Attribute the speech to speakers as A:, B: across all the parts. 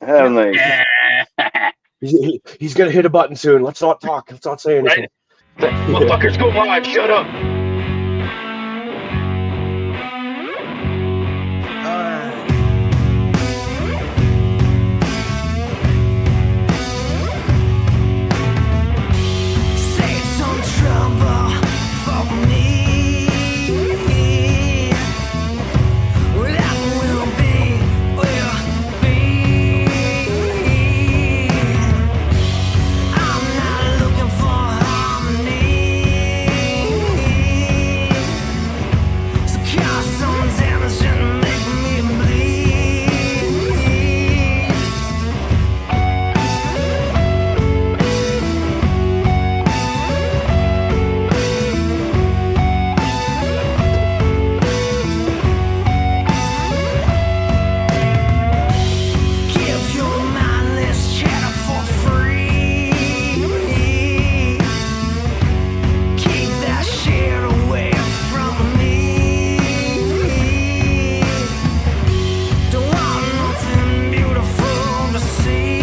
A: I'm like,
B: He's gonna hit a button soon. Let's not talk. Let's not say anything.
C: Right? Motherfuckers go live. Shut up.
D: Save some trouble for me. That will be. I'm not looking for harmony. So cause some damage and make me bleed. Give your mindless chatter for free. Keep that shit away from me. Don't want nothing beautiful to see.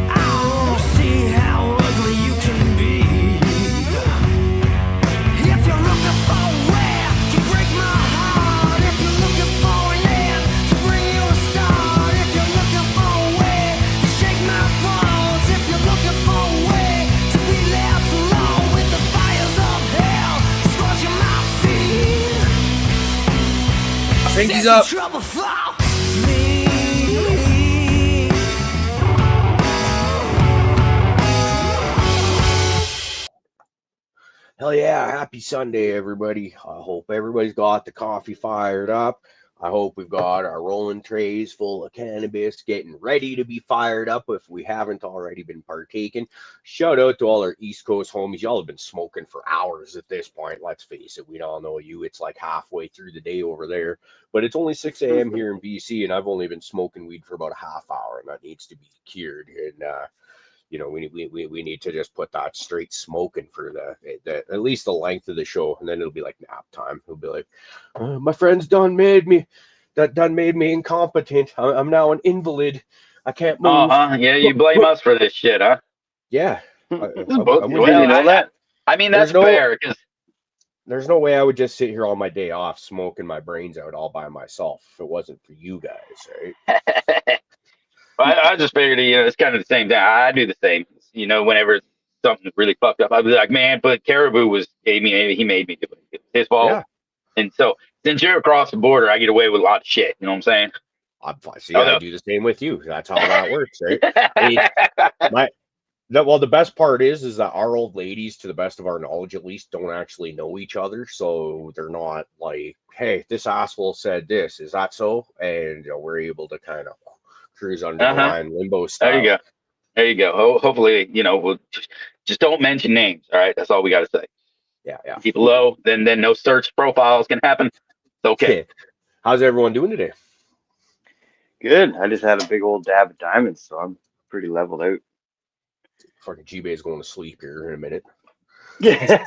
D: I wanna see how ugly you can be. If you're looking for a way to break my heart, if you're looking for an end to bring you a start, if you're looking for a way to shake my bones, if you're looking for a way to be left alone with the fires of hell scorching my feet,
B: Pinky's
D: save some
B: up.
D: trouble for me.
B: Hell yeah. Happy Sunday, everybody. I hope everybody's got the coffee fired up. I hope we've got our rolling trays full of cannabis getting ready to be fired up if we haven't already been partaking. Shout out to all our East Coast homies. Y'all have been smoking for hours at this point. Let's face it, we all know you. It's like halfway through the day over there. But it's only 6 a.m. here in BC, and I've only been smoking weed for about a half hour, and that needs to be cured. And we need to just put that straight smoking for the at least the length of the show, and then it'll be like nap time. He'll be like, my friends done made me incompetent. I'm now an invalid. I can't move.
C: Yeah, you blame us for this shit, huh?
B: Yeah,
C: This is both.
B: wouldn't
A: did
C: Well,
A: you know that?
C: I mean
B: There's
C: that's
B: no
C: fair because
B: there's no way I would just sit here on my day off smoking my brains out all by myself if it wasn't for you guys, right?
C: I just figured it's kind of the same thing. I do the same. Whenever something really fucked up, I'd be like, man, but Caribou he made me do it. It's his fault.
B: Yeah,
C: And so since you're across the border, I get away with a lot of shit. You know what I'm saying?
B: I'm fine. See, I
C: Although,
B: do the same with you. That's how that works, right? My well, the best part is that our old ladies, to the best of our knowledge, at least, don't actually know each other, so they're not like, "Hey, this asshole said this. Is that so?" And we're able to kind of cruise under the
C: uh-huh.
B: line, limbo
C: There you
B: style.
C: go. There you go. Hopefully, we'll just don't mention names. All right, that's all we got to say.
B: Yeah, yeah.
C: Keep it low. Then no search profiles can happen. It's okay.
B: How's everyone doing today?
A: Good. I just had a big old dab of diamonds, so I'm pretty leveled out.
B: Fucking G-Bay's going to sleep here in a minute.
A: Yeah.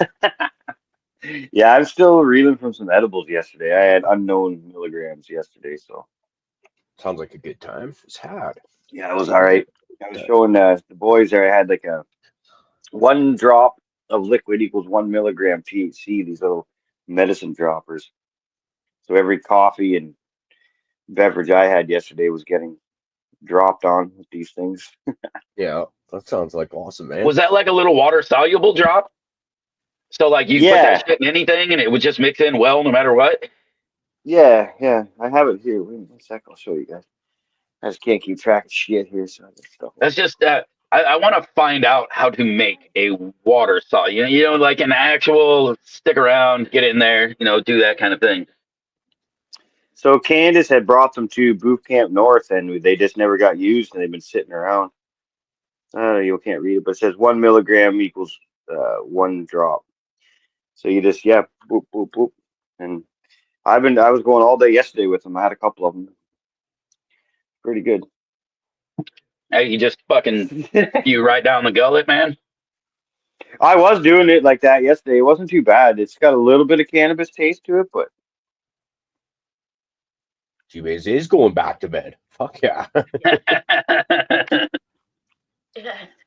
A: Yeah, I'm still reeling from some edibles yesterday. I had unknown milligrams yesterday, so
B: Sounds like a good time. It's had.
A: yeah, it was all right. I was showing the boys there. I had like a 1 drop of liquid equals 1 milligram THC. These little medicine droppers. So every coffee and beverage I had yesterday was getting dropped on with these things.
B: Yeah, that sounds like awesome, man.
C: Was that like a little water soluble drop? So like you put
A: Yeah,
C: that shit in anything and it would just mix in well no matter what?
A: yeah. I have it here. Wait a sec. I'll show you guys. I just can't keep track of shit here, so I got stuff all
C: That's
A: over.
C: just I want to find out how to make a water soluble. Like an actual stick around, get in there, do that kind of thing.
A: So Candace had brought them to Boot Camp North, and they just never got used, and they've been sitting around. You can't read it, but it says 1 milligram equals 1 drop. So you just boop boop boop, and I was going all day yesterday with them. I had a couple of them. Pretty good.
C: Hey, you just fucking you right down the gullet, man.
A: I was doing it like that yesterday. It wasn't too bad. It's got a little bit of cannabis taste to it, but
B: G-Baze is going back to bed. Fuck yeah.
A: Like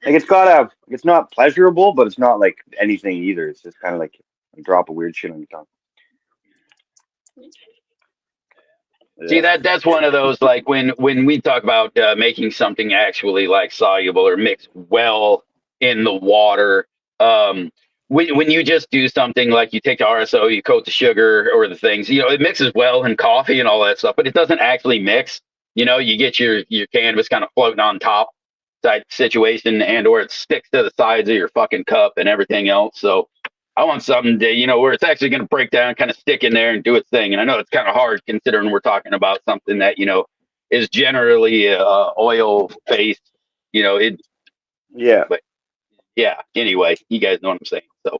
A: it's not pleasurable, but it's not like anything either. It's just kind of like a drop of weird shit on your tongue.
C: See, that's one of those, like when we talk about making something actually like soluble or mix well in the water. When you just do something like you take the RSO, you coat the sugar or the things, it mixes well in coffee and all that stuff, but it doesn't actually mix. You get your canvas kind of floating on top type situation, and or it sticks to the sides of your fucking cup and everything else. So I want something to, where it's actually going to break down, kind of stick in there and do its thing. And I know it's kind of hard considering we're talking about something that, is generally oil based,
A: Yeah.
C: But yeah, anyway, you guys know what I'm saying. So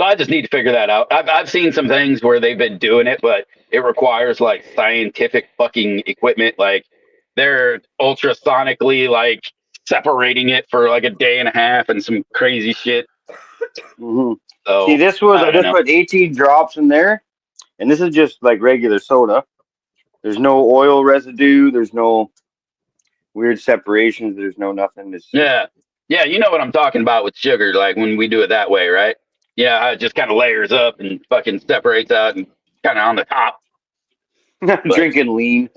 C: I just need to figure that out. I've seen some things where they've been doing it, but it requires like scientific fucking equipment. Like they're ultrasonically like separating it for like a day and a half and some crazy shit.
A: Mm-hmm.
C: So
A: See, I just put 18 drops in there, and this is just like regular soda. There's no oil residue. There's no weird separations. There's no nothing. It's
C: yeah, you know what I'm talking about with sugar, like when we do it that way, right? Yeah, how it just kind of layers up and fucking separates out and kind of on the top.
A: drinking lean.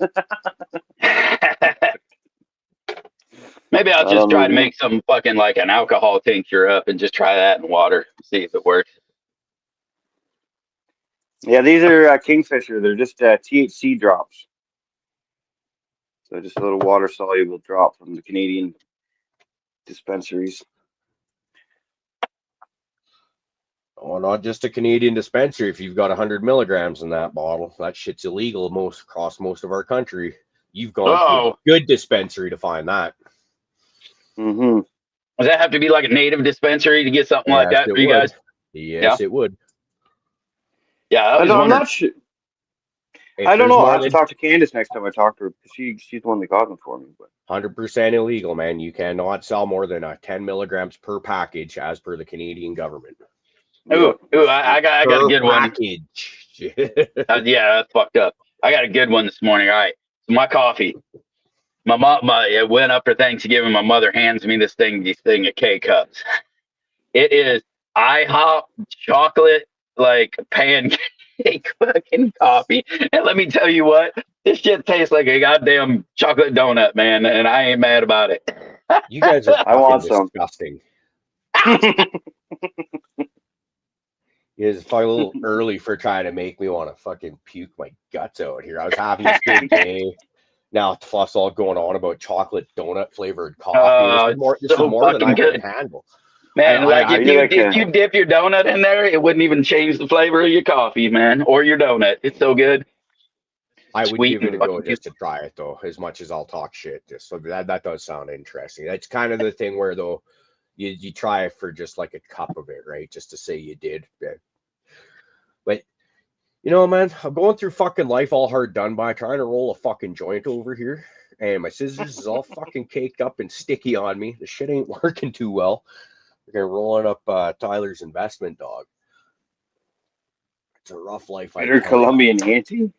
C: Maybe I'll just try to make some fucking like an alcohol tincture up and just try that in water, see if it works.
A: Yeah, these are Kingfisher. They're just THC drops. So just a little water soluble drop from the Canadian dispensaries.
B: Oh, not just a Canadian dispensary. If you've got 100 milligrams in that bottle, that shit's illegal across most of our country. You've gone to a good dispensary to find that.
A: Mm-hmm.
C: Does that have to be like a native dispensary to get something like that for you guys?
B: Yes, it would.
C: Yeah,
A: I'm not sure. I don't know. I'll have to talk to Candace next time I talk to her because she's the one that got them for me. But
B: 100% illegal, man. You cannot sell more than 10 milligrams per package as per the Canadian government.
C: Ooh, I got a good
B: package.
C: Yeah, that's fucked up. I got a good one this morning. All right, so my coffee. My mom, it went up for Thanksgiving. My mother hands me this thing of K-Cups. It is IHOP chocolate like pancake fucking coffee. And let me tell you what, this shit tastes like a goddamn chocolate donut, man. And I ain't mad about it.
B: You guys are
A: I want some.
B: disgusting. It's probably a little early for trying to make me want to fucking puke my guts out here. I was having this good day. Now fuss all going on about chocolate donut flavored coffee. This is more than I can handle.
C: Man, if you dip your donut in there, it wouldn't even change the flavor of your coffee, man, or your donut. It's so good.
B: I would give it a go just to try it, though, as much as I'll talk shit. Just so that does sound interesting. That's kind of the thing where, though, you try it for just like a cup of it, right? Just to say you did. But, man, I'm going through fucking life all hard done by trying to roll a fucking joint over here. And my scissors is all fucking caked up and sticky on me. The shit ain't working too well. We're going to rolling up Tyler's investment dog. It's a rough life.
A: Bitter Colombian auntie?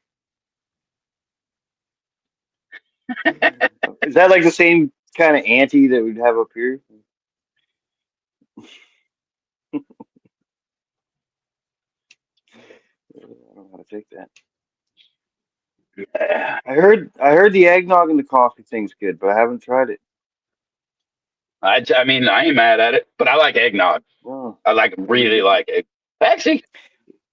A: Is that like the same kind of auntie that we'd have up here? I don't know how to take that. I heard the eggnog and the coffee thing's good, but I haven't tried it.
C: I mean, I ain't mad at it, but I like eggnog.
A: Oh.
C: I really like it. Actually,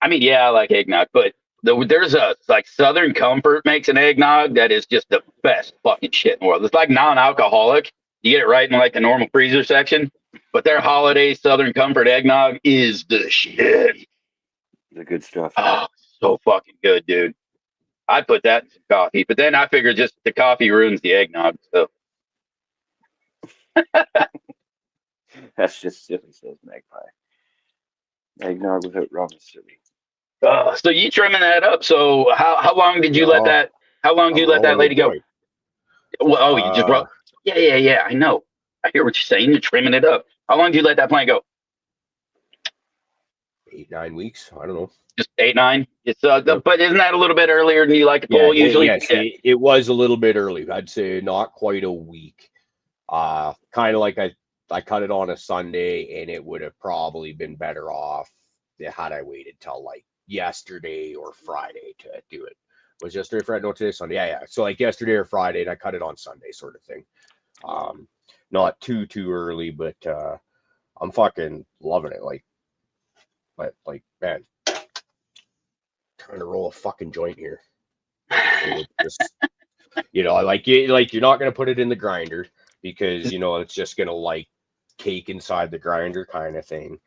C: I mean, yeah, I like eggnog, but there's a like Southern Comfort makes an eggnog that is just the best fucking shit in the world. It's like non-alcoholic. You get it right in like the normal freezer section, but their holiday Southern Comfort eggnog is the shit.
A: The good stuff.
C: Oh, so fucking good, dude. I'd put that in some coffee, but then I figure just the coffee ruins the eggnog. So
A: that's just silly, says Magpie. Eggnog without rum is silly.
C: So you trimming that up? So how long did you let that? How long did you let that lady go? Well, you just brought. Yeah. I know. I hear what you're saying. You're trimming it up. How long did you let that plant go?
B: 8-9 weeks. I don't know.
C: Just 8, 9. It's
B: Yep.
C: but isn't that a little bit earlier than you like to pull usually?
B: Yes, it was a little bit early. I'd say not quite a week. Kind of like I cut it on a Sunday, and it would have probably been better off had I waited till like yesterday or Friday to do it. Was yesterday Friday? No, today Sunday. Yeah. So like yesterday or Friday, and I cut it on Sunday, sort of thing. Not too early, but I'm fucking loving it. Like man, trying to roll a fucking joint here. Just, like you're not gonna put it in the grinder because it's just gonna like cake inside the grinder kind of thing.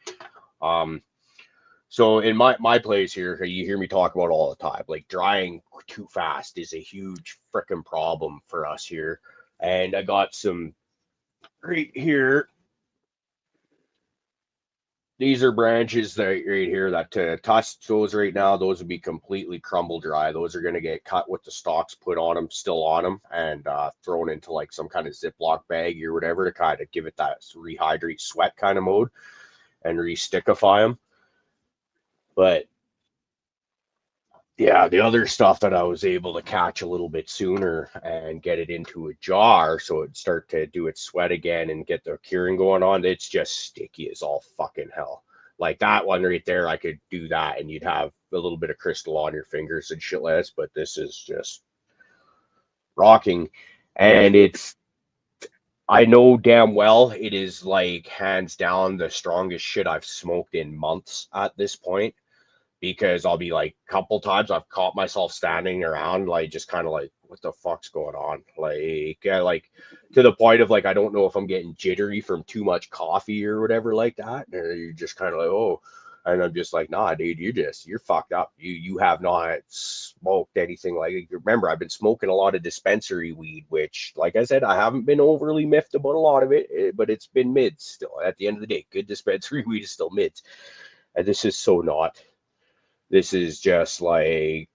B: So in my place here, you hear me talk about all the time, like drying too fast is a huge freaking problem for us here. And I got some right here. These are branches that right here that tusk those right now. Those would be completely crumble dry. Those are going to get cut with the stalks put on them, still on them, and thrown into like some kind of Ziploc bag or whatever to kind of give it that rehydrate sweat kind of mode and re-stickify them. But yeah, the other stuff that I was able to catch a little bit sooner and get it into a jar so it'd start to do its sweat again and get the curing going on, it's just sticky as all fucking hell. Like that one right there, I could do that and you'd have a little bit of crystal on your fingers and shit like this, but this is just rocking. And I know damn well it is like hands down the strongest shit I've smoked in months at this point. Because I'll be like, a couple times I've caught myself standing around, like just kind of like, what the fuck's going on? Like to the point of like, I don't know if I'm getting jittery from too much coffee or whatever like that. Or you're just kind of like, oh, and I'm just like, nah, dude, you're fucked up. You have not smoked anything like it. Remember, I've been smoking a lot of dispensary weed, which, like I said, I haven't been overly miffed about a lot of it, but it's been mids still. At the end of the day, good dispensary weed is still mids. And this is so not. This is just like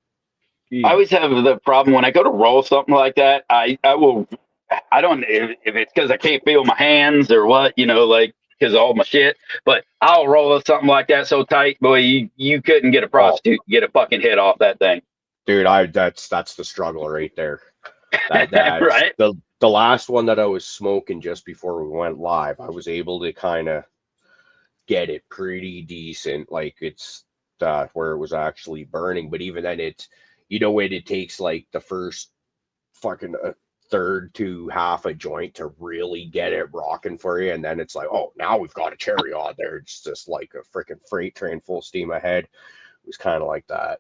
C: I always have the problem when I go to roll something like that. I don't if it's because I can't feel my hands or what, like because of all my shit. But I'll roll something like that so tight, boy, you couldn't get a prostitute get a fucking hit off that thing.
B: Dude, that's the struggle right there. That's
C: right.
B: The last one that I was smoking just before we went live, I was able to kind of get it pretty decent. Like it's where it was actually burning, but even then it takes like the first fucking third to half a joint to really get it rocking for you, and then it's like, oh, now we've got a cherry on there. It's just like a freaking freight train full steam ahead. It was kind of like that.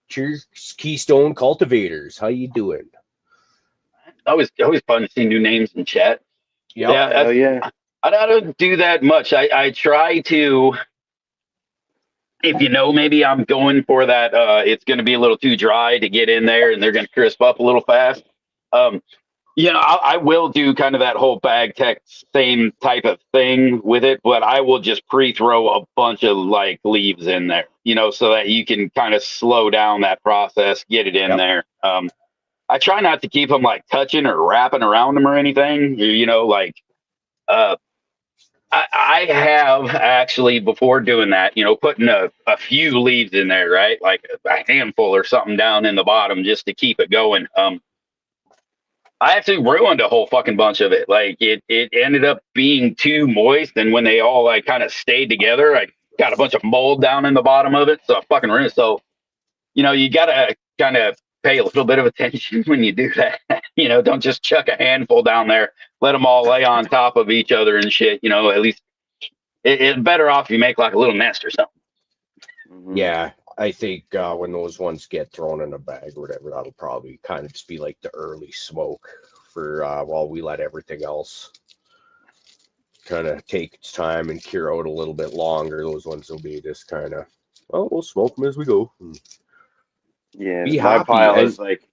B: Cheers, Keystone Cultivators, how you doing?
C: Always fun to see new names in chat.
A: Yep.
C: Yeah, I don't do that much. I try to, if maybe I'm going for that, it's going to be a little too dry to get in there and they're going to crisp up a little fast. I will do kind of that whole bag tech same type of thing with it, but I will just pre-throw a bunch of like leaves in there, so that you can kind of slow down that process, get it in there. I try not to keep them like touching or wrapping around them or anything, I have actually, before doing that, putting a few leaves in there, right? Like a handful or something down in the bottom just to keep it going. I actually ruined a whole fucking bunch of it. Like it ended up being too moist. And when they all like kind of stayed together, I got a bunch of mold down in the bottom of it. So I fucking ruined it. So, you got to kind of pay a little bit of attention when you do that. Don't just chuck a handful down there. Let them all lay on top of each other and shit. At least it's better off if you make like a little nest or something.
A: Mm-hmm.
B: Yeah, I think when those ones get thrown in a bag or whatever, that'll probably kind of just be like the early smoke for while we let everything else kind of take its time and cure out a little bit longer. Those ones will be just kind of, well, we'll smoke them as we go.
A: Yeah, my pile is like,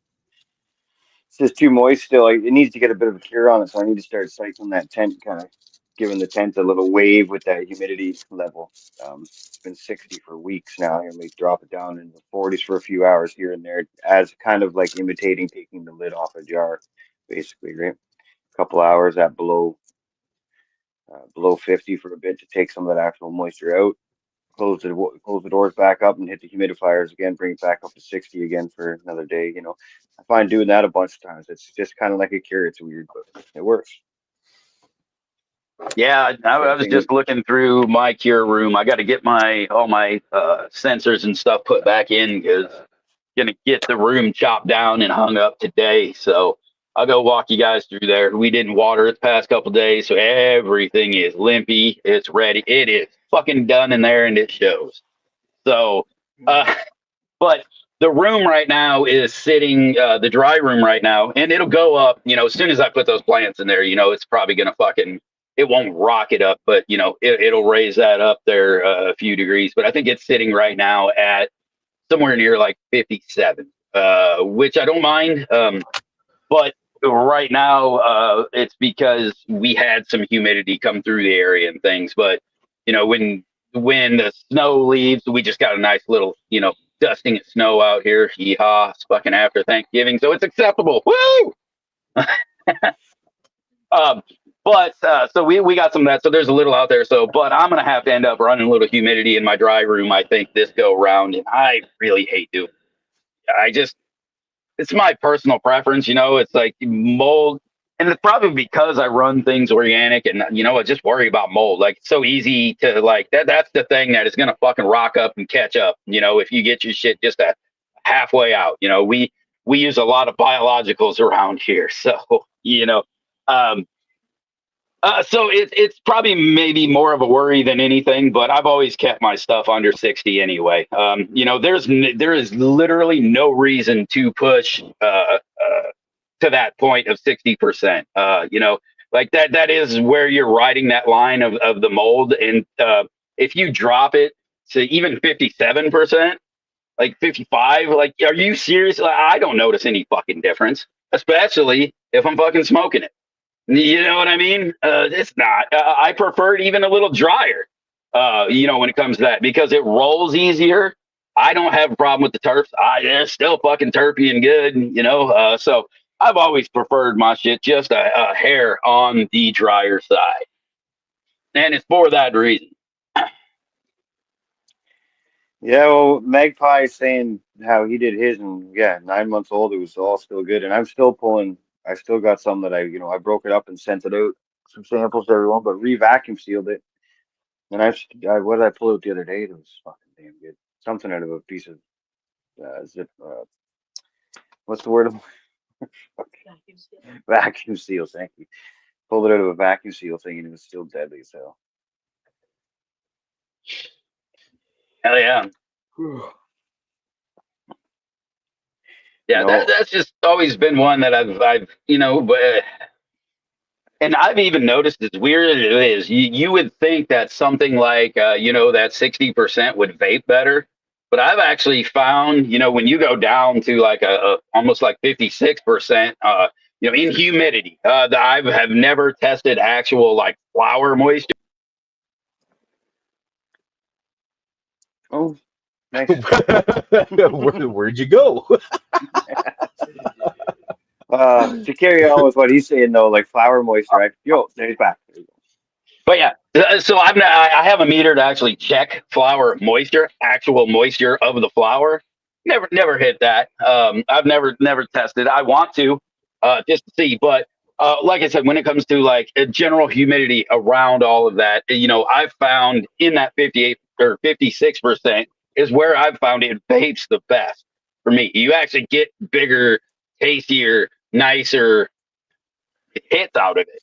A: it's just too moist still. It needs to get a bit of a cure on it, so I need to start cycling that tent, kind of giving the tent a little wave with that humidity level. It's been 60 for weeks now. I may drop it down into the 40s for a few hours here and there, as kind of like imitating taking the lid off a jar, basically, right? A couple hours at below 50 for a bit to take some of that actual moisture out. close the doors back up and hit the humidifiers again, bring it back up to 60 again for another day. I find doing that a bunch of times. It's just kind of like a cure. It's weird, but it works.
C: Yeah, I
A: Same
C: was
A: thing
C: just
A: with
C: looking through my cure room. I got to get all my sensors and stuff put back in because gonna get the room chopped down and hung up today. So I'll go walk you guys through there. We didn't water it the past couple days, so everything is limpy. It's ready. It is fucking done in there, and it shows. So, but the room right now is sitting, the dry room right now, and it'll go up. As soon as I put those plants in there, it's probably gonna fucking. It won't rock it up, but it'll raise that up there a few degrees. But I think it's sitting right now at somewhere near like 57, which I don't mind. But right now, it's because we had some humidity come through the area and things. But when the snow leaves, we just got a nice little dusting of snow out here. Yeehaw! It's fucking after Thanksgiving, so it's acceptable. Woo! But so we got some of that. So there's a little out there. So, but I'm gonna have to end up running a little humidity in my dry room. I think this go round, and I really hate doing. It's my personal preference. It's like mold, and it's probably because I run things organic, and I just worry about mold. Like it's so easy to like that. That's the thing that is gonna fucking rock up and catch up. If you get your shit just a halfway out. We use a lot of biologicals around here, so um, so it's probably maybe more of a worry than anything, but I've always kept my stuff under 60 anyway. There is literally no reason to push to that point of 60%. Like that is where you're riding that line of the mold, and if you drop it to even 57%, like 55, like are you serious? Like, I don't notice any fucking difference, especially if I'm fucking smoking it. You know what I mean? It's not. I prefer it even a little drier. When it comes to that, because it rolls easier. I don't have a problem with the terps. It's still fucking terpy and good. So I've always preferred my shit just a hair on the drier side, and it's for that reason.
A: Yeah, well, Magpie is saying how he did his, and yeah, 9 months old, it was all still good, and I'm still pulling. I still got some that I broke it up and sent it out, some samples to everyone, but re-vacuum sealed it, and what did I pull out the other day? That was fucking damn good. Something out of a piece of zip. What's the word? Vacuum seal. Thank you. Pulled it out of a vacuum seal thing, and it was still deadly. So.
C: Hell yeah. Yeah, that's just always been one that I've but and I've even noticed, as weird as it is, you would think that something like that 60% would vape better, but I've actually found when you go down to like a almost like 56%, in humidity, I have never tested actual like flower moisture.
A: Oh, nice.
B: Where'd you go?
A: To carry on with what he's saying though, like flower moisture, right? Yo, there he's back. There you go.
C: But yeah, so I have a meter to actually check flower moisture, actual moisture of the flower. Never hit that. I've never tested. I want to, just to see. But like I said, when it comes to like general humidity around all of that, I've found in that 58 or 56% is where I've found it vapes the best for me. You actually get bigger, tastier, nicer hits out of it.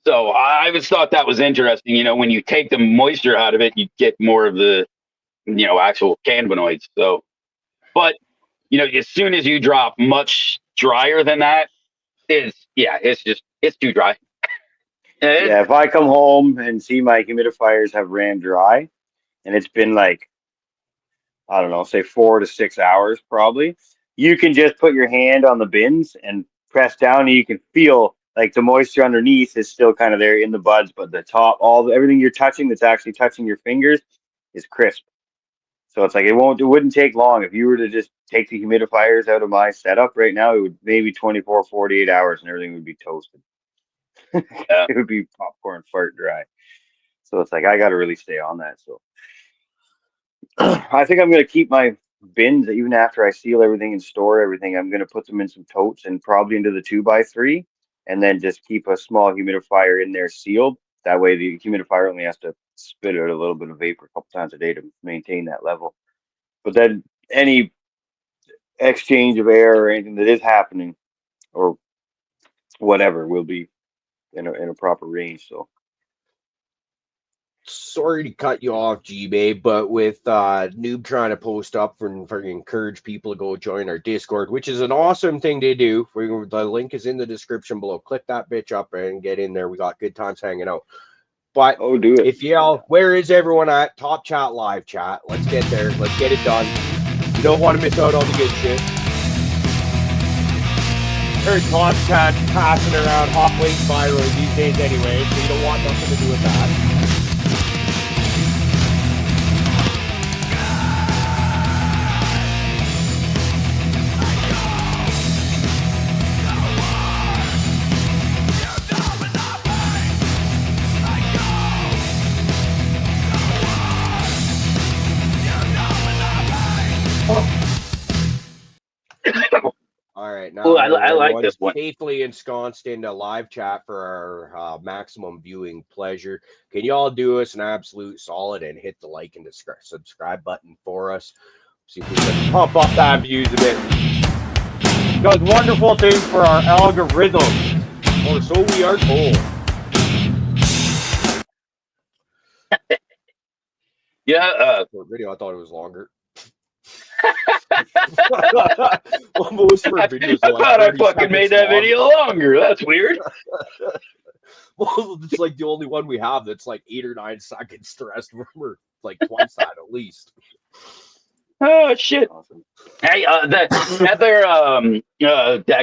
C: So I always thought that was interesting. When you take the moisture out of it, you get more of the, actual cannabinoids. So, but as soon as you drop much drier than that, it's too dry.
A: Yeah, if I come home and see my humidifiers have ran dry, and it's been like, I don't know, say 4 to 6 hours probably, you can just put your hand on the bins and press down, and you can feel like the moisture underneath is still kind of there in the buds, but the top, everything you're touching that's actually touching your fingers is crisp. So it's like it wouldn't take long. If you were to just take the humidifiers out of my setup right now, it would maybe 24, 48 hours and everything would be toasted. It would be popcorn fart dry. So it's like I got to really stay on that. So I think I'm gonna keep my bins even after I seal everything and store everything. I'm gonna put them in some totes and probably into the 2x3, and then just keep a small humidifier in there sealed. That way, the humidifier only has to spit out a little bit of vapor a couple times a day to maintain that level. But then any exchange of air or anything that is happening or whatever will be in a proper range. So
B: Sorry to cut you off, G-Babe, but with Noob trying to post up for encourage people to go join our Discord, which is an awesome thing to do. The link is in the description below. Click that bitch up and get in there. We got good times hanging out. But
A: do it.
B: if y'all, where is everyone at? Top chat, live chat. Let's get there. Let's get it done. You don't want to miss out on the good shit. Heard top chat passing around hot wing viral these days anyway, so you don't want nothing to do with that. All right, now
C: Ooh, I like
B: everyone's
C: this one.
B: safely ensconced into live chat for our maximum viewing pleasure. Can you all do us an absolute solid and hit the like and subscribe button for us? See if we can pump up that views a bit. Does wonderful things for our algorithm, or so we are told.
C: Yeah,
B: For video, I thought it was longer. Well, most of our videos
C: I
B: are like
C: thought I
B: 30
C: fucking made
B: seconds
C: that
B: long.
C: video longer. That's weird.
B: Well, it's like the only one we have that's like 8 or 9 seconds. The rest of them are like twice that at least.
C: Oh shit!
A: Awesome.
C: Hey, that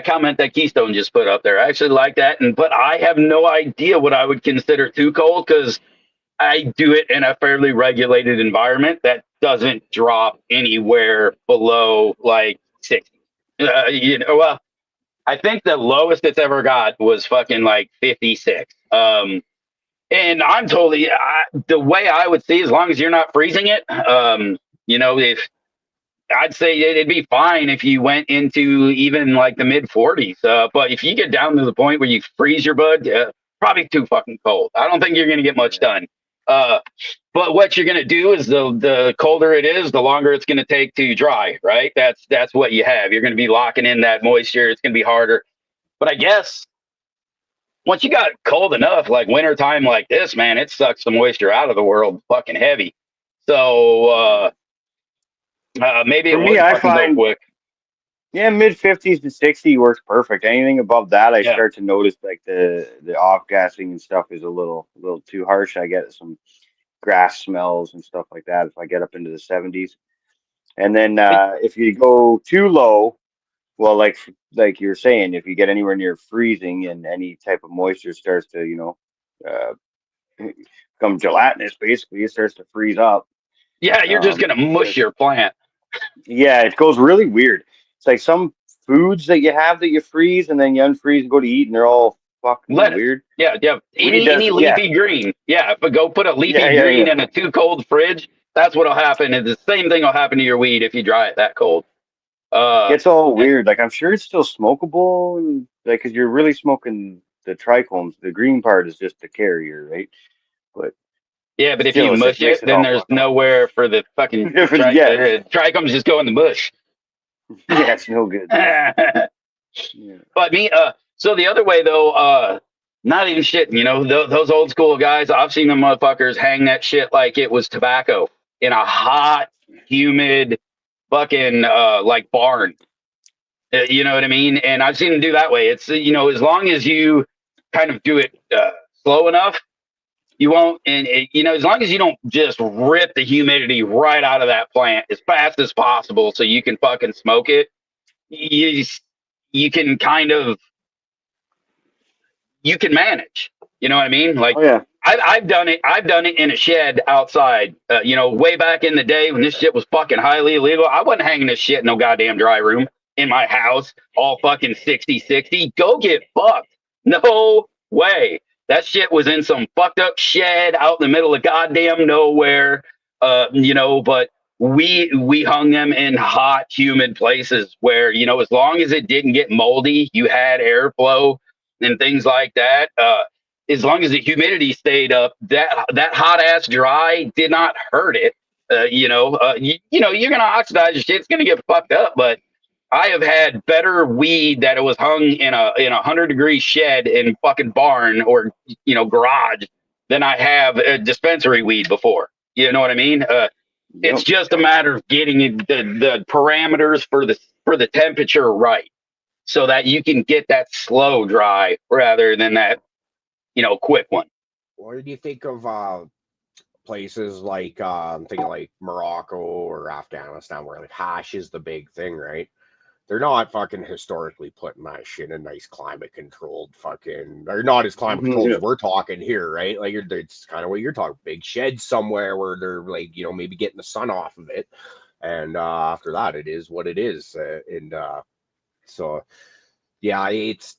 C: comment that Keystone just put up there, I actually like that, but I have no idea what I would consider too cold because I do it in a fairly regulated environment that doesn't drop anywhere below like 60. Well, I think the lowest it's ever got was fucking like 56. And I'm totally the way I would see, as long as you're not freezing it, if I'd say it'd be fine if you went into even like the mid 40s. But if you get down to the point where you freeze your bud, probably too fucking cold. I don't think you're going to get much done. But what you're going to do is the colder it is, the longer it's going to take to dry, right? That's what you have. You're going to be locking in that moisture. It's going to be harder. But I guess once you got cold enough, like wintertime like this, man, it sucks the moisture out of the world fucking heavy. So maybe
A: For
C: it
A: me,
C: would
A: I
C: fucking go
A: find
C: quick.
A: yeah, mid 50s to 60 works perfect. Anything above that, I
C: Yeah.
A: start to notice like the off gassing and stuff is a little too harsh. I get some grass smells and stuff like that if I get up into the 70s. And then if you go too low, well, like you're saying, if you get anywhere near freezing and any type of moisture starts to become gelatinous, basically it starts to freeze up.
C: Yeah, you're just gonna mush your plant.
A: Yeah, it goes really weird. It's like some foods that you have that you freeze and then you unfreeze and go to eat, and they're all fucking
C: Lettuce.
A: weird.
C: Yeah.
A: Weed
C: Any
A: does, yeah.
C: leafy green. Yeah, but go put a leafy
A: Yeah,
C: green
A: yeah.
C: in a too cold fridge. That's what'll happen. And the same thing will happen to your weed if you dry it that cold.
A: It's all weird. Like I'm sure it's still smokable, and like because you're really smoking the trichomes. The green part is just the carrier, right? But
C: Yeah, but if
A: still,
C: you
A: it just
C: mush
A: makes
C: it,
A: it
C: then
A: all
C: there's
A: fucked up.
C: nowhere for the fucking
A: Yeah,
C: trichomes just go in the mush.
A: yeah, it's no good.
C: But
A: Yeah.
C: me, so the other way though, not even shit. Those old school guys. I've seen them motherfuckers hang that shit like it was tobacco in a hot, humid, fucking like barn. You know what I mean? And I've seen them do that way. It's as long as you kind of do it slow enough, you won't. And as long as you don't just rip the humidity right out of that plant as fast as possible, so you can fucking smoke it. You can kind of you can manage. You know what I mean? Like
A: Oh yeah.
C: I've done it. I've done it in a shed outside. Way back in the day when this shit was fucking highly illegal. I wasn't hanging this shit in no goddamn dry room in my house, all fucking 60-60. Go get fucked. No way. That shit was in some fucked up shed out in the middle of goddamn nowhere. But we hung them in hot, humid places where, you know, as long as it didn't get moldy, you had airflow and things like that. As long as the humidity stayed up, that hot ass dry did not hurt it. You know, you're gonna oxidize your shit. It's gonna get fucked up, but I have had better weed that it was hung in a 100-degree shed in fucking barn or, you know, garage than I have dispensary weed before. You know what I mean? It's just a matter of getting the parameters for the temperature right, so that you can get that slow dry rather than that, you know, quick one.
B: What do you think of places like I'm thinking like Morocco or Afghanistan, where like hash is the big thing, right? They're not fucking historically putting that shit in nice climate controlled fucking, or not as climate controlled as we're talking here, right? Like it's kind of what you're talking, big sheds somewhere where they're like, you know, maybe getting the sun off of it, and after that, it is what it is, so yeah, it's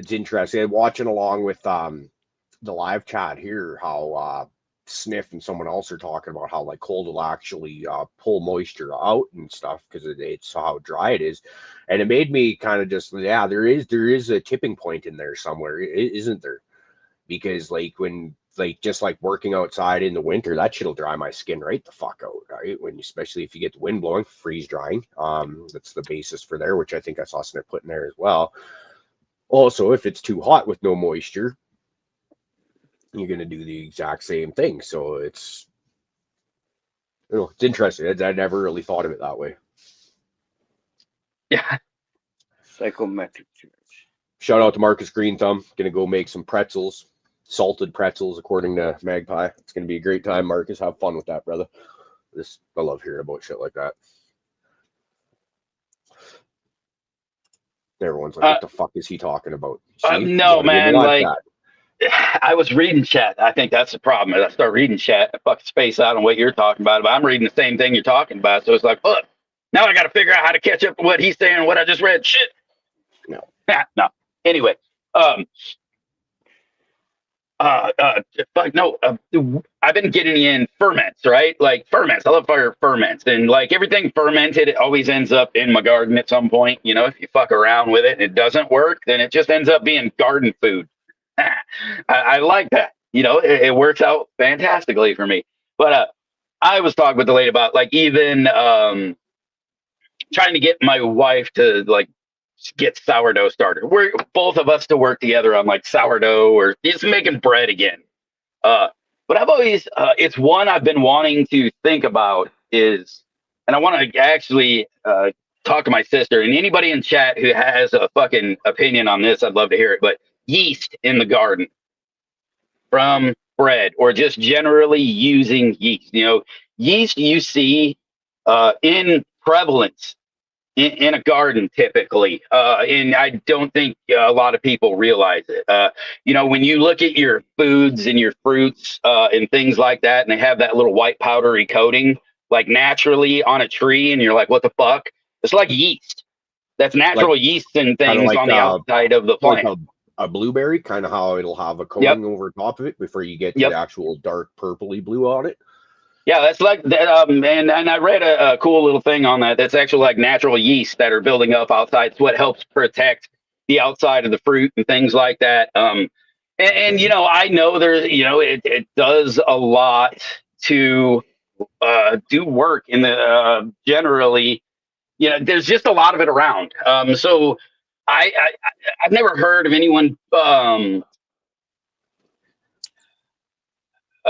B: interesting watching along with the live chat here how Sniff and someone else are talking about how like cold will actually pull moisture out and stuff because it's how dry it is, and it made me kind of just, yeah, there is a tipping point in there somewhere, isn't there? Because like when like just like working outside in the winter, that shit'll dry my skin right the fuck out, right? When especially if you get the wind blowing, freeze drying. That's the basis for there, which I think I saw Sniff put in there as well. Also, if it's too hot with no moisture, you're going to do the exact same thing. So it's, you know, it's interesting. I never really thought of it that way.
C: Yeah.
A: Psychometric charge.
B: Shout out to Marcus Green Thumb. Going to go make some pretzels, salted pretzels, according to Magpie. It's going to be a great time, Marcus. Have fun with that, brother. I love hearing about shit like that. Everyone's like, what the fuck is he talking about?
C: No, man, like, I was reading chat. I think that's the problem. As I start reading chat, I fucking space out on what you're talking about. But I'm reading the same thing you're talking about. So it's like, look, now I got to figure out how to catch up to what he's saying and what I just read. Shit.
B: No.
C: No. Anyway, I've been getting in ferments, right? Like ferments. I love ferments, and like everything fermented, it always ends up in my garden at some point. You know, if you fuck around with it and it doesn't work, then it just ends up being garden food. I like that. You know, it works out fantastically for me. But I was talking with the lady about like even trying to get my wife to like get sourdough started. We're both of us to work together on like sourdough or just making bread again. But I've always, it's one I've been wanting to think about is, and I want to actually talk to my sister and anybody in chat who has a fucking opinion on this. I'd love to hear it. But yeast in the garden from bread or just generally using yeast, you know, yeast you see in prevalence in a garden typically, and I don't think a lot of people realize it. You know, when you look at your foods and your fruits and things like that, and they have that little white powdery coating, like naturally on a tree, and you're like, what the fuck? It's like yeast. That's natural
B: like,
C: yeast and things like, on the outside of the plant.
B: Like a blueberry, kind of how it'll have a coating over top of it before you get to the actual dark purpley blue on it.
C: Yeah, that's like that. And I read a cool little thing on that. That's actually like natural yeast that are building up outside. It's what helps protect the outside of the fruit and things like that. And you know, I know there's, you know, it does a lot to do work in the generally, you know, there's just a lot of it around. So I've never heard of anyone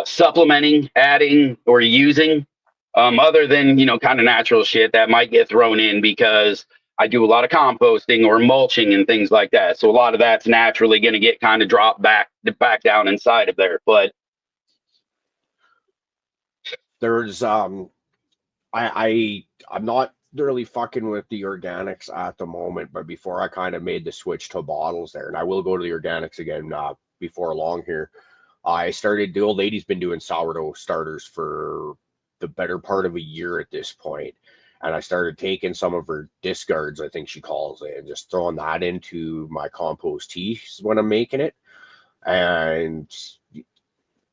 C: supplementing, adding, or using other than, you know, kind of natural shit that might get thrown in because I do a lot of composting or mulching and things like that. So a lot of that's naturally going to get kind of dropped back down inside of there. But
B: there's I'm not really fucking with the organics at the moment, but before I kind of made the switch to bottles there, and I will go to the organics again before long here. I started, the old lady's been doing sourdough starters for the better part of a year at this point. And I started taking some of her discards, I think she calls it, and just throwing that into my compost tea when I'm making it. And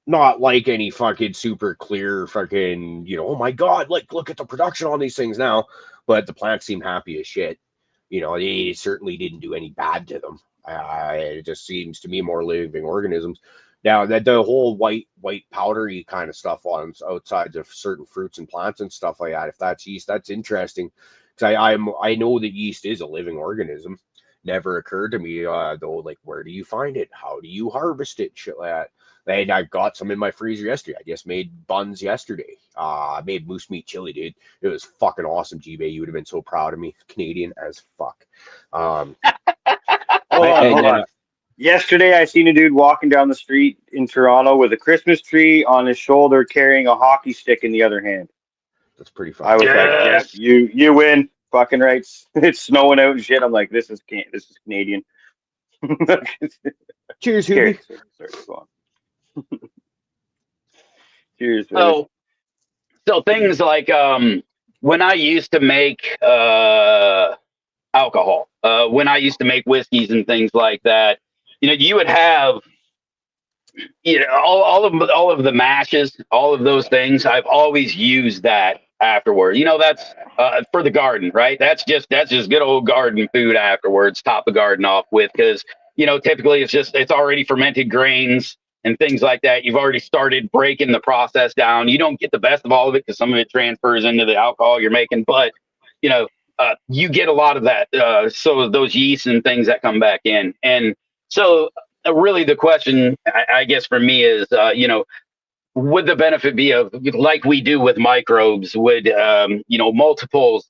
B: not like any fucking super clear fucking, oh my God, like look at the production on these things now. But the plants seem happy as shit. They certainly didn't do any bad to them. It just seems to me more living organisms. Now that the whole white powdery kind of stuff on outsides of certain fruits and plants and stuff like that, if that's yeast, that's interesting. Because I know that yeast is a living organism. Never occurred to me though, like where do you find it? How do you harvest it? Shit like that. And I got some in my freezer yesterday. I just made buns yesterday. I made moose meat chili, dude. It was fucking awesome, G-Bay. You would have been so proud of me. Canadian as fuck.
A: Hold on. Yesterday, I seen a dude walking down the street in Toronto with a Christmas tree on his shoulder, carrying a hockey stick in the other hand.
B: That's pretty fun.
A: I was like, yeah, you win. Fucking right. It's snowing out and shit. I'm like, this is Canadian.
B: Cheers, Hubie.
A: Sorry, go on. Cheers.
C: So things like when I used to make alcohol, when I used to make whiskeys and things like that, you would have all of the mashes, all of those things. I've always used that afterward. That's for the garden, right? That's just good old garden food afterwards. Top the garden off with, because typically it's already fermented grains and things like that. You've already started breaking the process down. You don't get the best of all of it because some of it transfers into the alcohol you're making, but you get a lot of that. So those yeasts and things that come back in. And so really the question, I guess for me is, would the benefit be of, like we do with microbes, would, multiples,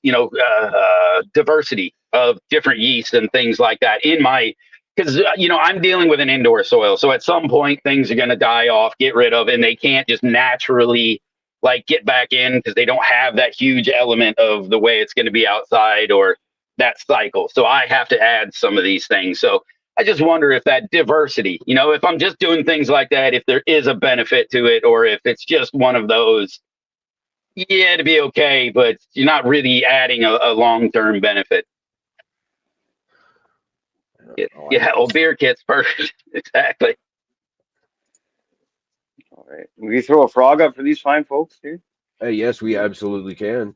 C: diversity of different yeasts and things like that in my, because, I'm dealing with an indoor soil. So at some point things are going to die off, get rid of, and they can't just naturally like get back in because they don't have that huge element of the way it's going to be outside or that cycle. So I have to add some of these things. So I just wonder if that diversity, if I'm just doing things like that, if there is a benefit to it, or if it's just one of those, yeah, to be okay, but you're not really adding a long-term benefit. Yeah, well, beer kit's perfect. Exactly.
A: All right. Will you throw a frog up for these fine folks, dude?
B: Yes, we absolutely can.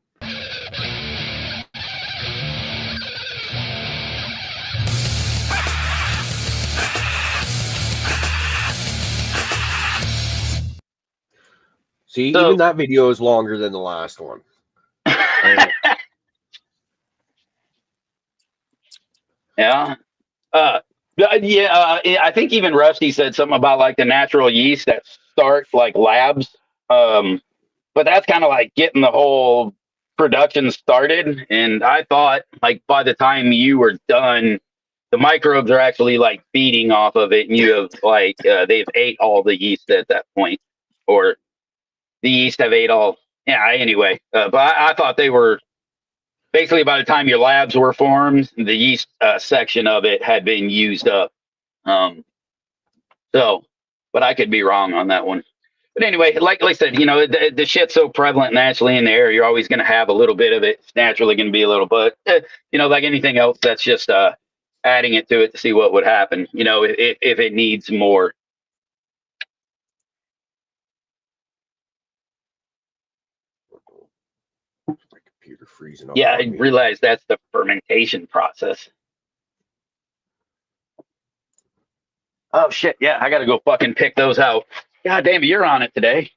B: See, even that video is longer than the last one.
C: Yeah. I think even Rusty said something about like the natural yeast that start like labs. But that's kind of like getting the whole production started. And I thought like by the time you were done, the microbes are actually like feeding off of it, and you have like they've ate all the yeast at that point, or the yeast have ate all. Yeah. Anyway, but I thought they were basically by the time your labs were formed, the yeast section of it had been used up. But I could be wrong on that one. But anyway, like I said, the shit's so prevalent naturally in the air, you're always going to have a little bit of it. It's naturally going to be a little, but like anything else, that's just adding it to it to see what would happen, if it needs more.
B: Computer freezing up.
C: Yeah, I realize that's the fermentation process. Oh shit! Yeah, I gotta go fucking pick those out. God damn it, you're on it today.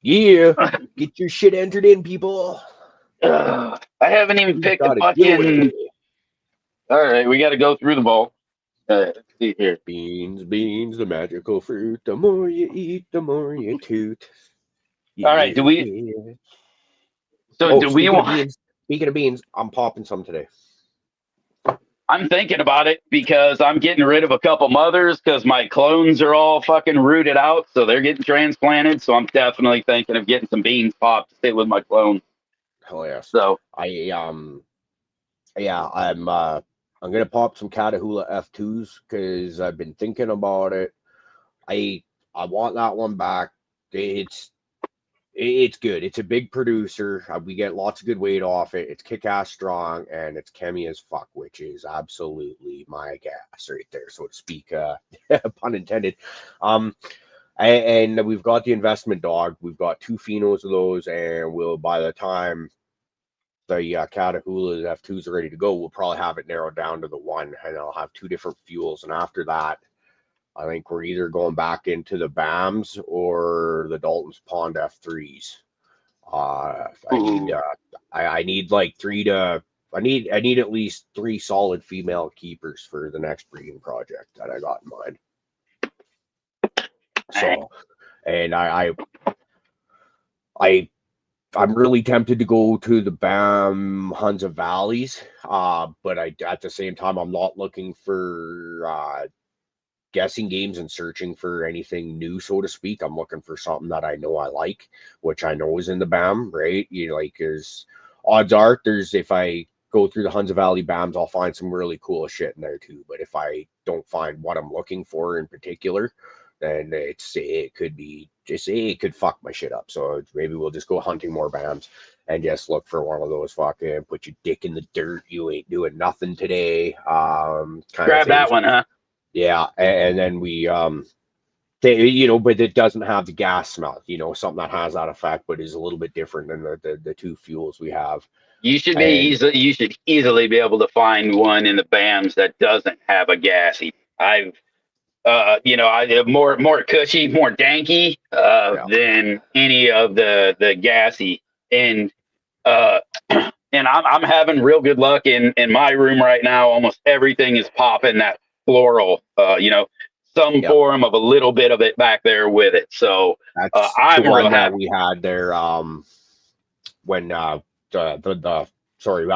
B: Yeah, get your shit entered in, people.
C: I haven't even picked the fucking. All right, we got to go through the bowl. Let's see here.
B: Beans, the magical fruit. The more you eat, the more you toot.
C: Yeah, all right, do we?
B: Yeah.
C: So do we want?
B: Speaking of beans, I'm popping some today.
C: I'm thinking about it because I'm getting rid of a couple mothers because my clones are all fucking rooted out, so they're getting transplanted. So I'm definitely thinking of getting some beans popped to sit with my clone.
B: Hell yeah!
C: So
B: I'm gonna pop some Catahoula F2s because I've been thinking about it. I want that one back. It's good. It's a big producer. We get lots of good weight off it. It's kick-ass strong, and it's chemi as fuck, which is absolutely my gas right there, so to speak. Pun intended. And we've got the investment dog. We've got 2 phenos of those, and we'll, by the time the Catahoula F2s are ready to go, we'll probably have it narrowed down to the one, and I'll have 2 different fuels. And after that, I think we're either going back into the BAMs or the Dalton's Pond F3s. I need like 3 to. I need at least 3 solid female keepers for the next breeding project that I got in mind. So, and I'm really tempted to go to the BAM Hunza Valleys, but at the same time I'm not looking for guessing games and searching for anything new, so to speak. I'm looking for something that I know I like, which I know is in the BAM, right? You know, like, there's odds are if I go through the Hunza Valley BAMs, I'll find some really cool shit in there too. But if I don't find what I'm looking for in particular, then it could fuck my shit up. So maybe we'll just go hunting more BAMs and just look for one of those fucking put your dick in the dirt, you ain't doing nothing today.
C: Grab that one, huh?
B: Yeah, and then we you know, but it doesn't have the gas smell, you know, something that has that effect, but is a little bit different than the 2 fuels we have.
C: You should easily be able to find one in the BAMs that doesn't have a gassy. I've more cushy, more danky than any of the gassy. And and I'm having real good luck in my room right now. Almost everything is popping that floral, some form of a little bit of it back there with it. So I'm
B: the one
C: real
B: that
C: happy.
B: we had there when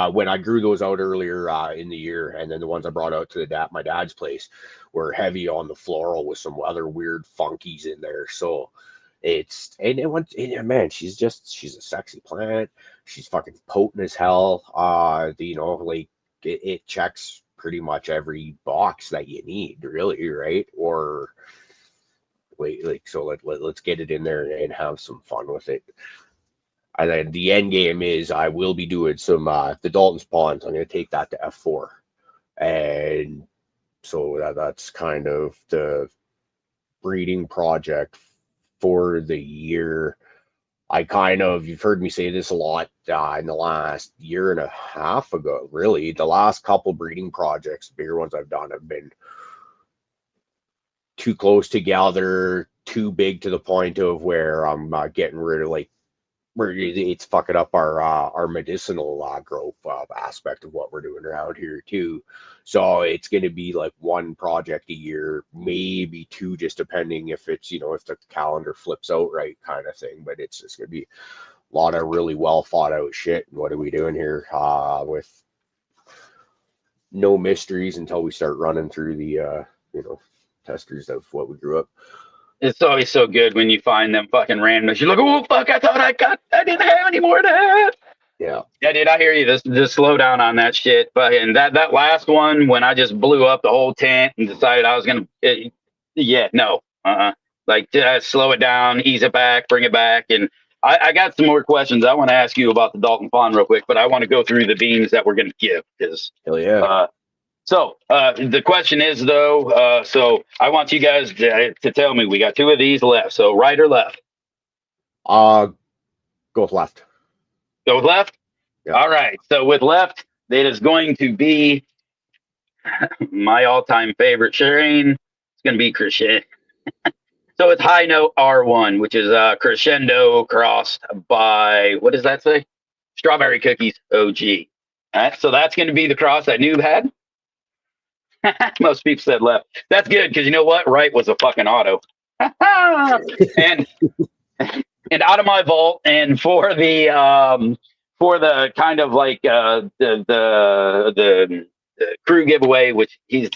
B: when I grew those out earlier in the year, and then the ones I brought out to my dad's place were heavy on the floral with some other weird funkies in there. So man, she's a sexy plant. She's fucking potent as hell. It checks pretty much every box that you need, really, right? Or let's get it in there and have some fun with it. And then the end game is I will be doing some the Dalton's Ponds. I'm going to take that to F4, and so that's kind of the breeding project for the year. You've heard me say this a lot in the last year and a half ago. Really, the last couple breeding projects, bigger ones I've done, have been too close together, too big to the point of where I'm getting rid of where it's fucking up our medicinal growth aspect of what we're doing around here too. So it's going to be like 1 project a year, maybe 2, just depending if it's, if the calendar flips out right, kind of thing. But it's just going to be a lot of really well thought out shit. And what are we doing here with no mysteries until we start running through the testers of what we grew up.
C: It's always so good when you find them fucking randoms. You're like, oh fuck, I thought I didn't have any more of that.
B: Yeah,
C: dude, I hear you. Just slow down on that shit. But and that last one, when I just blew up the whole tent and decided I was gonna, slow it down, ease it back, bring it back. And I got some more questions I want to ask you about the Dalton Pond real quick, but I want to go through the beans that we're gonna give because
B: hell yeah.
C: So the question is, though, so I want you guys to tell me, we got 2 of these left. So right or left?
B: Go with left.
C: Go with left?
B: Yeah.
C: All right. So with left, it is going to be my all-time favorite strain. It's going to be Crescendo. So it's High Note R1, which is Crescendo crossed by, what does that say? Strawberry Cookies OG. All right. So that's going to be the cross that Noob had. Most people said left. That's good because you know what? Right was a fucking auto. and out of my vault, and for the kind of like the crew giveaway, which he's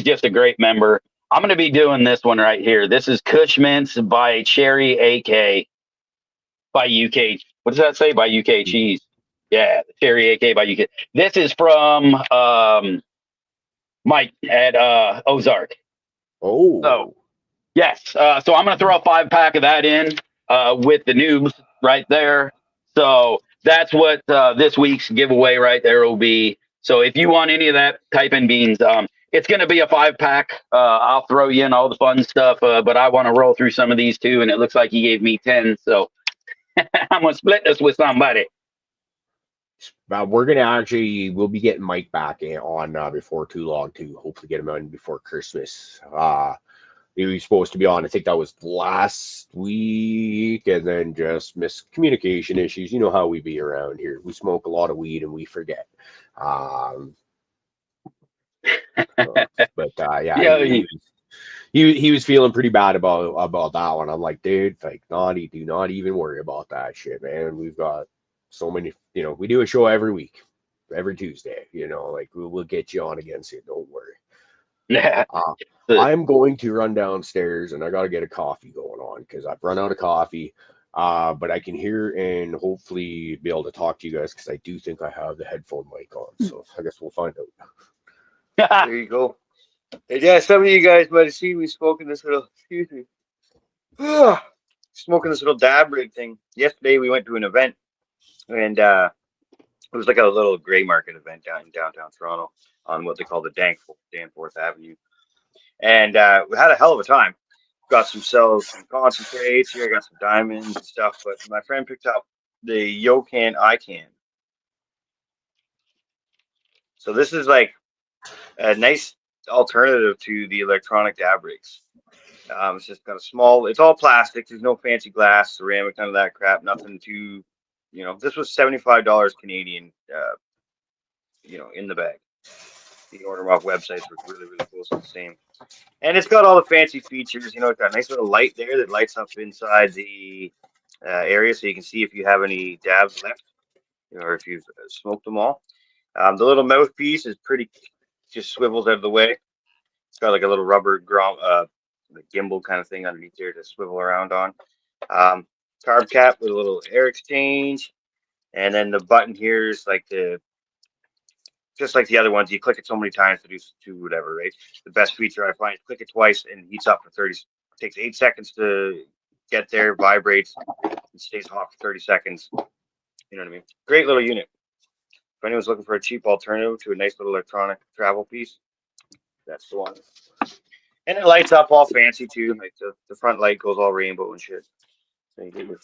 C: just a great member. I'm gonna be doing this one right here. This is Kush Mints by Cherry AK by UK. What does that say? By UK Cheese. Yeah, Cherry AK by UK. This is from Mike at Ozark.
B: Oh.
C: So, yes. So I'm going to throw a 5-pack of that in with the noobs right there. So that's what this week's giveaway right there will be. So if you want any of that, type in beans. it's going to be a 5-pack. I'll throw you in all the fun stuff, but I want to roll through some of these too. And it looks like he gave me 10. So I'm going to split this with somebody.
B: We're gonna actually we'll be getting Mike back on before too long to hopefully get him on before Christmas. He was supposed to be on. I think that was last week, and then just miscommunication issues. You know how we be around here. We smoke a lot of weed and we forget. But yeah, he was feeling pretty bad about that one. I'm like, dude, like, Naughty, do not even worry about that shit, man. We've got so many, we do a show every week, every Tuesday, like we'll get you on again soon. Don't worry.
C: Yeah.
B: I'm going to run downstairs and I got to get a coffee going on because I've run out of coffee. But I can hear and hopefully be able to talk to you guys because I do think I have the headphone mic on. So I guess we'll find out.
A: There you go. And yeah, some of you guys might have seen me smoking this little, smoking this little dab rig thing. Yesterday we went to an event, and it was like a little gray market event down in downtown Toronto on what they call the Danforth Avenue. And we had a hell of a time. Got some concentrates here, got some diamonds and stuff. But my friend picked up the Yocan iCan. So this is like a nice alternative to the electronic dab rigs. It's just got a small, it's all plastic. There's no fancy glass, ceramic, none of that crap. Nothing too, this was $75 Canadian, in the bag. You can order them off websites, which really, really close to the same. And it's got all the fancy features. It's got a nice little light there that lights up inside the area so you can see if you have any dabs left, or if you've smoked them all. The little mouthpiece is pretty, just swivels out of the way. It's got like a little rubber gimbal kind of thing underneath there to swivel around on. Carb cap with a little air exchange. And then the button here is like just like the other ones, you click it so many times to do whatever, right? The best feature I find, click it twice and it heats up for 30, takes 8 seconds to get there, vibrates, and stays hot for 30 seconds. You know what I mean? Great little unit. If anyone's looking for a cheap alternative to a nice little electronic travel piece, that's the one. And it lights up all fancy too. Like the front light goes all rainbow and shit. So you get your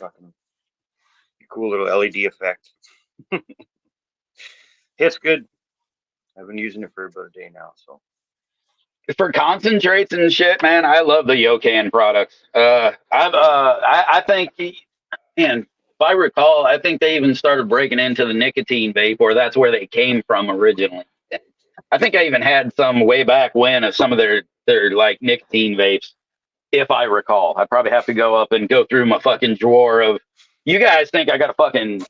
A: cool little LED effect. It's good. I've been using it for about a day now. So
C: for concentrates and shit, man, I love the Yocan products. I think, man, if I recall, I think they even started breaking into the nicotine vape, or that's where they came from originally. I think I even had some way back when of some of their like nicotine vapes, if I recall. I probably have to go up and go through my fucking drawer of. You guys think I got a fucking,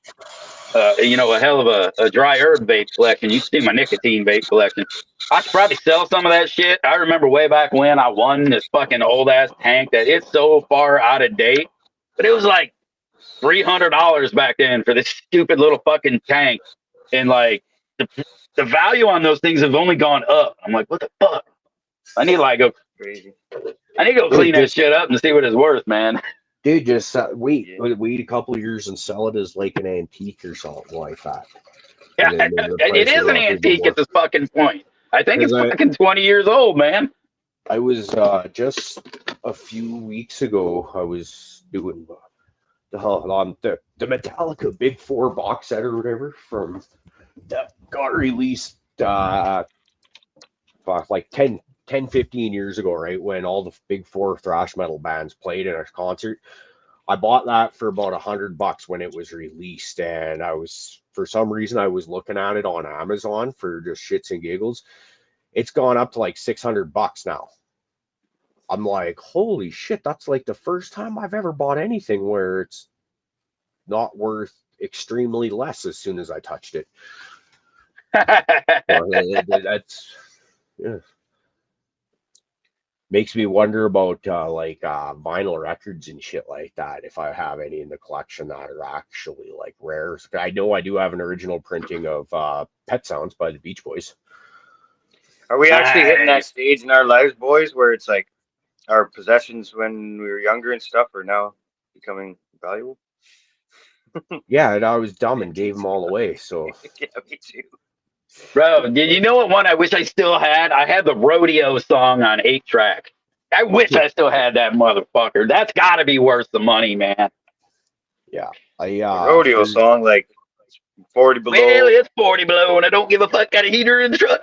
C: a hell of a dry herb vape collection. You see my nicotine vape collection. I could probably sell some of that shit. I remember way back when I won this fucking old ass tank that it's so far out of date, but it was like $300 back then for this stupid little fucking tank. And like the value on those things have only gone up. I'm like, what the fuck? I need to go
A: crazy.
C: I need to go clean that shit up and see what it's worth, man.
B: Dude, just wait a couple of years and sell it as like an antique or something like that.
C: Yeah, it is an antique at this fucking point. I think it's fucking 20 years old, man.
B: I was just a few weeks ago, I was doing the Metallica Big 4 box set or whatever from that got released like 10, 15 years ago, right? When all the big 4 thrash metal bands played in a concert. I bought that for about $100 when it was released. And for some reason, I was looking at it on Amazon for just shits and giggles. It's gone up to like $600 now. I'm like, holy shit, that's like the first time I've ever bought anything where it's not worth extremely less as soon as I touched it. That's, yeah. Makes me wonder about vinyl records and shit like that. If I have any in the collection that are actually like rare. I know I do have an original printing of Pet Sounds by the Beach Boys.
A: Are we actually hitting that stage in our lives, boys, where it's like our possessions when we were younger and stuff are now becoming valuable?
B: Yeah, and I was dumb and gave them all away. So
A: yeah, me too.
C: Bro, did you know what one I wish I still had? I had the rodeo song on 8-track. I wish I still had that motherfucker. That's got to be worth the money, man.
B: Yeah.
A: A rodeo
B: there's-
A: song like 40 below.
C: Well, it's 40 below, and I don't give a fuck. Got a heater in the truck.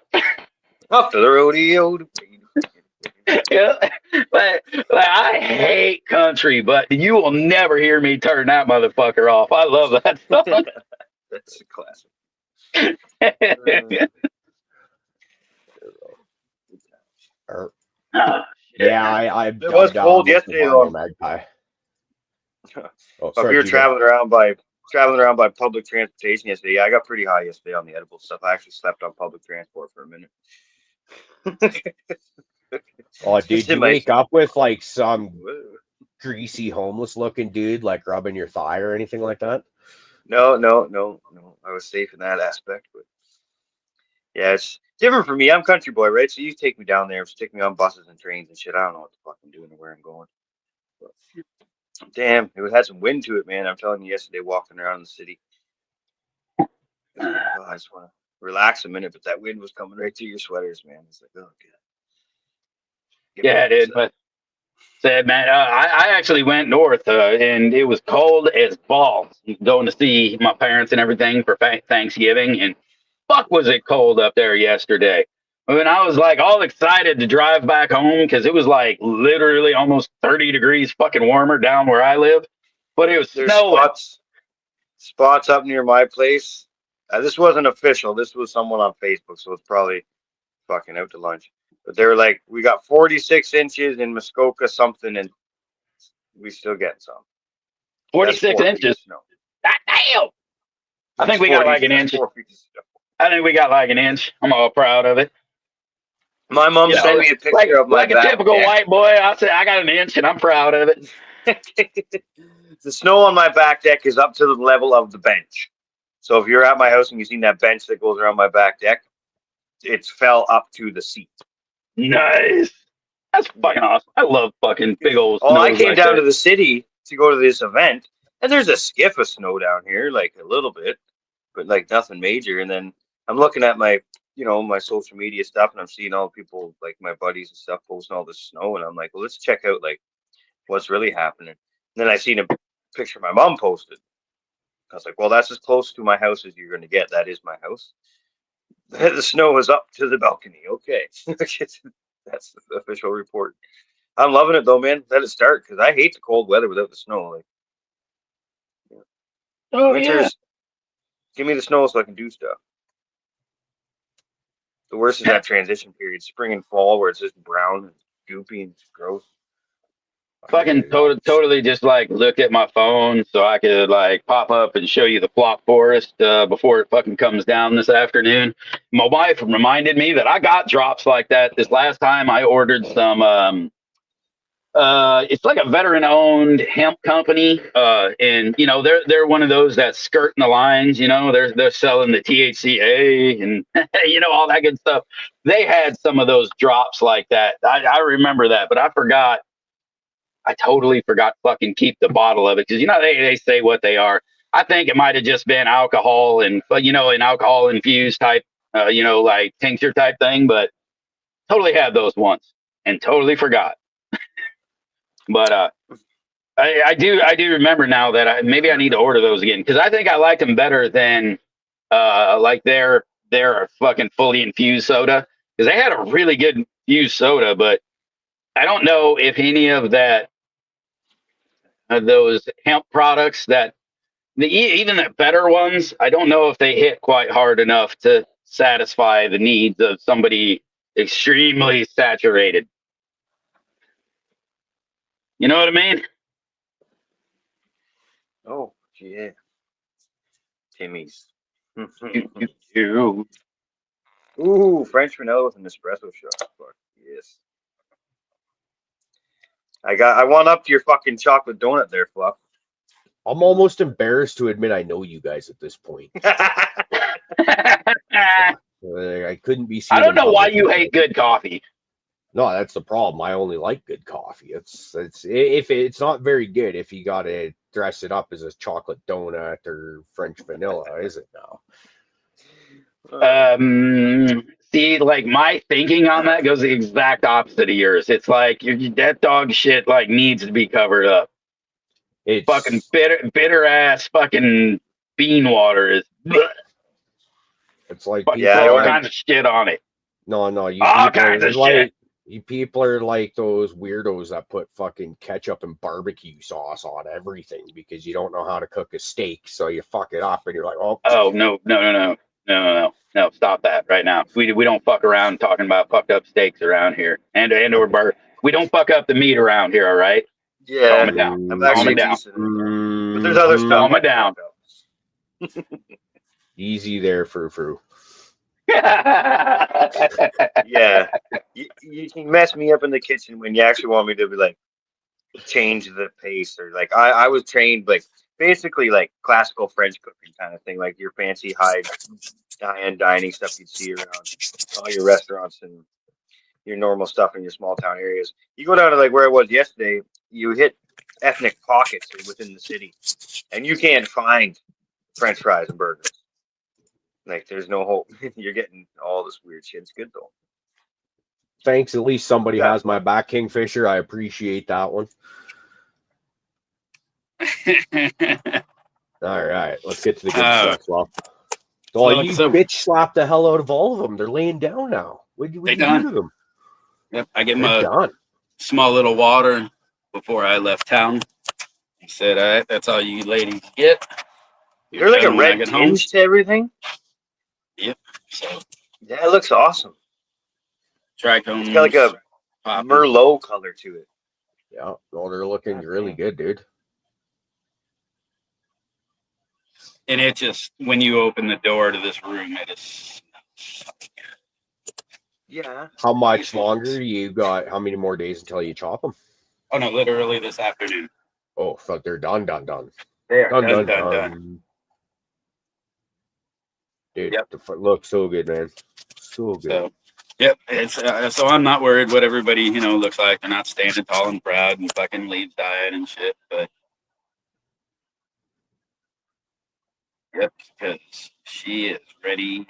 A: Up to the rodeo.
C: Yeah, like I hate country, but you will never hear me turn that motherfucker off. I love that song.
A: That's a classic.
B: or-
C: Oh,
B: yeah, I
A: It was cold yesterday, though.
B: Magpie. Oh,
A: If
B: sorry,
A: we were
B: Gino.
A: traveling around by public transportation yesterday, I got pretty high yesterday on the edible stuff. I actually slept on public transport for a minute.
B: Oh, did
A: Just in
B: you
A: my-
B: wake up with like some greasy homeless looking dude like rubbing your thigh or anything like that?
A: No. I was safe in that aspect, but yeah, it's different for me. I'm country boy, right? So you take me down there, stick me on buses and trains and shit. I don't know what the fuck I'm doing or where I'm going. But, damn, it had some wind to it, man. I'm telling you, yesterday walking around the city, oh, I just want to relax a minute, but that wind was coming right through your sweaters, man. It's like, oh god.
C: yeah, dude. But said, man, I actually went north, and it was cold as balls. Going to see my parents and everything for Thanksgiving, and fuck, was it cold up there yesterday. I mean, I was like all excited to drive back home because it was like literally almost 30 degrees fucking warmer down where I live, but it was
A: There's
C: snowing.
A: spots up near my place. This wasn't official. This was someone on Facebook, so it's probably fucking out to lunch. But they were like, we got 46 inches in Muskoka something, and we still get some.
C: 46
A: That's 4 feet of
C: inches.
A: snow.
C: God damn. I think we
A: That's
C: got
A: 40
C: like an
A: that's
C: inch.
A: 4 feet of snow.
C: I think we got like an inch. I'm all proud of it.
A: My mom
C: You know,
A: sent me a picture
C: like,
A: of my
C: like a
A: back
C: typical
A: deck.
C: white boy, I say I got an inch and I'm proud of it.
A: The snow on my back deck is up to the level of the bench. So if you're at my house and you've seen that bench that goes around my back deck, it fell up to the seat.
C: Nice. That's fucking awesome. I love fucking big old
A: Oh, I
C: snows
A: came
C: like
A: down
C: that.
A: to the city to go to this event, and there's a skiff of snow down here, like a little bit, but like nothing major. And then I'm looking at my, my social media stuff, and I'm seeing all people, like my buddies and stuff, posting all this snow, and I'm like, well, let's check out like what's really happening. And then I seen a picture my mom posted. I was like, well, that's as close to my house as you're going to get. That is my house. The snow is up to the balcony. Okay. That's the official report. I'm loving it though, man. Let it start because I hate the cold weather without the snow. Like,
C: Oh,
A: winters, give me the snow so I can do stuff. The worst is that transition period, spring and fall, where it's just brown and goopy and gross.
C: fucking totally just like look at my phone so I could like pop up and show you the plot forest before it fucking comes down this afternoon. My wife reminded me that I got drops like that this last time. I ordered some it's like a veteran owned hemp company, and they're one of those that skirting the lines. They're selling the THCA and all that good stuff. They had some of those drops like that. I remember that, but I totally forgot to fucking keep the bottle of it because they say what they are. I think it might have just been alcohol and an alcohol infused type like tincture type thing, but totally had those once and totally forgot. But I do remember now that maybe I need to order those again because I think I liked them better than like their fucking fully infused soda because they had a really good infused soda, but I don't know if any of that those hemp products that even the better ones, I don't know if they hit quite hard enough to satisfy the needs of somebody extremely saturated. You know what I mean?
A: Oh, yeah. Timmy's. Ooh, French vanilla with an espresso shot. Fuck yes. I want up to your fucking chocolate donut there, Fluff.
B: I'm almost embarrassed to admit I know you guys at this point. I couldn't be seen.
C: I don't know why you hate good coffee.
B: No, that's the problem. I only like good coffee. It's if it's not very good if you got to dress it up as a chocolate donut or French vanilla, is it now?
C: See, like my thinking on that goes the exact opposite of yours. It's like that dog shit like needs to be covered up.
B: It's
C: Fucking bitter ass fucking bean water is
B: It's like
C: fucking
A: Yeah, I
C: all
A: don't
C: kinds of shit on it.
B: no, you
C: All
B: people
C: kinds
B: are
C: of
B: like
C: shit.
B: you people are like those weirdos that put fucking ketchup and barbecue sauce on everything because you don't know how to cook a steak, so you fuck it up and you're like, oh,
C: Oh no! Stop that right now. We don't fuck around talking about fucked up steaks around here, and or burger. We don't fuck up the meat around here. All right, calm
A: Yeah,
C: it down.
A: I'm
C: Calm
A: actually
C: it down.
A: decent at that. But there's other stuff.
C: Calm
A: I
C: it down.
A: can fuck up.
B: easy there, frou.
A: Yeah, you can mess me up in the kitchen when you actually want me to be like change the pace or like I was trained like basically like classical French cooking kind of thing, like your fancy high-end dining stuff you'd see around all your restaurants and your normal stuff in your small town areas. You go down to like where I was yesterday, you hit ethnic pockets within the city, and you can't find French fries and burgers. Like there's no hope. You're getting all this weird shit. It's good though.
B: Thanks, at least somebody
A: Yeah.
B: has my back, Kingfisher. I appreciate that one. All right, let's get to the good stuff, Well. So you bitch slapped the hell out of all of them. They're laying down now. What did you do to them?
E: Yep, I gave him
B: They're
E: a
B: done.
E: small little water before I left town. He said, "All right, that's all you ladies get."
A: There's like a
E: done when I
A: red
E: get home."
A: tinge to everything.
E: Yep. So
A: Yeah, it looks awesome.
E: trichomes.
A: It's got like a
E: popping.
A: Merlot color to it.
B: Yeah, well, they're looking really good, dude.
E: And it just, when you open the door to this room, it is.
A: Yeah.
B: How much longer you got? How many more days until you chop them?
E: Oh no, literally this afternoon.
B: Oh, fuck, they're done.
E: They are done.
B: Dude,
E: Yep.
B: the foot looks so good, man. So good.
E: So, yep. It's so I'm not worried what everybody looks like. They're not standing tall and proud and fucking leaves dying and shit. But yep, because she is ready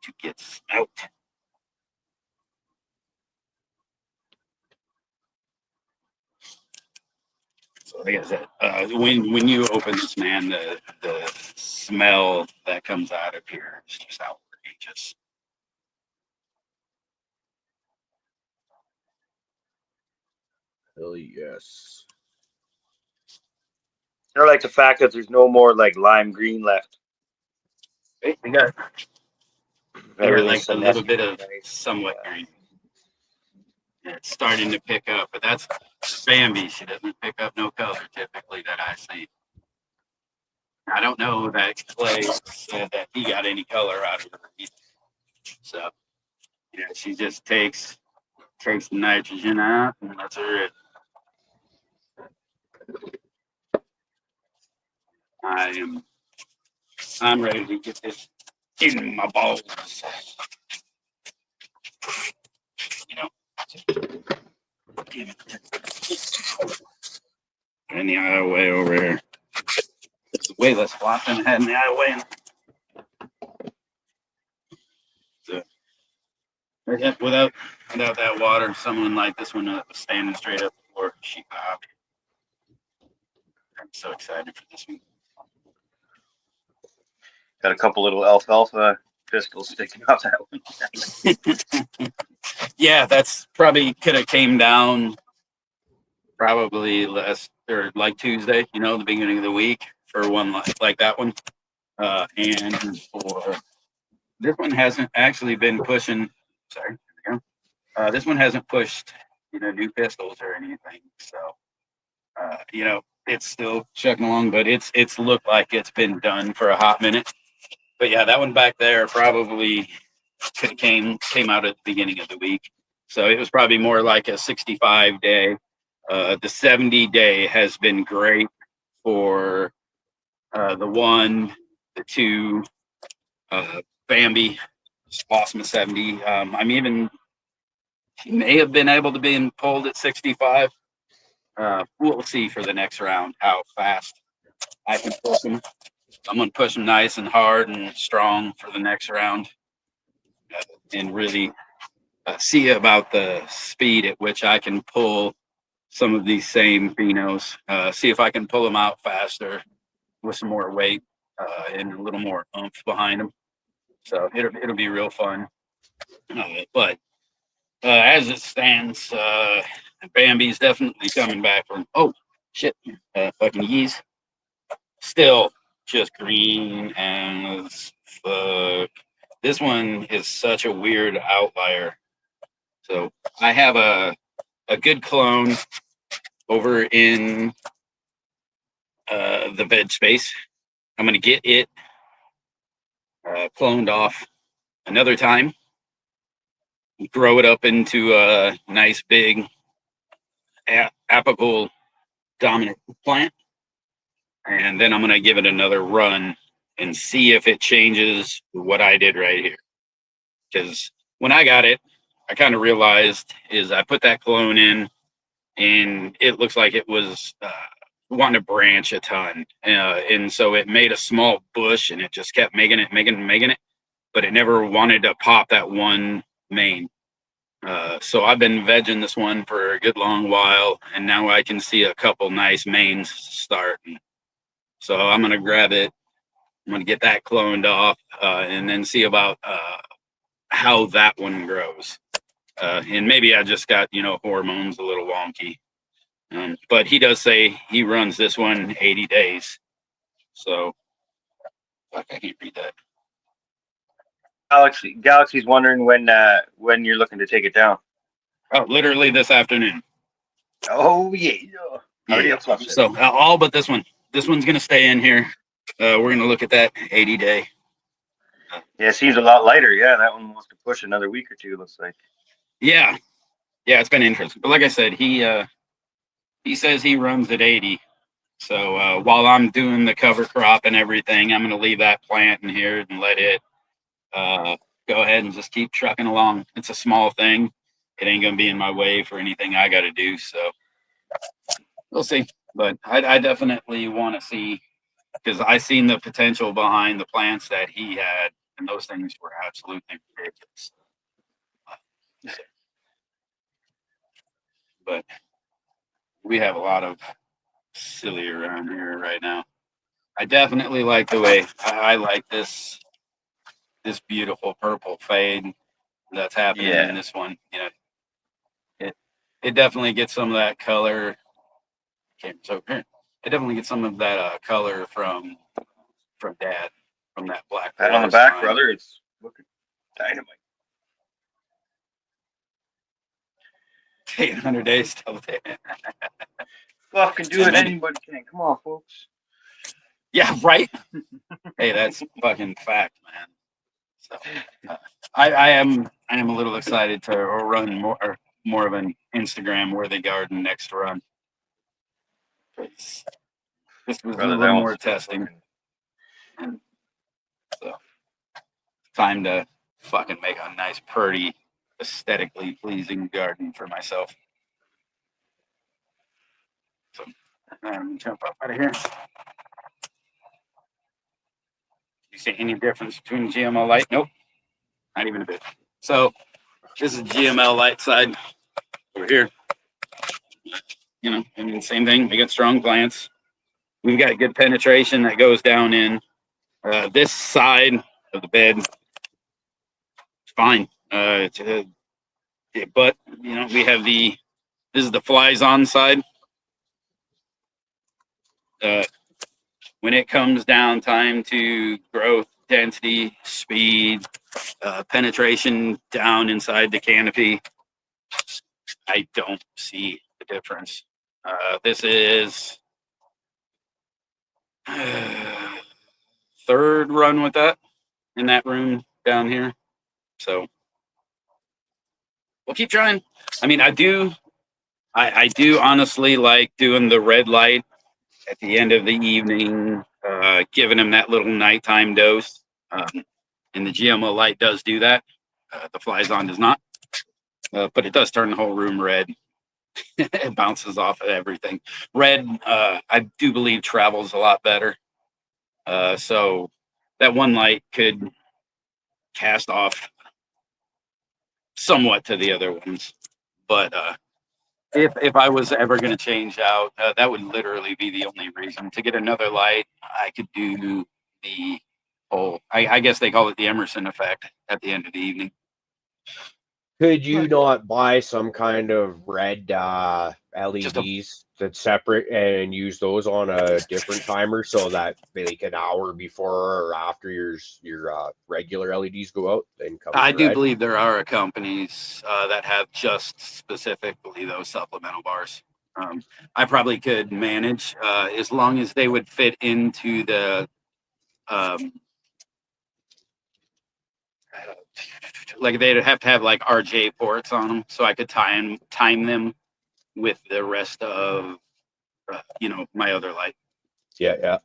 E: to get smoked. So like I said, when you open this, man, the smell that comes out of here is just outrageous.
B: Hell yes.
A: Or like the fact that there's no more like lime green left.
E: Hey, we got
A: Everything's
E: like a little bit of
A: nice.
E: somewhat green. Yeah, it's starting to pick up, but that's Bambi. She doesn't pick up no color typically that I see. I don't know that Clay said that he got any color out of her either. So, she just takes the nitrogen out and that's her. I'm ready to get this in my balls. Damn it. Get in the other way over here. It's way less flop than I had in the other way. So, without that water, someone like this one that was standing straight up before she popped. I'm so excited for this one.
A: Got a couple little alfalfa pistols sticking off that one.
E: Yeah, that's probably could have came down probably last or like Tuesday, the beginning of the week for one like that one. And for this one hasn't actually been pushing. Sorry, there we go. This one hasn't pushed, new pistols or anything. So, it's still chugging along, but it's looked like it's been done for a hot minute. But yeah, that one back there probably came out at the beginning of the week. So it was probably more like a 65 day. The 70 day has been great for the 1, the 2, Bambi, Bossman 70. She may have been able to be pulled at 65. We'll see for the next round how fast I can push them. I'm going to push them nice and hard and strong for the next round. and really see about the speed at which I can pull some of these same phenos. See if I can pull them out faster with some more weight and a little more oomph behind them. So it'll be real fun. But as it stands, Bambi's definitely coming back from. Oh shit! Fucking yeast. Still just green as fuck. This one is such a weird outlier. So I have a good clone over in the veg space. I'm gonna get it cloned off another time, grow it up into a nice big apical dominant plant, and then I'm gonna give it another run and see if it changes what I did right here. Because when I got it, I kind of realized is I put that clone in, and it looks like it was wanting to branch a ton, and so it made a small bush, and it just kept making it, but it never wanted to pop that one main. So I've been vegging this one for a good long while, and now I can see a couple nice mains starting. So I'm gonna grab it. I'm gonna get that cloned off, and then see about how that one grows. And maybe I just got hormones a little wonky. But he does say he runs this one 80 days. So fuck, I can't read that.
A: Galaxy's wondering when you're looking to take it down.
E: Oh, literally this afternoon.
A: Oh yeah. Already
E: Yeah.
A: up something.
E: So all but this one. This one's gonna stay in here. We're gonna look at that 80 day.
A: Yeah, it seems a lot lighter. Yeah, that one wants to push another week or two. Looks like.
E: Yeah, it's been interesting. But like I said, he says he runs at 80. So while I'm doing the cover crop and everything, I'm gonna leave that plant in here and let it go ahead and just keep trucking along. It's a small thing. It ain't gonna be in my way for anything I got to do. So we'll see. But I definitely want to see, because I seen the potential behind the plants that he had, and those things were absolutely ridiculous. But we have a lot of silly around here right now. I definitely like the way I like this beautiful purple fade that's happening in this one. It definitely gets some of that color. Okay, so here, it definitely gets some of that color from Dad, from that black.
A: Pat on the back, brother. It's looking dynamite.
E: 800 days still there.
A: Fucking do it. Anybody can. Come on, folks.
E: Yeah, right. Hey, that's fucking fact, man. So I am a little excited to run more of an Instagram worthy garden next run. This was a little more testing. And so time to fucking make a nice, pretty, aesthetically pleasing garden for myself. So I'm gonna jump up out of here. You see any difference between GML light? Nope, not even a bit. So this is GML light side over here. I mean, same thing. We got strong plants. We've got good penetration that goes down in this side of the bed. It's fine. But we have this is the flies on side. When it comes down time to growth, density, speed, penetration down inside the canopy, I don't see the difference. This is third run with that in that room down here. So we'll keep trying. I mean, I do honestly like doing the red light at the end of the evening, giving them that little nighttime dose. And the GMO light does do that. The flies on does not, but it does turn the whole room red. It bounces off of everything. Red, I do believe, travels a lot better. So that one light could cast off somewhat to the other ones. But if I was ever going to change out, that would literally be the only reason. To get another light, I could do the whole, I guess they call it the Emerson effect at the end of the evening.
B: Could you not buy some kind of red LEDs that's separate and use those on a different timer so that like an hour before or after your regular LEDs go out? Then
E: I do
B: red?
E: believe there are companies that have just specifically those supplemental bars. I probably could manage as long as they would fit into the like they'd have to have like RJ ports on them, so I could time them with the rest of my other light.
B: Yeah,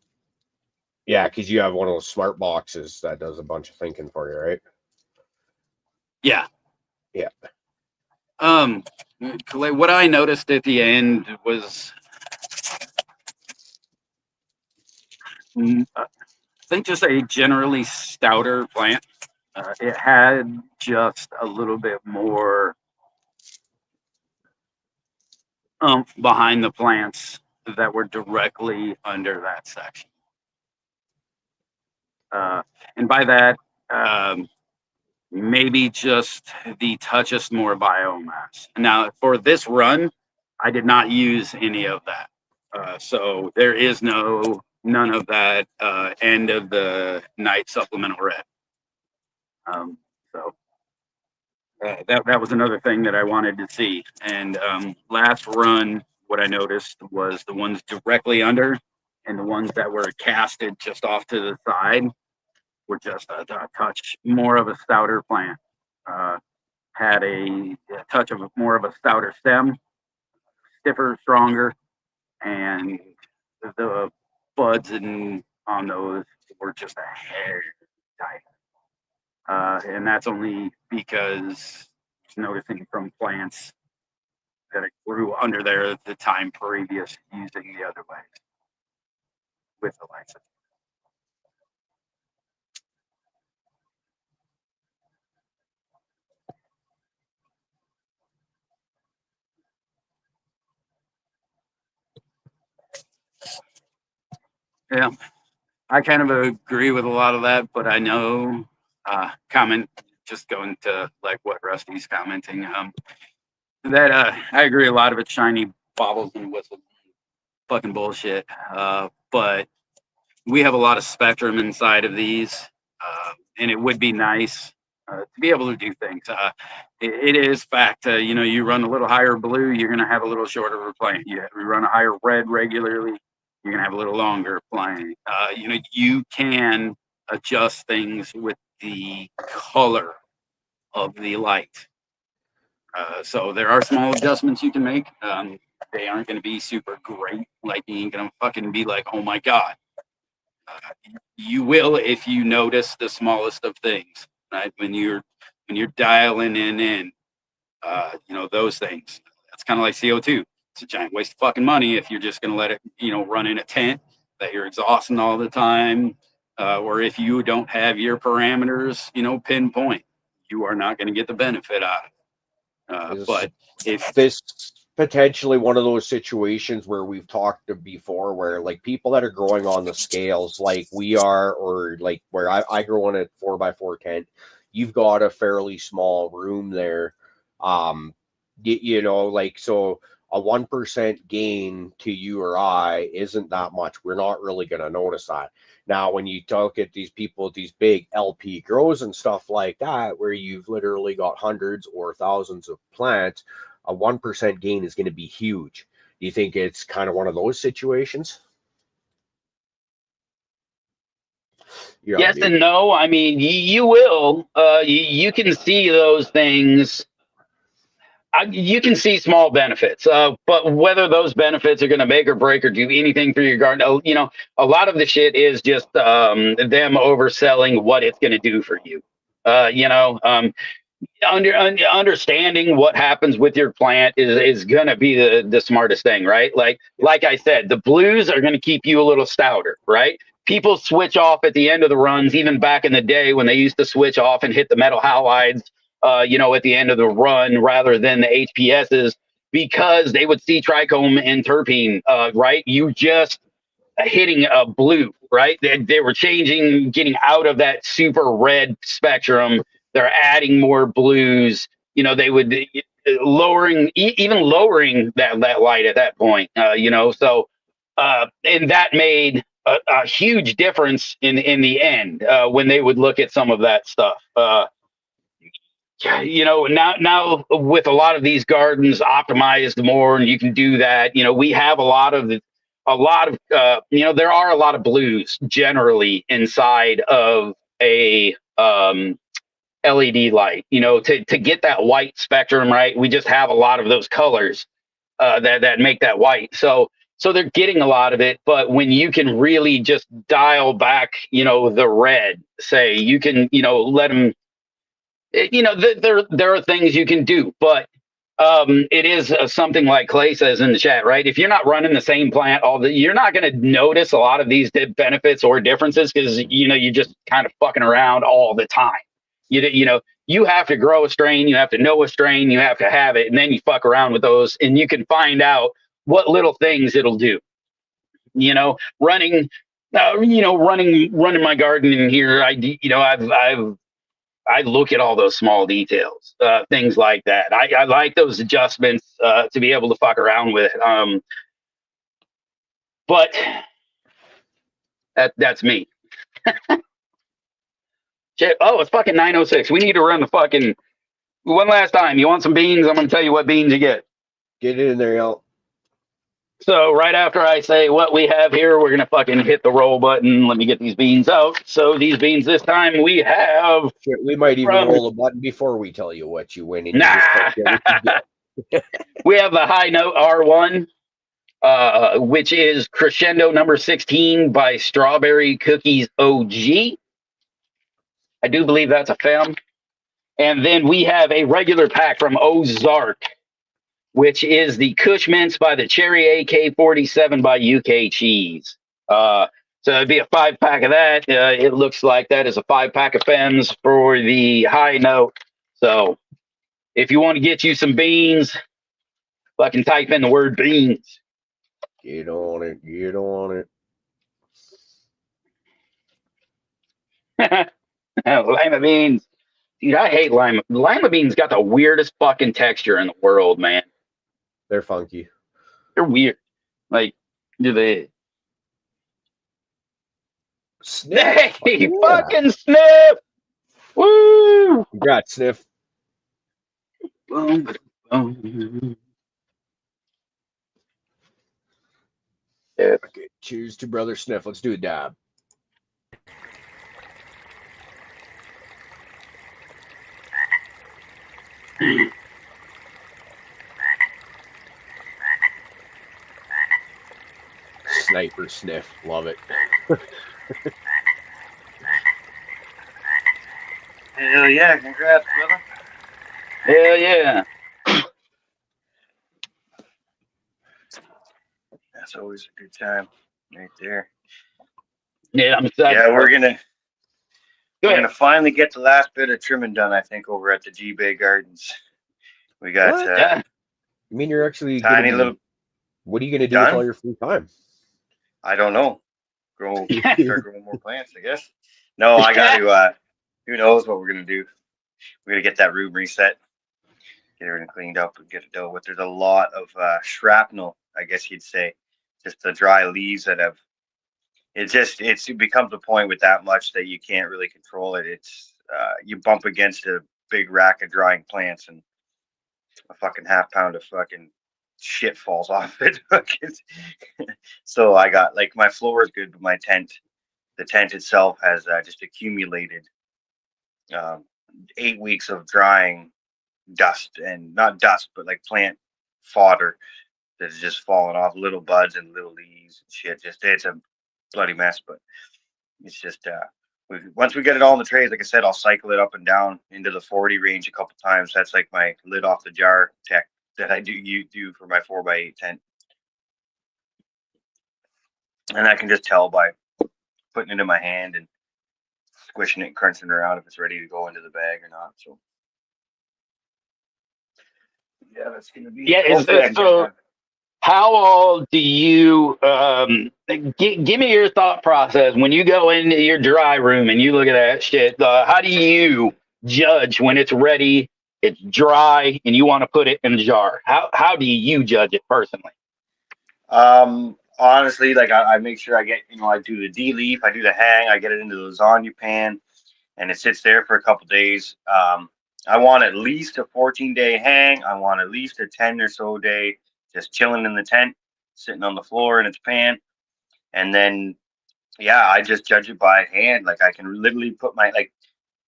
B: because you have one of those smart boxes that does a bunch of thinking for you, right?
E: Yeah.
B: Yeah.
E: What I noticed at the end was, I think, just a generally stouter plant. It had just a little bit more behind the plants that were directly under that section. And by that, maybe just the toughest more biomass. Now, for this run, I did not use any of that. So there is none of that end of the night supplemental red. So that was another thing that I wanted to see. And last run, what I noticed was the ones directly under and the ones that were casted just off to the side were just a touch more of a stouter plant. Had a touch of more of a stouter stem, stiffer, stronger, and the buds on those were just a hair tight. And that's only because noticing from plants that it grew under there the time previous using the other lights with the lights. Yeah, I kind of agree with a lot of that, but I know just going to like what Rusty's commenting, that I agree a lot of it's shiny baubles and whistles, fucking bullshit. But we have a lot of spectrum inside of these, and it would be nice to be able to do things. It is fact, you run a little higher blue, you're going to have a little shorter plant. You run a higher red regularly, you're going to have a little longer plant. You can adjust things with the color of the light. So there are small adjustments you can make. They aren't going to be super great. Like, you ain't going to fucking be like, oh my God. You will if you notice the smallest of things, right? When you're dialing in, those things. That's kind of like CO2. It's a giant waste of fucking money if you're just going to let it, run in a tent that you're exhausting all the time, or if you don't have your parameters, pinpoint, you are not going to get the benefit out of it. But if
B: this potentially one of those situations where we've talked before, where like people that are growing on the scales like we are, or like where I grow on a 4x4 tent, you've got a fairly small room there. So a 1% gain to you or I isn't that much. We're not really going to notice that. Now, when you talk at these people with these big LP grows and stuff like that, where you've literally got hundreds or thousands of plants, a 1% gain is going to be huge. Do you think it's kind of one of those situations?
C: Yes and no. I mean, you will. You can see those things. You can see small benefits, but whether those benefits are going to make or break or do anything for your garden, a lot of the shit is just them overselling what it's going to do for you. Understanding what happens with your plant is going to be the smartest thing, right? Like I said, the blues are going to keep you a little stouter, right? People switch off at the end of the runs, even back in the day when they used to switch off and hit the metal halides at the end of the run rather than the HPSs because they would see trichome and terpene, right? You just hitting a blue, right? They were changing, getting out of that super red spectrum. They're adding more blues. They would even lowering that light at that point. So and that made a huge difference in the end when they would look at some of that stuff. Now with a lot of these gardens optimized more, and you can do that. We have a lot of there are a lot of blues generally inside of a LED light. To get that white spectrum right, we just have a lot of those colors that make that white. So they're getting a lot of it, but when you can really just dial back, the red, say you can, let them. There are things you can do, but it is something like Clay says in the chat, right? If you're not running the same plant you're not going to notice a lot of these benefits or differences because you're just kind of fucking around all the time. You have to grow a strain, you have to know a strain, you have to have it, and then you fuck around with those, and you can find out what little things it'll do. Running my garden in here, I look at all those small details, things like that. I like those adjustments to be able to fuck around with. But that's me. Shit. Oh, it's fucking 9:06. We need to run the fucking one last time. You want some beans? I'm going to tell you what beans you get.
B: Get in there, y'all.
C: So right after I say what we have here, we're going to fucking hit the roll button. Let me get these beans out. So these beans this time we have...
B: Shit, we might even roll a button before we tell you what you win.
C: Nah. We have the High Note R1, which is Crescendo number 16 by Strawberry Cookies OG. I do believe that's a fem. And then we have a regular pack from Ozark, which is the Kush Mints by the Cherry AK-47 by UK Cheese. So it'd be a 5-pack of that. It looks like that is a 5-pack of Fems for the High Note. So if you want to get you some beans, fucking type in the word beans.
B: Get on it. Get on
C: it. Lima beans. Dude, I hate lima. Lima beans got the weirdest fucking texture in the world, man.
B: They're funky.
C: They're weird. Like, do they?
B: Sniff.
C: Hey, fucking Sniff! Woo!
B: Congrats, Sniff.
C: Boom, boom.
B: Okay, cheers to Brother Sniff. Let's do a dab. Sniper Sniff. Love it.
A: Hell yeah, congrats, brother.
C: Hell yeah.
A: That's always a good time right there.
C: Yeah, I'm excited.
A: Yeah, we're gonna
C: Go ahead.
A: finally get the last bit of trimming done, I think, over at the G Bay Gardens. We got
C: Yeah.
B: You mean you're actually
A: tiny little.
B: What are you gonna do
A: Done?
B: with all your free time?
A: I don't know. Start growing more plants, I guess. No, I got to. Who knows what we're gonna do? We're gonna get that room reset, get everything cleaned up, and get it dealt with. There's a lot of shrapnel, I guess you'd say, just the dry leaves that have. It becomes a point with that much that you can't really control it. It's you bump against a big rack of drying plants and a fucking half pound of fucking shit falls off it. So I got, like, my floor is good, but the tent itself has just accumulated 8 weeks of drying dust, and not dust, but like plant fodder that's just fallen off, little buds and little leaves and shit. It's a bloody mess, but it's just once we get it all in the trays, like I said, I'll cycle it up and down into the 40 range a couple times. That's like my lid off the jar tech that I do for my 4x8 tent. And I can just tell by putting it in my hand and squishing it and crunching it around if it's ready to go into the bag or not. So Yeah, that's gonna be.
C: Yeah,
A: Hopefully I can get
C: so
A: that.
C: how all do you give me your thought process when you go into your dry room and you look at that shit? How do you judge when it's ready, it's dry, and you want to put it in a jar? How do you judge it personally?
A: Honestly, like I make sure I get, I do the de-leaf, I do the hang, I get it into the lasagna pan, and it sits there for a couple days. I want at least a 14-day hang. I want at least a 10 or so day just chilling in the tent, sitting on the floor in its pan, and then yeah, I just judge it by hand. Like I can literally put my like.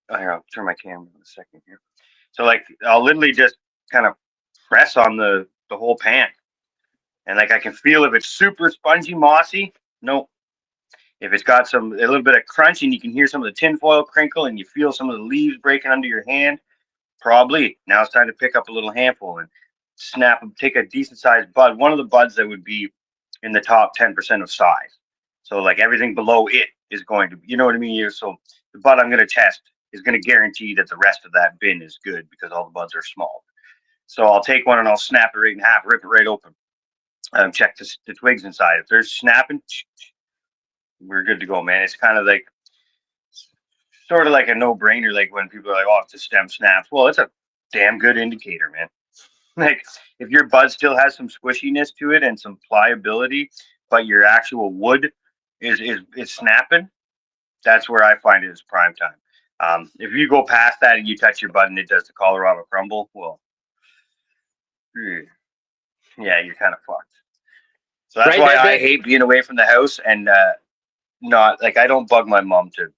A: Oh, here, I'll turn my camera in a second here. So like I'll literally just kind of press on the whole pan. And like I can feel if it's super spongy, mossy, no. If it's got a little bit of crunch and you can hear some of the tinfoil crinkle and you feel some of the leaves breaking under your hand, probably now it's time to pick up a little handful and take a decent sized bud. One of the buds that would be in the top 10% of size. So like everything below it is going to, you know what I mean? So the bud I'm going to test is going to guarantee that the rest of that bin is good because all the buds are small. So I'll take one and I'll snap it right in half, rip it right open. Check the twigs inside. If they're snapping, we're good to go, man. It's kind of like sort of like a no-brainer. Like when people are like, "Oh, if the stem snaps," well, it's a damn good indicator, man. Like if your bud still has some squishiness to it and some pliability, but your actual wood is snapping, that's where I find it is prime time. If you go past that and you touch your bud and it does the Colorado crumble, well, yeah, you're kind of fucked. So that's
C: Right,
A: why I hate being away from the house and not like I don't bug my mom to,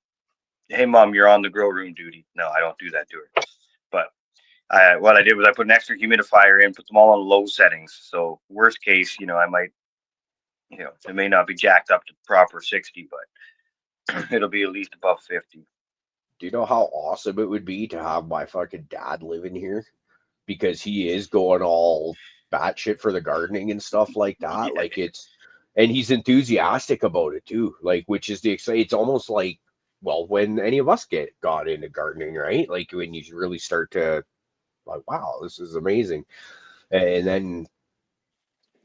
A: hey mom, you're on the grow room duty. No, I don't do that to her. But what I did was I put an extra humidifier in, put them all on low settings. So worst case, I might, it may not be jacked up to proper 60, but it'll be at least above 50.
B: Do you know how awesome it would be to have my fucking dad living here? Because he is going all batshit for the gardening and stuff like that.
A: Yeah.
B: Like and he's enthusiastic about it too. Like, which is it's almost like, well, when any of us got into gardening, right? Like when you really start to like, wow, this is amazing. And then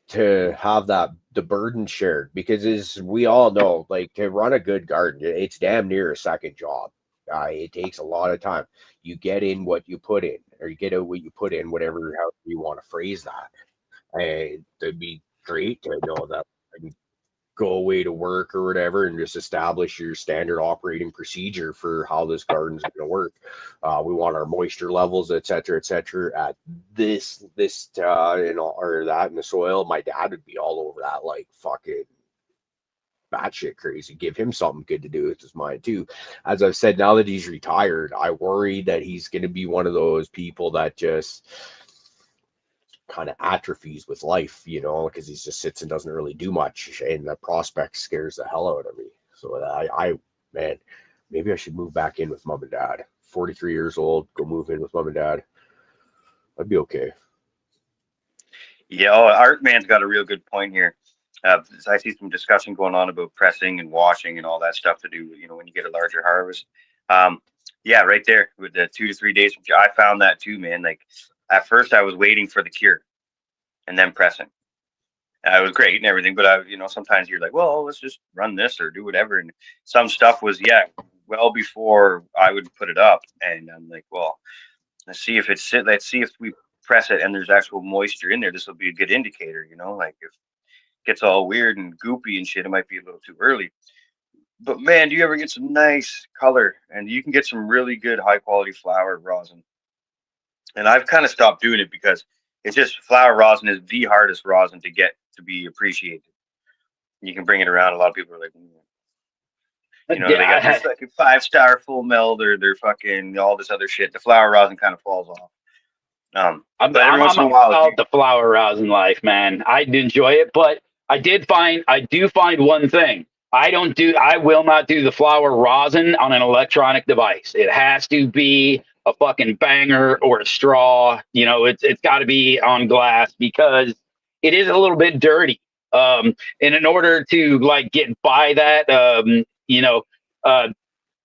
B: to have the burden shared, because as we all know, like to run a good garden, it's damn near a second job. It takes a lot of time. You get in what you put in, or you get out what you put in, whatever how you want to phrase that. And it'd be great to know that I can go away to work or whatever and just establish your standard operating procedure for how this garden's going to work. We want our moisture levels, et cetera, at this, or that in the soil. My dad would be all over that, like fucking batshit crazy. Give him something good to do with his mind too. As I've said, now that he's retired, I worry that he's going to be one of those people that just kind of atrophies with life, because he just sits and doesn't really do much, and the prospect scares the hell out of me. So man, maybe I should move back in with mom and dad. 43 years old, go move in with mom and dad. I'd be okay.
A: Yeah, Art Man's got a real good point here. I see some discussion going on about pressing and washing and all that stuff to do, when you get a larger harvest. Yeah, right there with the 2 to 3 days. I found that too, man. Like at first I was waiting for the cure and then pressing. It was great and everything, but sometimes you're like, well, let's just run this or do whatever. And some stuff was, well before I would put it up. And I'm like, well, let's see if we press it and there's actual moisture in there. This will be a good indicator, like if gets all weird and goopy and shit, it might be a little too early. But man, do you ever get some nice color? And you can get some really good high quality flower rosin. And I've kind of stopped doing it because it's just flower rosin is the hardest rosin to get to be appreciated. You can bring it around. A lot of people are like, they got this fucking 5-star full meld or they're fucking all this other shit. The flower rosin kind of falls off.
C: I'm about the flower rosin life, man. I'd enjoy it, but I do find one thing. I will not do the flower rosin on an electronic device. It has to be a fucking banger or a straw. It's got to be on glass because it is a little bit dirty. And in order to like get by that,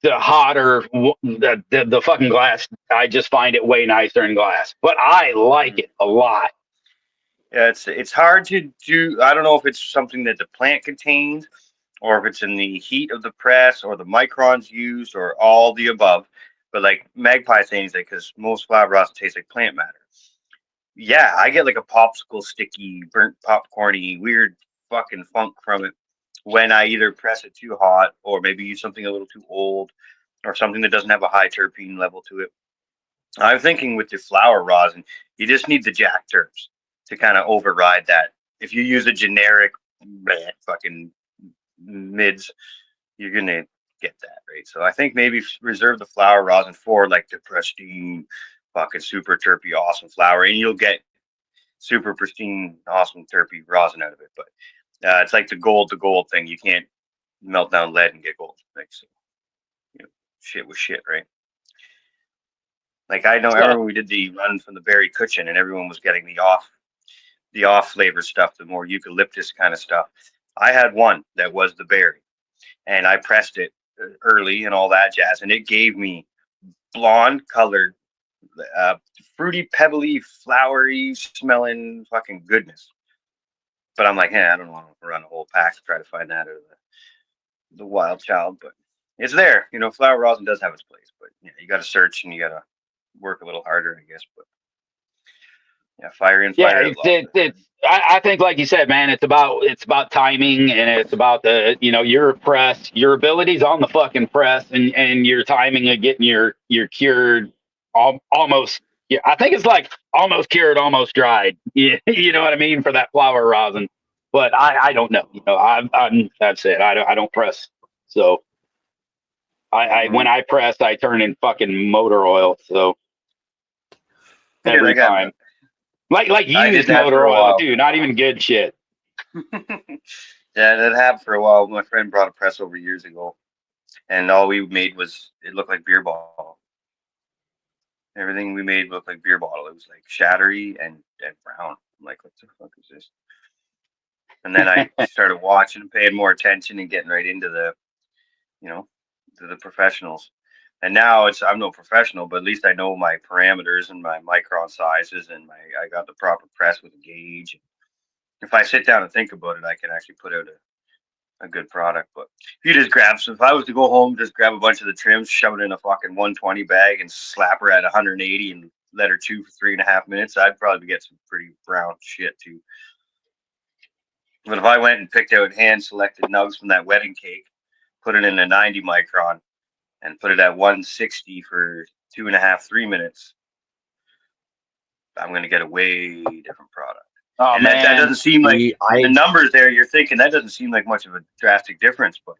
C: the hotter the fucking glass. I just find it way nicer in glass, but I like it a lot.
A: Yeah, it's hard to do. I don't know if it's something that the plant contains, or if it's in the heat of the press, or the microns used, or all the above. But like Magpie saying, that because most flower rosin taste like plant matter. Yeah, I get like a popsicle sticky, burnt popcorny, weird fucking funk from it when I either press it too hot, or maybe use something a little too old, or something that doesn't have a high terpene level to it. I'm thinking with the flower rosin, you just need the jack terps to kind of override that. If you use a generic fucking mids, you're gonna get that, right? So I think maybe reserve the flower rosin for like the pristine, fucking super terpy, awesome flower, and you'll get super pristine, awesome terpy rosin out of it. But it's like the gold thing. You can't melt down lead and get gold. Like, so, shit was shit, right? Like I know, I remember we did the run from the berry cushion, and everyone was getting the off flavor stuff, the more eucalyptus kind of stuff. I had one that was the berry, and I pressed it early and all that jazz, and it gave me blonde colored, fruity, pebbly, flowery smelling fucking goodness. But I'm like, hey, I don't want to run a whole pack to try to find that out of the wild child, but it's there. Flower rosin does have its place, but you got to search and you got to work a little harder, I guess. But yeah, fire in, fire out.
C: I think, like you said, man, it's about timing, and it's about your press, your abilities on the fucking press, and your timing of getting your cured almost. Yeah, I think it's like almost cured, almost dried. You know what I mean, for that flower rosin. But I don't know. I'm that's it. I don't press. So I when I press, I turn in fucking motor oil. So every time. Like used motor oil, too, not even good shit.
A: Yeah, that happened for a while. My friend brought a press over years ago, and all we made it looked like beer bottle. Everything we made looked like beer bottle. It was like shattery and brown. I'm like, what the fuck is this? And then I started watching and paying more attention and getting right into the professionals. And now I'm no professional, but at least I know my parameters and my micron sizes, and I got the proper press with a gauge. If I sit down and think about it, I can actually put out a good product. But if you just if I was to go home, just grab a bunch of the trims, shove it in a fucking 120 bag, and slap her at 180 and let her chew for 3.5 minutes, I'd probably get some pretty brown shit too. But if I went and picked out hand-selected nugs from that wedding cake, put it in a 90 micron, and put it at 160 for 2.5-3 minutes, I'm going to get a way different product.
C: Oh,
A: and
C: man.
A: that doesn't seem like the numbers there. You're thinking that doesn't seem like much of a drastic difference, but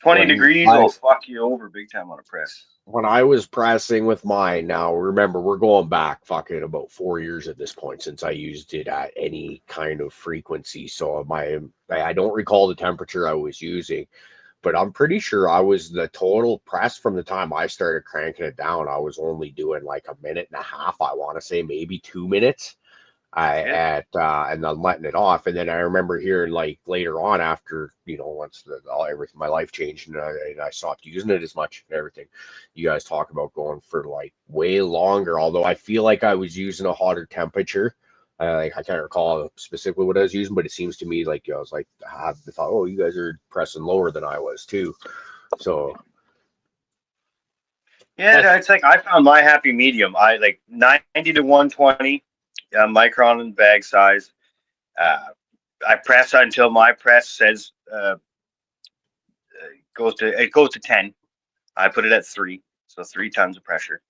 A: 20 degrees will fuck you over big time on a press.
B: When I was pressing with mine, now remember, we're going back fucking about 4 years at this point since I used it at any kind of frequency. So I don't recall the temperature I was using, but I'm pretty sure I was the total press from the time I started cranking it down. I was only doing like 1.5 minutes. I want to say maybe 2 minutes. And then letting it off. And then I remember hearing like later on after, once everything, my life changed and I stopped using it as much and everything, you guys talk about going for like way longer, although I feel like I was using a hotter temperature. I can't recall specifically what I was using, but it seems to me like I was like, I thought, oh, you guys are pressing lower than I was too. So
A: yeah, it's like I found my happy medium. I like 90 to 120 micron and bag size. I press until my press says it goes to 10. I put it at 3, so 3 tons of pressure.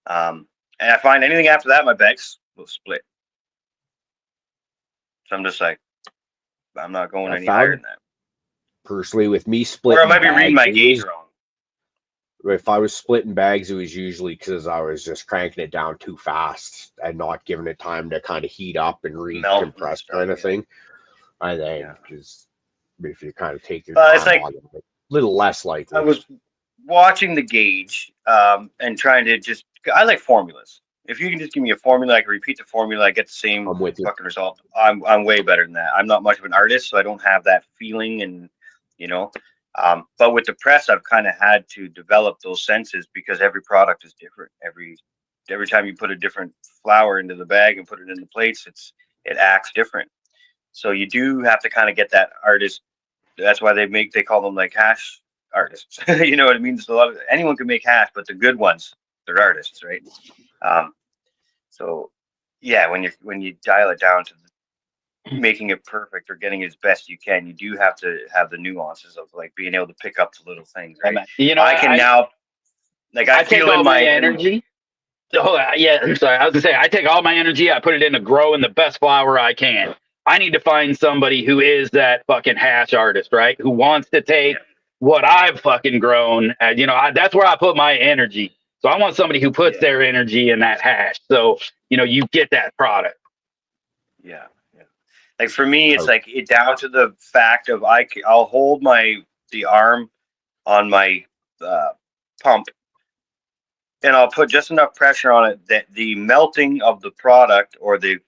A: And I find anything after that, my bags will split. So I'm just like, I'm not going any higher than that.
B: Personally, with me splitting,
A: or I might be reading my gauge wrong.
B: If I was splitting bags, it was usually because I was just cranking it down too fast and not giving it time to kind of heat up and recompress kind of thing. I think because if you kind of take your time,
A: it's like
B: on it, a little less likely.
A: I was watching the gauge and trying to I like formulas. If you can just give me a formula, I can repeat the formula, I get the same fucking result. I'm way better than that. I'm not much of an artist, so I don't have that feeling, and But with the press, I've kind of had to develop those senses because every product is different. Every time you put a different flour into the bag and put it in the plates, it acts different. So you do have to kind of get that artist. That's why they call them like hash artists. You know what I mean? So anyone can make hash, but the good ones, they're artists, right? So yeah, when you dial it down to making it perfect or getting it as best you can, you do have to have the nuances of like being able to pick up the little things, right?
C: You know,
A: I can now, like, I feel
C: take all
A: in
C: my energy. Oh yeah, I'm sorry. I was gonna say I take all my energy. I put it into growing the best flour I can. I need to find somebody who is that fucking hash artist, right? Who wants to take what I've fucking grown. That's where I put my energy. So I want somebody who puts their energy in that hash. So you get that product.
A: Yeah. Like for me, it's like it down to the fact of I'll hold the arm on my pump, and I'll put just enough pressure on it that the melting of the product or the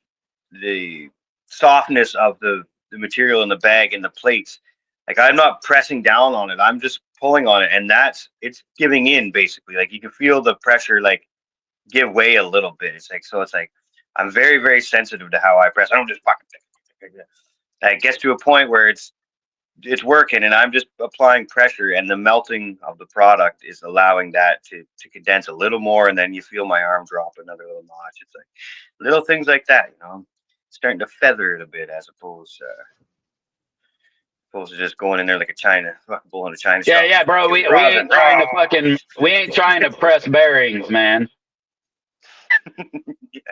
A: softness of the material in the bag and the plates, like I'm not pressing down on it, I'm just pulling on it, and it's giving in basically. Like you can feel the pressure like give way a little bit. It's like I'm very, very sensitive to how I press. I don't just fucking. It gets to a point where it's working, and I'm just applying pressure, and the melting of the product is allowing that to condense a little more, and then you feel my arm drop another little notch. It's like little things like that, starting to feather it a bit as opposed to just going in there like a fucking bull in a China shop.
C: Yeah, bro. We ain't trying to press bearings, man.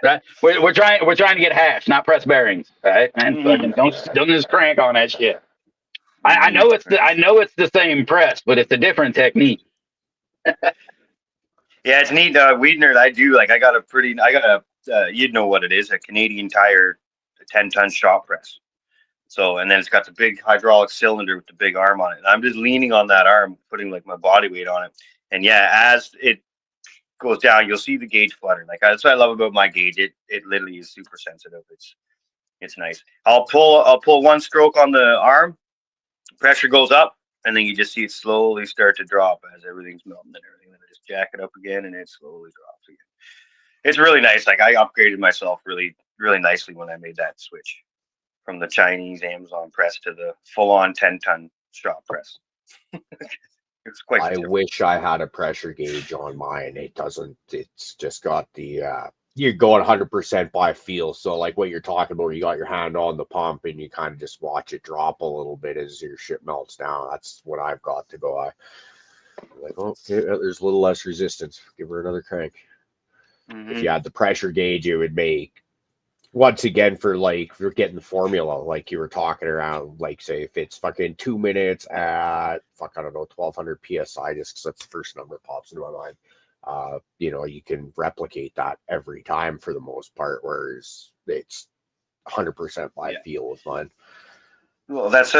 C: Right? We're trying to get hash, not press bearings, right? Man, fucking don't just crank on that shit. I know it's the same press, but it's a different technique.
A: Yeah, it's neat. Weed Nerd, I got a you'd know what it is, a Canadian Tire 10-ton shop press. So, and then it's got the big hydraulic cylinder with the big arm on it. And I'm just leaning on that arm, putting like my body weight on it. And yeah, as it goes down, you'll see the gauge flutter. Like that's what I love about my gauge. It literally is super sensitive. It's nice. I'll pull one stroke on the arm, pressure goes up, and then you just see it slowly start to drop as everything's melting and everything. Then I just jack it up again, and it slowly drops again. It's really nice. Like I upgraded myself really, really nicely when I made that switch from the Chinese Amazon press to the full-on 10-ton shop press. It's quite.
B: I wish I had a pressure gauge on mine. It doesn't. It's just got the. You're going 100% by feel. So like what you're talking about, you got your hand on the pump and you kind of just watch it drop a little bit as your shit melts down. That's what I've got to go. Like, okay, there's a little less resistance. Give her another crank. If you had the pressure gauge, it would make. Once again, for getting the formula, like you were talking around, like say if it's fucking 2 minutes at I don't know 1200 psi, just because that's the first number that pops into my mind. You can replicate that every time for the most part, whereas it's 100% by feel with mine.
A: Well, that's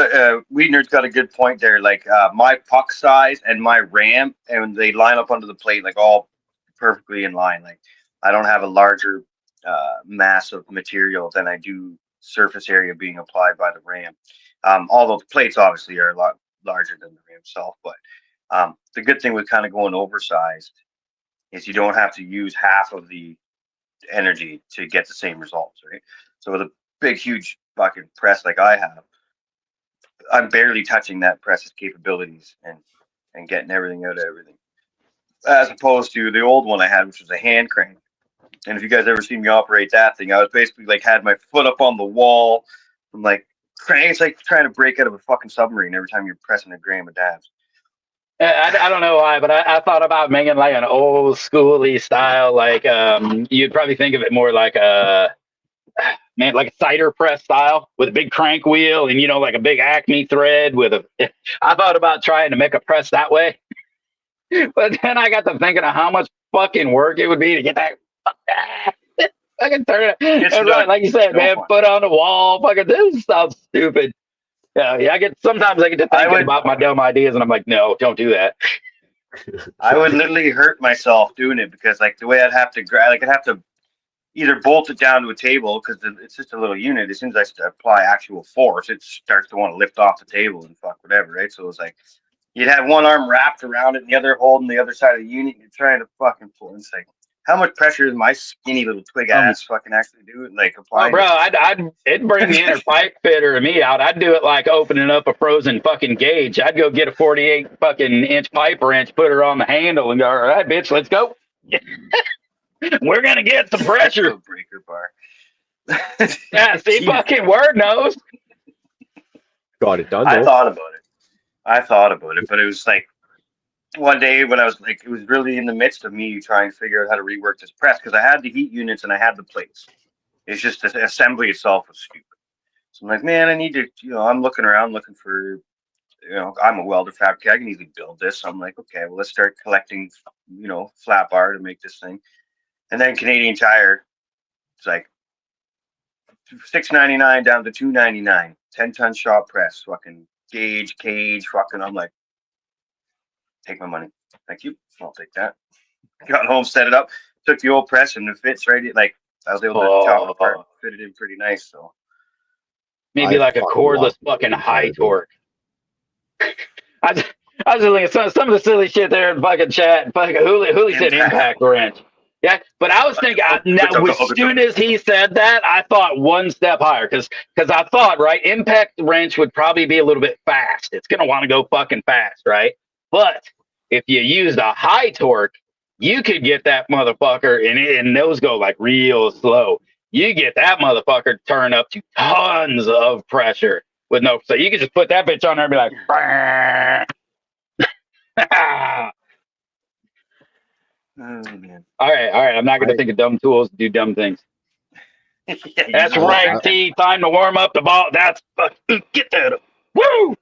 A: Weed Nerd's got a good point there. Like my puck size and my ram, and they line up under the plate like all perfectly in line. Like I don't have a larger mass of material than I do surface area being applied by the ram. Although the plates obviously are a lot larger than the ram itself, but the good thing with kind of going oversized is you don't have to use half of the energy to get the same results, right? So with a big, huge fucking press like I have, I'm barely touching that press's capabilities and getting everything out of everything. As opposed to the old one I had, which was a hand crank. And if you guys ever seen me operate that thing, I was basically like had my foot up on the wall. I'm like, crank. It's like trying to break out of a fucking submarine every time you're pressing a gram of dabs.
C: I don't know why, but I thought about making like an old schooly style. Like you'd probably think of it more like a cider press style with a big crank wheel and like a big Acme thread with a. I thought about trying to make a press that way, but then I got to thinking of how much fucking work it would be to get that. I can turn it. Right, like you said, man. Put on the wall. Fucking this sounds stupid. Yeah. Sometimes I get to thinking about my dumb ideas, and I'm like, no, don't do that.
A: I would literally hurt myself doing it because, like, the way I'd have to I'd have to either bolt it down to a table because it's just a little unit. As soon as I apply actual force, it starts to want to lift off the table and fuck whatever, right? So it's like, you'd have one arm wrapped around it and the other holding the other side of the unit. And you're trying to fucking pull. It's like, how much pressure does my skinny little twig ass fucking actually do it? Like,
C: Oh,
A: applying
C: bro,
A: it?
C: it'd bring the inner pipe fitter of me out. I'd do it like opening up a frozen fucking gauge. I'd go get a 48 fucking inch pipe wrench, put her on the handle, and go, all right, bitch, let's go. We're gonna get some pressure.
A: Breaker bar.
C: Yeah, see, fucking word knows.
B: Got it done.
A: I
B: Though.
A: thought about it, but it was like one day when I was like, it was really in the midst of me trying to figure out how to rework this press because I had the heat units and I had the plates. It's just the assembly itself was stupid. So I'm like, man, I need to, I'm looking around looking for, I'm a welder fabricator. I can easily build this. So I'm like, okay, well, let's start collecting, flat bar to make this thing. And then Canadian Tire, it's like $6.99 down to $2.99, 10-ton shop press, fucking gauge, cage, fucking. I'm like, take my money, thank you. I'll take that. Got home, set it up, took the old press, and it fits right. Like I was able to chop it apart, fit it in pretty nice. So
C: maybe like a cordless fucking high torque. I was just thinking some of the silly shit there in fucking chat. Fucking Hooli said impact wrench. Yeah, but I was thinking, as soon as he said that, I thought one step higher because I thought, right, impact wrench would probably be a little bit fast. It's going to want to go fucking fast, right? But if you used a high torque, you could get that motherfucker, and those go like real slow. You get that motherfucker to turn up to tons of pressure with no, so you could just put that bitch on there and be like,
A: oh man.
C: All right. I'm not going to think of dumb tools to do dumb things. That's right, T. Time to warm up the ball. That's get that. Woo!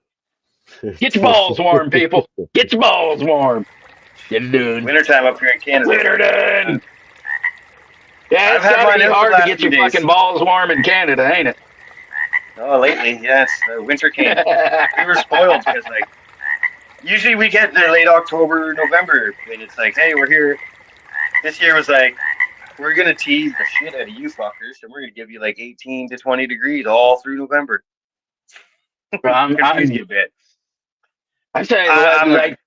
C: Get your balls warm, people. Get your balls warm. Get it done.
A: Wintertime up here in Canada.
C: Winter done. Yeah, it's gotta be hard to get your fucking balls warm in Canada, ain't it?
A: Oh, lately, yes. Winter came. We were spoiled because, like, usually we get there late October, November, and it's like, hey, we're here. This year was like, we're going to tease the shit out of you fuckers, and we're going to give you like 18 to 20 degrees all through November.
C: I'm
A: you a bit.
C: I say, like,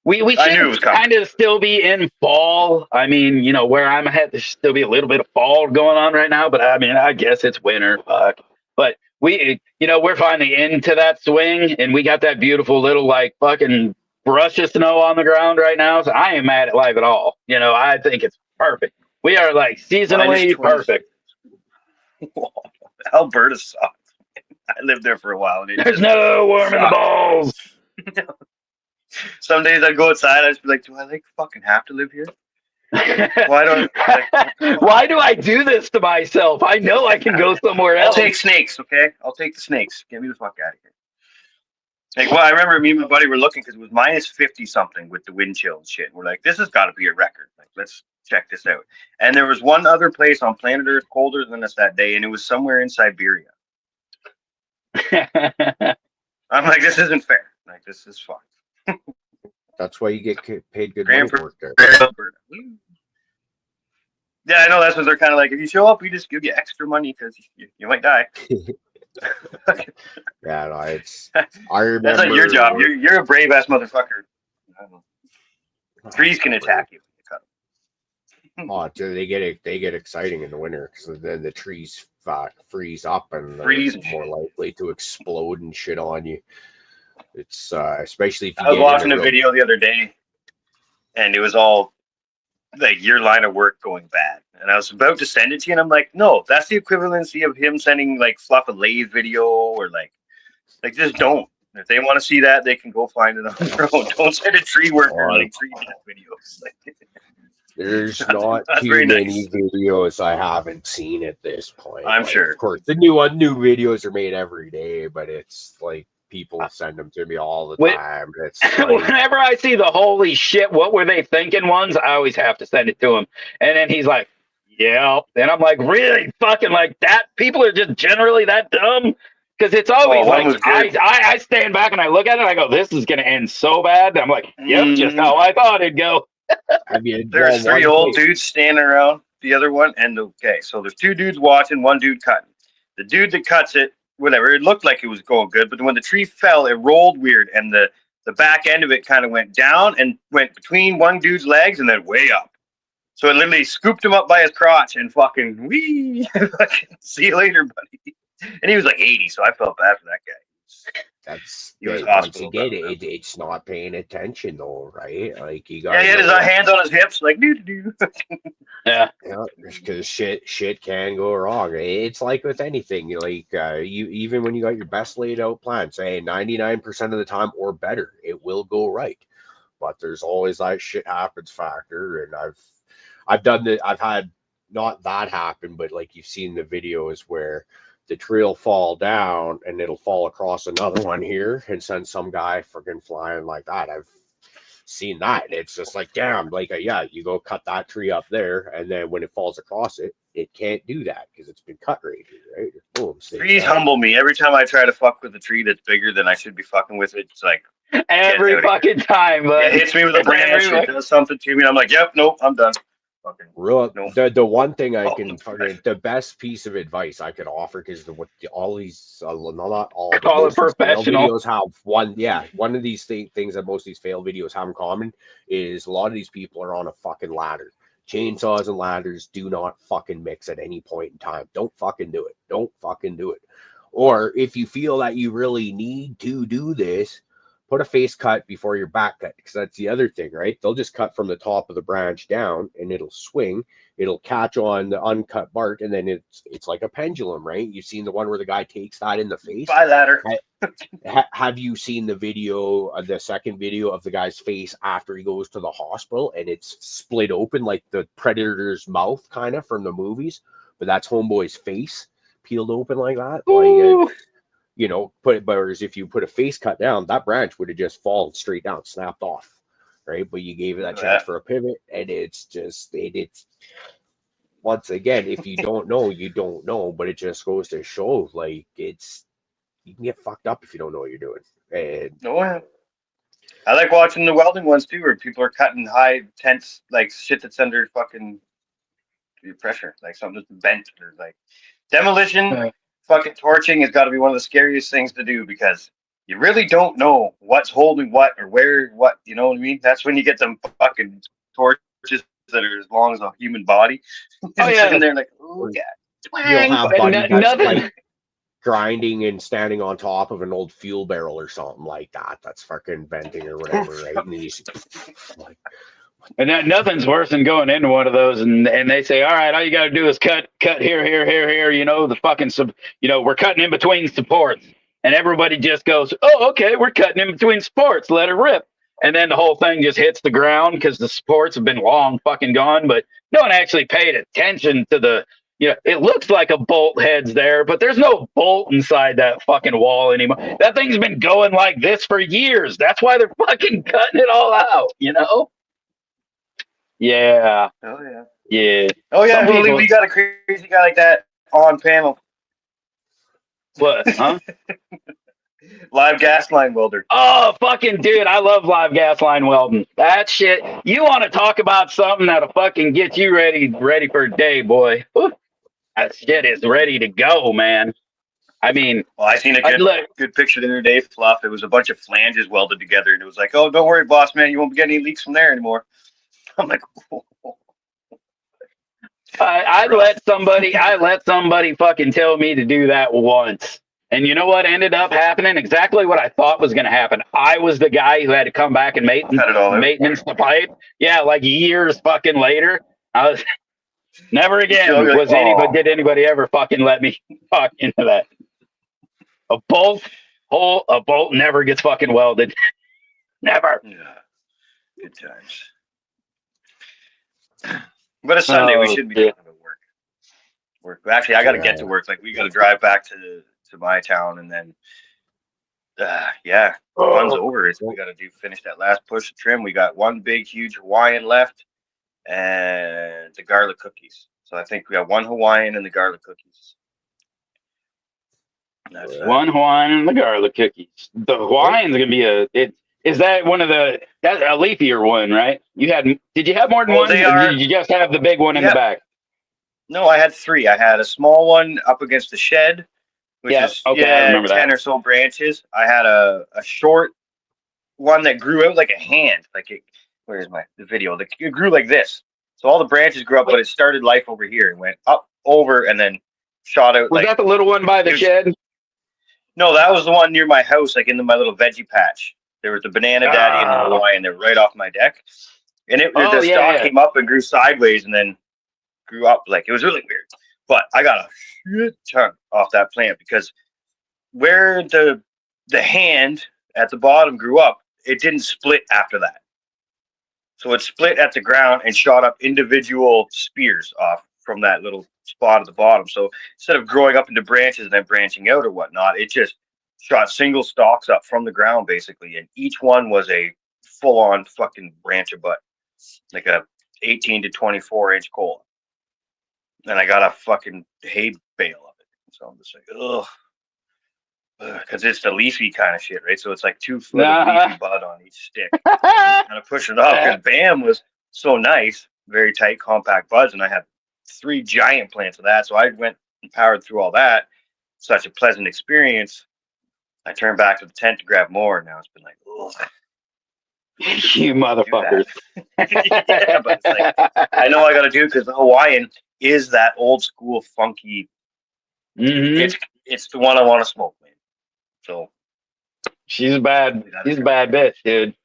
C: we should kind of still be in fall. I mean, where I'm at, there should still be a little bit of fall going on right now, but I mean, I guess it's winter. Fuck. But we're finally into that swing, and we got that beautiful little, like, fucking brush of snow on the ground right now. So I ain't mad at life at all. I think it's perfect. We are, like, seasonally perfect.
A: Alberta sucks. I lived there for a while. And
C: there's no warm in the balls.
A: Some days I'd go outside, I'd just be like, do I fucking have to live here? Why
C: do I do this to myself? I know I can go somewhere else.
A: I'll take snakes, okay? I'll take the snakes. Get me the fuck out of here. Like, well, I remember me and my buddy were looking because it was minus 50 something with the wind chill and shit. We're like, this has got to be a record. Like, let's check this out. And there was one other place on planet Earth colder than us that day, and it was somewhere in Siberia. I'm like, this isn't fair. Like, this is fucked.
B: That's why you get paid good money to work there.
A: Yeah, I know. That's what they're kind of like. If you show up, we just give you extra money because you might die.
B: Yeah, no, I remember.
A: That's not your job. You're a brave ass motherfucker. Trees can attack you.
B: Oh, they get exciting in the winter because then the trees freeze up and they're more likely to explode and shit on you. It's especially if you
A: I was watching a video the other day, and it was all like your line of work going bad, and I was about to send it to you, and I'm like, no, that's the equivalency of him sending like Fluff a Lathe video or like just don't. If they want to see that, they can go find it on their own. Don't send a tree worker like tree death videos.
B: There's not too many videos I haven't seen at this point.
A: I'm sure.
B: Of course, the new videos are made every day, but it's like people send them to me all the time. It's like,
C: whenever I see the holy shit, what were they thinking ones, I always have to send it to him. And then he's like, yeah. And I'm like, really? Fucking like that? People are just generally that dumb? Because it's always I stand back and I look at it and I go, this is going to end so bad. And I'm like, yep, just how I thought it'd go.
B: I mean,
A: there's three old dudes standing around the other one. And so there's two dudes watching, one dude cutting. The dude that cuts it, whatever, it looked like it was going good, but when the tree fell, it rolled weird, and the the back end of it kind of went down and went between one dude's legs and then way up. So it literally scooped him up by his crotch and fucking wee. See you later, buddy. And he was like 80, so I felt bad for that guy.
B: That's
A: He was
B: once
A: hospital
B: again,
A: bound.
B: it's not paying attention though, right? Like you got
A: Yeah, he had his hands on his hips, like doo doo doo.
C: Yeah.
B: because shit can go wrong. It's like with anything, like you even when you got your best laid out plan, say 99% of the time or better, it will go right. But there's always that shit happens factor, and I've done that. I've had not that happen, but like you've seen the videos where the tree will fall down and it'll fall across another one here and send some guy freaking flying like that. I've seen that. And it's just like, damn, like, yeah, you go cut that tree up there, and then when it falls across it, it can't do that because it's been cut right here, right? Boom.
A: Trees humble me. Every time I try to fuck with a tree that's bigger than I should be fucking with, it's like
C: Every fucking time, but
A: it hits me with a branch or it does something to me, and I'm like, yep, nope, I'm done. Fucking
B: Real,
A: no.
B: the one thing I
A: Oh,
B: can
A: that's
B: fucking,
A: right.
B: the best piece of advice I could offer, because all these not all, but
C: Call
B: most
C: it
B: of these fail
C: professional.
B: videos have one of these things that most of these fail videos have in common is a lot of these people are on a fucking ladder. Chainsaws and ladders do not fucking mix at any point in time. Don't fucking do it. Don't fucking do it. Or if you feel that you really need to do this, put a face cut before your back cut, because that's the other thing, right? They'll just cut from the top of the branch down and it'll swing. It'll catch on the uncut bark, and then it's like a pendulum, right? You've seen the one where the guy takes that in the face.
A: Bye, ladder.
B: Have you seen the video, the second video of the guy's face after he goes to the hospital and it's split open like the Predator's mouth, kind of from the movies? But that's Homeboy's face peeled open like that. Like, you know, whereas if you put a face cut down, that branch would have just fallen straight down, snapped off, right? But you gave it that chance for a pivot, and it's just it's once again, if you don't know, you don't know. But it just goes to show, like, you can get fucked up if you don't know what you're doing. And
A: Oh, yeah. I like watching the welding ones too, where people are cutting high tense, like shit that's under fucking pressure, like something that's bent or like demolition. Fucking torching has got to be one of the scariest things to do because you really don't know what's holding what or where what. You know what I mean? That's when you get them fucking torches that are as long as a human body.
C: Oh, yeah.
A: Sitting there like, oh yeah.
B: you'll have
C: But
B: buddy that's
C: nothing.
B: like grinding and standing on top of an old fuel barrel or something like that. That's fucking venting or whatever, right? And these like,
C: And nothing's worse than going into one of those and they say, all right, all you got to do is cut here, you know, the fucking, you know, we're cutting in between supports. And everybody just goes, oh, okay, we're cutting in between supports, let it rip. And then the whole thing just hits the ground because the supports have been long fucking gone, but no one actually paid attention to the, you know, it looks like a bolt head's there, but there's no bolt inside that fucking wall anymore. That thing's been going like this for years. That's why they're fucking cutting it all out, you know? Yeah.
A: Oh yeah.
C: Yeah.
A: Oh yeah.
C: Some people-
A: We got a crazy guy like that on panel.
C: What? Huh?
A: Live gas line welder.
C: Oh, fucking dude, I love live gas line welding. That shit. You want to talk about something that'll fucking get you ready for a day, boy. Whew. That shit is ready to go, man. I mean,
A: Well, I seen a good picture the other day, Fluff. It was a bunch of flanges welded together, and it was like, oh, don't worry, boss man, you won't get any leaks from there anymore. I'm like, oh.
C: I let somebody fucking tell me to do that once. And you know what ended up happening? Exactly what I thought was going to happen. I was the guy who had to come back and maintenance the pipe. Yeah, like years fucking later. I was never again did anybody ever fucking let me talk into that. A bolt never gets fucking welded. Never.
A: Yeah. Good times. But it's Sunday, we should be talking about work. Actually, I got to get to work. Like, we got to drive back to my town, and then, fun's over. We got to finish that last push of trim. We got one big, huge Hawaiian left, and the garlic cookies. So I think we got one Hawaiian and the garlic cookies.
C: One Hawaiian and the garlic cookies. The Hawaiian's gonna be is that one of that's a leafier one, right? Did you have more than one? Or did you just have the big one in the back?
A: No, I had three. I had a small one up against the shed, which is
C: I remember
A: 10
C: that.
A: or so branches. I had a short one that grew out like a hand. Like where's the video? It grew like this. So all the branches grew up, but it started life over here and went up, over, and then shot out.
C: Was
A: like
C: that the little one by the shed?
A: No, that was the one near my house, like my little veggie patch. There was the Banana Daddy and the Hawaiian. They're right off my deck, and the stalk came up and grew sideways, and then grew up. Like, it was really weird. But I got a shit ton off that plant because where the hand at the bottom grew up, it didn't split after that. So it split at the ground and shot up individual spears off from that little spot at the bottom. So instead of growing up into branches and then branching out or whatnot, it just shot single stalks up from the ground basically, and each one was a full-on fucking branch of butt, like a 18 to 24 inch cola. And I got a fucking hay bale of it. So I'm just like, ugh. Because it's the leafy kind of shit, right? So it's like 2 foot of leafy bud on each stick. Kind of pushing it up. And BAM was so nice, very tight, compact buds, and I had 3 giant plants of that. So I went and powered through all that. Such a pleasant experience. I turned back to the tent to grab more. Now it's been like, ugh.
C: You motherfuckers.
A: Yeah, but it's like, I know I got to do it because the Hawaiian is that old school funky. It's the one I want to smoke, man. So
C: she's a bad bitch, dude.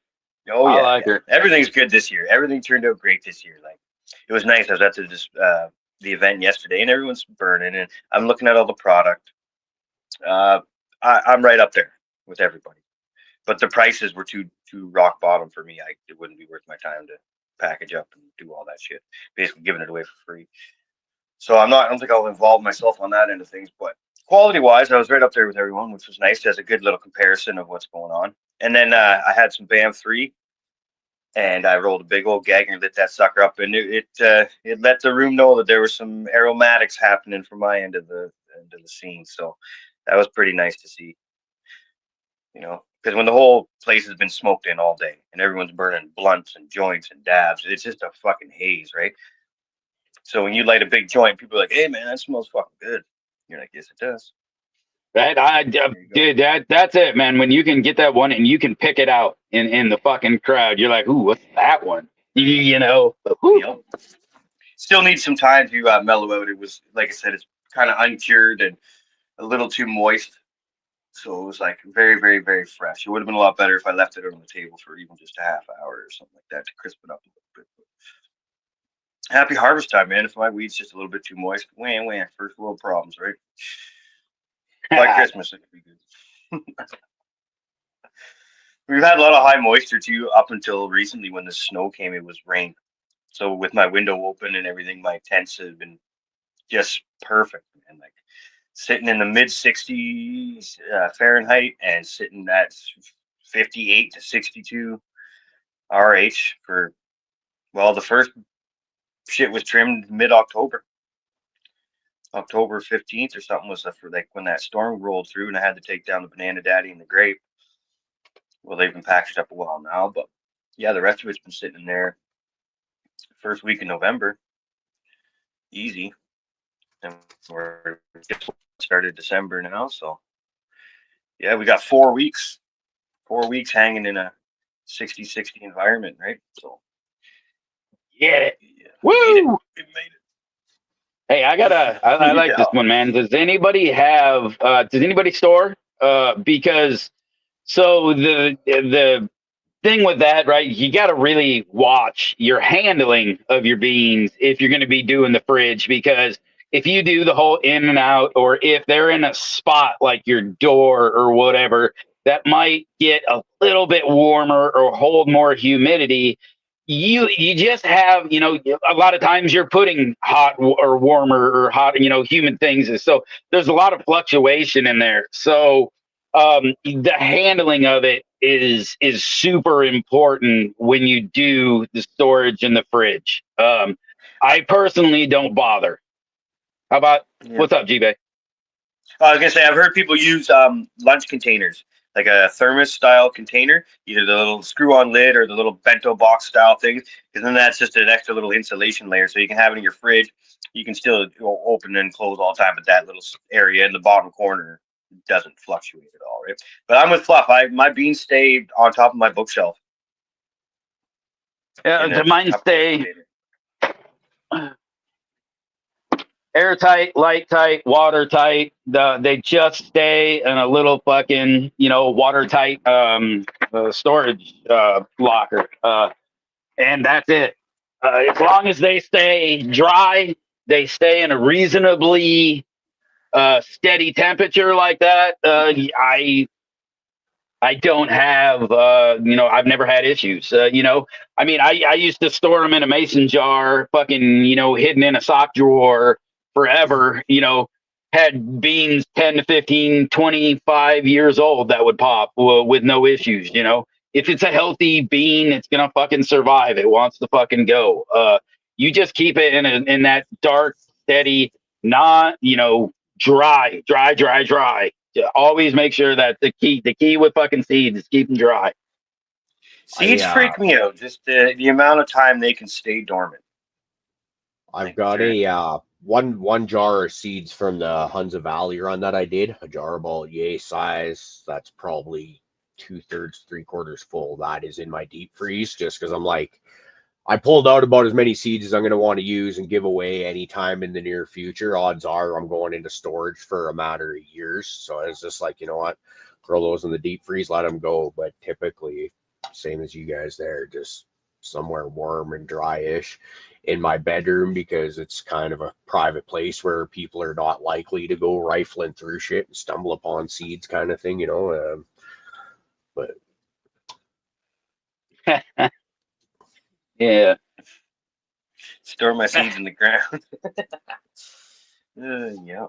A: Oh yeah,
C: I like her.
A: Everything's good this year. Everything turned out great this year. Like, it was nice. I was at the event yesterday, and everyone's burning, and I'm looking at all the product. I'm right up there with everybody, but the prices were too rock bottom for me. It wouldn't be worth my time to package up and do all that shit. Basically giving it away for free. So I don't think I'll involve myself on that end of things, but quality wise, I was right up there with everyone, which was nice. It has a good little comparison of what's going on. And then I had some BAM 3, and I rolled a big old gag and lit that sucker up, and it let the room know that there was some aromatics happening from my end of the scene. So that was pretty nice to see. You know, because when the whole place has been smoked in all day and everyone's burning blunts and joints and dabs, it's just a fucking haze, right? So when you light a big joint, people are like, "Hey, man, that smells fucking good." You're like, "Yes, it does."
C: Dude, that's it, man. When you can get that one and you can pick it out in the fucking crowd, you're like, "Ooh, what's that one?" You know.
A: Yep. Still needs some time to mellow out. It was, like I said, it's kind of uncured and a little too moist. So it was like very, very, very fresh. It would have been a lot better if I left it on the table for even just a half hour or something like that to crisp it up a little bit. But happy harvest time, man. If my weed's just a little bit too moist, wham, first world problems, right? By Christmas, it could be good. We've had a lot of high moisture too up until recently. When the snow came, it was rain. So with my window open and everything, my tents have been just perfect, man. Like, sitting in the mid 60s Fahrenheit and sitting at 58 to 62 RH for, well, the first shit was trimmed mid-October. October 15th or something was for, like, when that storm rolled through and I had to take down the Banana Daddy and the Grape. Well, they've been packaged up a while now, but yeah, the rest of it's been sitting in there first week in November. Easy. And we're just started December now, so yeah, we got 4 weeks. 4 weeks hanging in a 60-60 environment, right? So
C: yeah.
A: Woo! It made it.
C: Hey, I like this one, man. Does anybody store? Because so the thing with that, right? You got to really watch your handling of your beans if you're going to be doing the fridge, because if you do the whole in and out, or if they're in a spot like your door or whatever that might get a little bit warmer or hold more humidity, you just have, a lot of times you're putting hot or warmer or hot, humid things. So there's a lot of fluctuation in there. So the handling of it is super important when you do the storage in the fridge. I personally don't bother. How about what's up, G-Bay?
A: I was gonna say, I've heard people use lunch containers, like a thermos style container, either the little screw on lid or the little bento box style thing, because then that's just an extra little insulation layer, so you can have it in your fridge. You can still open and close all the time, but that little area in the bottom corner doesn't fluctuate at all. right? But I'm with Fluff. My beans stay on top of my bookshelf.
C: Yeah,
A: And
C: to
A: that's
C: mine
A: tough
C: stay
A: cultivated.
C: airtight, light tight, watertight. They just stay in a little fucking, watertight storage locker. And that's it. As long as they stay dry, they stay in a reasonably steady temperature like that. I don't have, I've never had issues. I mean, I used to store them in a mason jar, fucking, hidden in a sock drawer forever, had beans 10 to 15, 25 years old that would pop with no issues, If it's a healthy bean, it's going to fucking survive. It wants to fucking go. You just keep it in that dark, steady, not, dry. Yeah, always make sure that the key with fucking seeds is keep them dry.
A: Seeds freak me out. Just the amount of time they can stay dormant.
B: I've got a one jar of seeds from the Hunza Valley run that I did. A jar about yay size. That's probably 2/3, 3/4 full. That is in my deep freeze, just because I'm like, I pulled out about as many seeds as I'm going to want to use and give away anytime in the near future. Odds are I'm going into storage for a matter of years. So it's just like, you know what, throw those in the deep freeze, let them go. But typically, same as you guys there, just somewhere warm and dry-ish in my bedroom, because it's kind of a private place where people are not likely to go rifling through shit and stumble upon seeds kind of thing, but
C: Yeah.
A: Store my seeds in the ground. Yeah.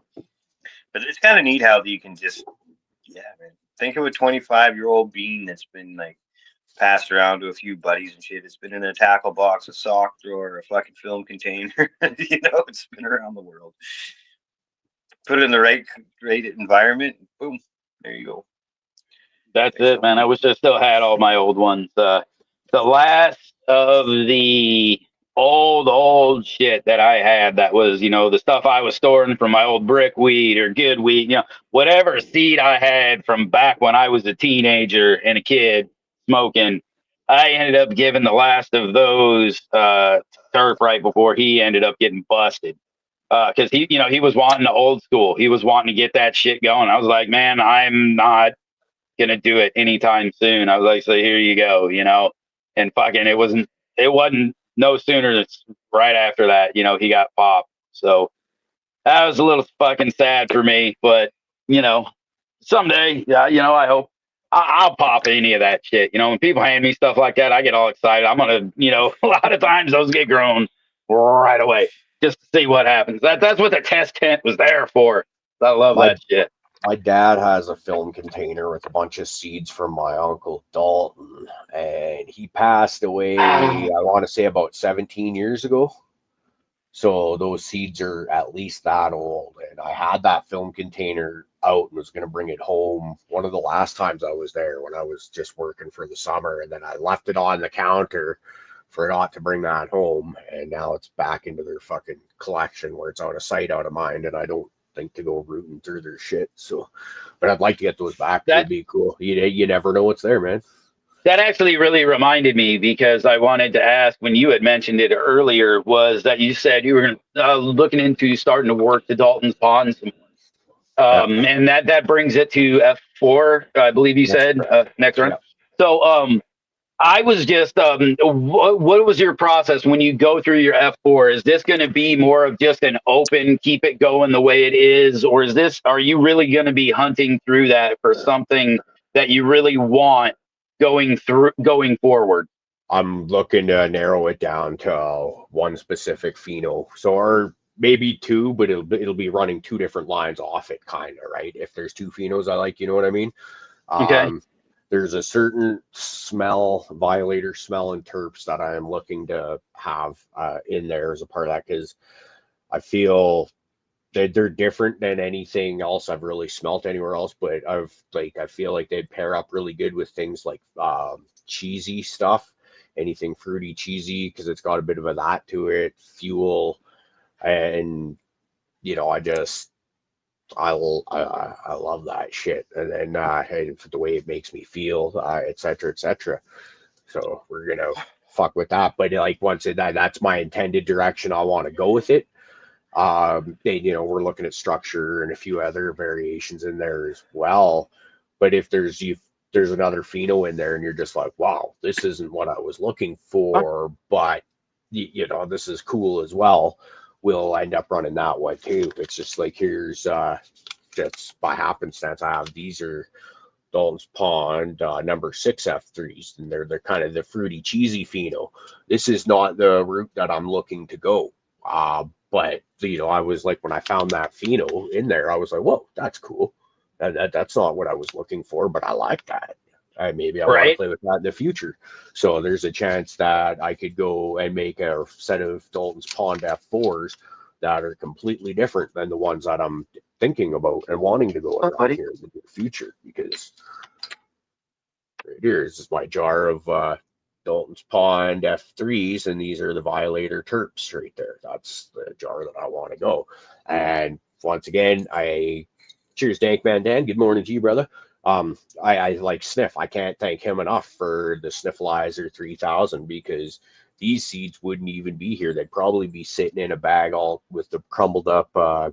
A: But it's kind of neat how you can just, man. Think of a 25-year-old bean that's been like passed around to a few buddies and shit. It's been in a tackle box, a sock drawer, a fucking film container. It's been around the world. Put it in the right environment, boom, there you go.
C: That's it, man. I wish I still had all my old ones. The last of the old shit that I had, that was, the stuff I was storing from my old brick weed or good weed, whatever seed I had from back when I was a teenager and a kid smoking, I ended up giving the last of those Turf right before he ended up getting busted. Because he was wanting the old school. He was wanting to get that shit going. I was like, man, I'm not gonna do it anytime soon. I was like, so here you go, and fucking it wasn't no sooner than right after that, he got popped. So that was a little fucking sad for me, but someday, I hope I'll pop any of that shit. When people hand me stuff like that, I get all excited. I'm gonna, a lot of times those get grown right away just to see what happens. That's what the test tent was there for. I love that shit.
B: My dad has a film container with a bunch of seeds from my uncle Dalton, and he passed away, I want to say about 17 years ago. So those seeds are at least that old. And I had that film container out and was going to bring it home one of the last times I was there, when I was just working for the summer. And then I left it on the counter, forgot to bring that home. And now it's back into their fucking collection where it's out of sight, out of mind. And I don't think to go rooting through their shit. So, but I'd like to get those back. That'd be cool. You never know what's there, man.
C: That actually really reminded me, because I wanted to ask, when you had mentioned it earlier, was that you said you were looking into starting to work the Dalton's Pond some more. And that brings it to F4, I believe you said, next run. So I was just, what was your process when you go through your F4? Is this going to be more of just an open, keep it going the way it is? Or are you really going to be hunting through that for something that you really want going forward?
B: I'm looking to narrow it down to one specific pheno. So, or maybe two, but it'll be running two different lines off it, kind of, right? If there's two phenos I like, you know what I mean?
C: Okay.
B: There's a certain violator smell and terps that I am looking to have in there as a part of that, because I feel that they're different than anything else I've really smelt anywhere else. But I feel like they'd pair up really good with things like cheesy stuff, anything fruity, cheesy, because it's got a bit of that to it, fuel, and I just I love that shit, and then the way it makes me feel, et cetera, et cetera. So we're gonna fuck with that. But like once that's my intended direction, I want to go with it. We're looking at structure and a few other variations in there as well. But if there's another pheno in there and you're just like, wow, this isn't what I was looking for, but this is cool as well, we'll end up running that one too. It's just like, here's just by happenstance, I have these are Dalton's Pond number 6 F3s, and they're kind of the fruity cheesy pheno. This is not the route that I'm looking to go. But I was like, when I found that pheno in there, I was like, whoa, that's cool. That's not what I was looking for, but I like that. Maybe I want to play with that in the future. So there's a chance that I could go and make a set of Dalton's Pond F4s that are completely different than the ones that I'm thinking about and wanting to go around here in the near future. Because right here is my jar of Dalton's Pond F3s, and these are the Violator Terps right there. That's the jar that I want to go. And once again, cheers, Dankman Dan. Good morning to you, brother. I like Sniff. I can't thank him enough for the Sniffleizer 3000, because these seeds wouldn't even be here. They'd probably be sitting in a bag all with the crumbled up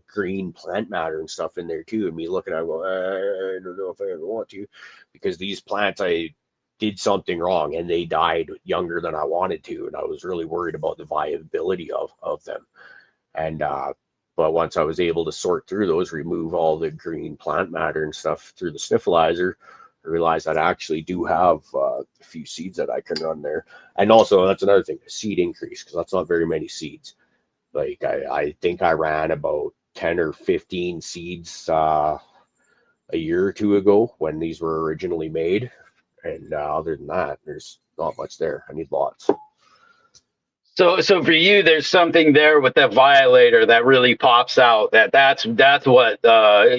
B: green plant matter and stuff in there too. And me looking at it going, I don't know if I ever want to, because these plants, I did something wrong and they died younger than I wanted to. And I was really worried about the viability of them. And, but once I was able to sort through those, remove all the green plant matter and stuff through the Sniffleizer, I realized I actually do have a few seeds that I can run there. And also, that's another thing, seed increase, because that's not very many seeds. Like, I think I ran about 10 or 15 seeds a year or two ago when these were originally made. And other than that, there's not much there. I need lots.
C: So for you, there's something there with that Violator that really pops out. That's what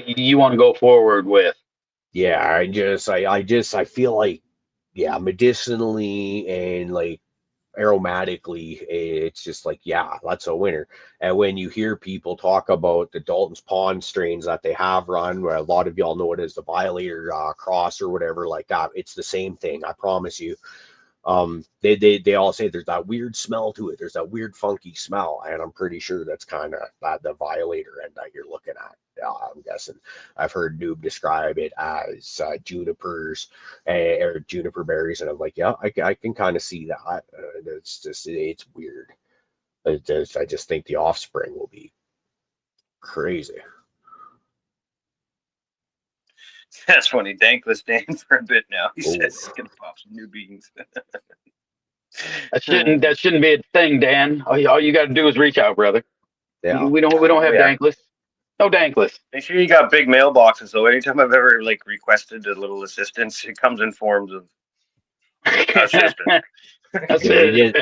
C: you want to go forward with.
B: Yeah, I feel like, yeah, medicinally and like aromatically, it's just like, yeah, that's a winner. And when you hear people talk about the Dalton's Pond strains that they have run, where a lot of y'all know it as the Violator cross or whatever like that, it's the same thing, I promise you. They all say there's that weird smell to it. There's that weird funky smell, and I'm pretty sure that's kind of the Violator end that you're looking at. I'm guessing. I've heard Noob describe it as junipers or juniper berries, and I'm like, yeah, I can kind of see that. It's weird. I just think the offspring will be crazy.
A: That's funny. Dankless Dan for a bit now. He says he's gonna pop some new beans.
C: That shouldn't be a thing, Dan. All you got to do is reach out, brother.
B: Yeah.
C: We don't have Dankless. No Dankless.
A: Make sure you got big mailboxes though. Anytime I've ever like requested a little assistance, it comes in forms of assistance.
C: That's it.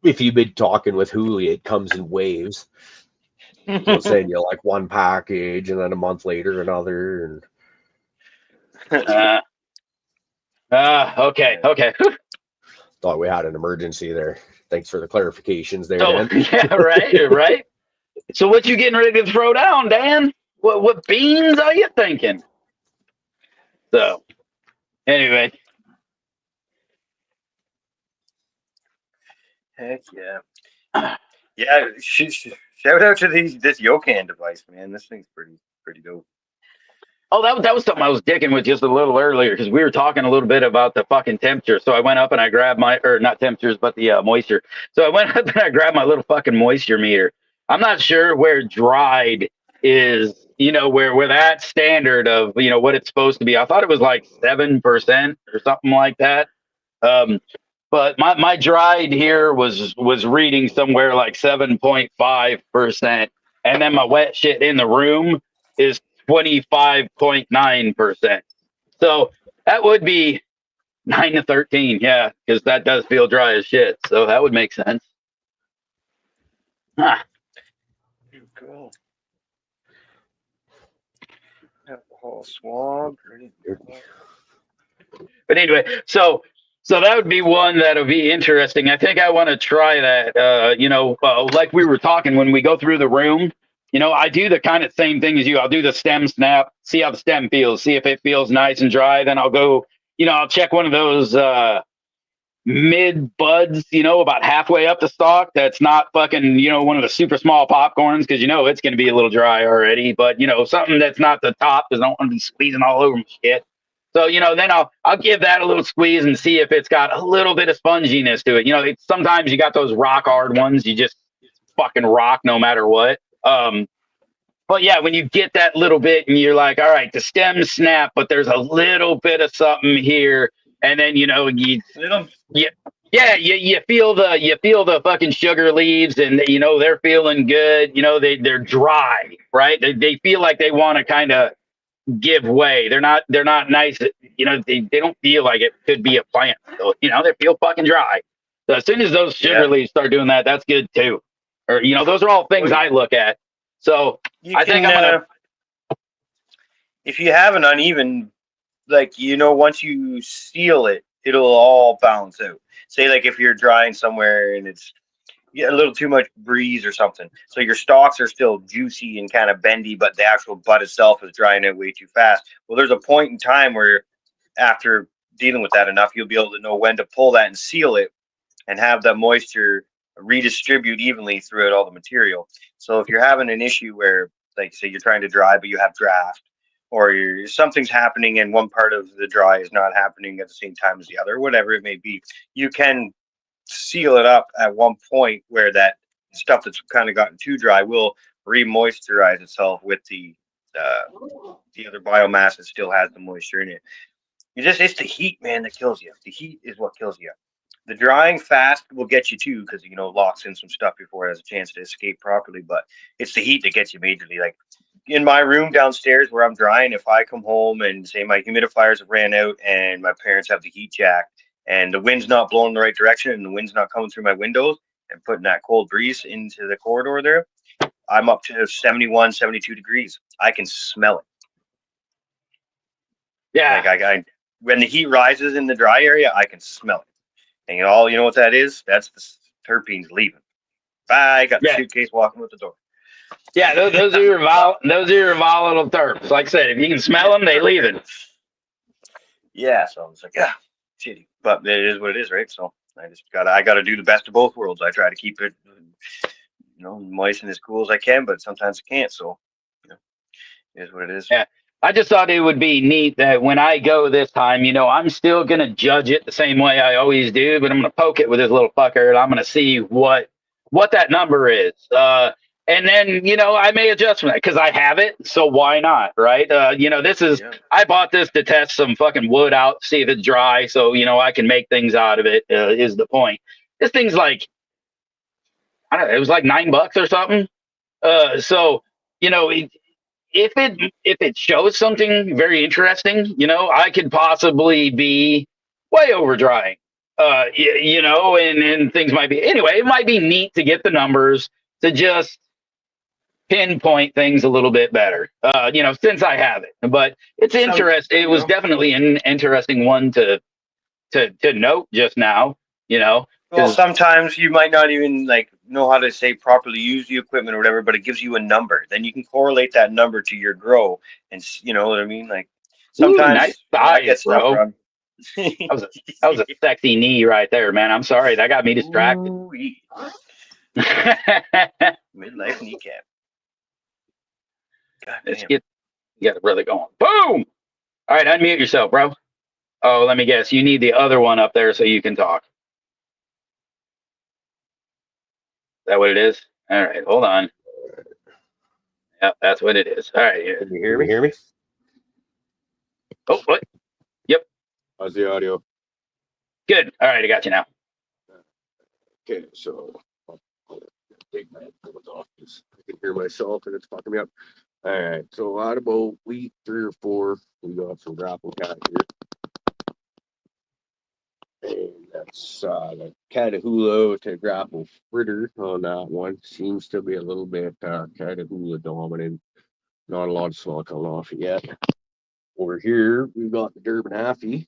B: If you've been talking with Hooli, it comes in waves. He'll send you like one package, and then a month later another. And
C: Okay.
B: thought we had an emergency there. Thanks for the clarifications there,
C: Oh,
B: Dan.
C: yeah, right. So what you getting ready to throw down, Dan? What beans are you thinking? So, anyway.
A: Heck yeah. Yeah, shout out to this Yokan device, man. This thing's pretty dope.
C: Oh, that was something I was dicking with just a little earlier, because we were talking a little bit about the fucking temperature. So I went up and I grabbed not temperatures, but the moisture. So I went up and I grabbed my little fucking moisture meter. I'm not sure where dried is, where that standard of, what it's supposed to be. I thought it was like 7% or something like that. But my dried here was reading somewhere like 7.5%. And then my wet shit in the room is 25.9%. So that would be 9 to 13. Yeah, because that does feel dry as shit. So that would make sense.
A: Cool. Alcohol swab.
C: But anyway, so that would be one that'll be interesting. I think I want to try that. Like we were talking, when we go through the room, You know, I do the kind of same thing as you. I'll do the stem snap, see how the stem feels, see if it feels nice and dry. Then I'll go, I'll check one of those mid buds, about halfway up the stalk. That's not fucking, one of the super small popcorns because it's going to be a little dry already. But something that's not the top because I don't want to be squeezing all over my shit. So then I'll give that a little squeeze and see if it's got a little bit of sponginess to it. Sometimes you got those rock hard ones. You just fucking rock no matter what. But yeah, when you get that little bit and you're like, all right, the stems snap, but there's a little bit of something here, and then you feel the fucking sugar leaves, and they're feeling good. They're dry, right? They feel like they want to kind of give way. They're not nice. They don't feel like it could be a plant. So, they feel fucking dry. So as soon as those sugar leaves start doing that, that's good too. Or those are all things I look at. So I think I'm gonna.
F: If you have an uneven, once you seal it, it'll all balance out. Say like if you're drying somewhere and it's a little too much breeze or something, so your stalks are still juicy and kind of bendy, but the actual bud itself is drying out way too fast. Well, there's a point in time where after dealing with that enough, you'll be able to know when to pull that and seal it and have the moisture redistribute evenly throughout all the material. So if you're having an issue where, like, say you're trying to dry but you have draft, or something's happening and one part of the dry is not happening at the same time as the other, whatever it may be, you can seal it up at one point where that stuff that's kind of gotten too dry will re-moisturize itself with the other biomass that still has the moisture in it. It's the heat, man, that kills you. The heat is what kills you. The drying fast will get you too, because locks in some stuff before it has a chance to escape properly. But it's the heat that gets you majorly. Like in my room downstairs where I'm drying, if I come home and say my humidifiers have ran out and my parents have the heat jack and the wind's not blowing in the right direction and the wind's not coming through my windows and putting that cold breeze into the corridor there, I'm up to 71, 72 degrees. I can smell it.
C: Yeah.
F: Like when the heat rises in the dry area, I can smell it. And you know what that is? That's the terpenes leaving. Bye. Got the suitcase walking with the door.
C: Yeah, those are your volatile terps. Like I said, if you can smell them, they leaving.
F: Yeah, so it's like, shitty, but it is what it is, right? So I gotta do the best of both worlds. I try to keep it, moist and as cool as I can, but sometimes I can't. So, it is what it is.
C: Yeah. I just thought it would be neat that when I go this time, I'm still going to judge it the same way I always do, but I'm going to poke it with this little fucker and I'm going to see what that number is. And then, I may adjust from that because I have it. So why not? Right. I bought this to test some fucking wood out, see if it's dry. So, I can make things out of it, is the point. This thing's like, I don't know, it was like $9 or something. If it shows something very interesting, I could possibly be way over drying, and things might be, anyway, it might be neat to get the numbers to just pinpoint things a little bit better, since I have it, but it's interesting. It was definitely an interesting one to note just now,
F: Well, sometimes you might not even know how to say properly use the equipment or whatever, but it gives you a number. Then you can correlate that number to your grow, and you know what I mean. Like sometimes
C: nice
F: I get stuff
C: bro.
F: wrong.
C: That was a sexy knee right there, man. I'm sorry, that got me distracted.
F: Midlife kneecap.
C: Let's get the brother going. Boom! All right, unmute yourself, bro. Oh, let me guess. You need the other one up there so you can talk. Is that what it is? All right, hold on. Yep, that's what it is. All right.
B: Can you hear me?
C: Oh, what? Yep.
B: How's the audio?
C: Good. All right, I got you now.
B: Okay, so I'll take my headphones off because I can hear myself and it's fucking me up. All right, so out about week 3 or 4, we got some grapple cat here. And that's the Catahoula to grapple fritter on that one. Seems to be a little bit Catahoula dominant. Not a lot of small coming off it yet. Over here, we've got the Durban Haffy.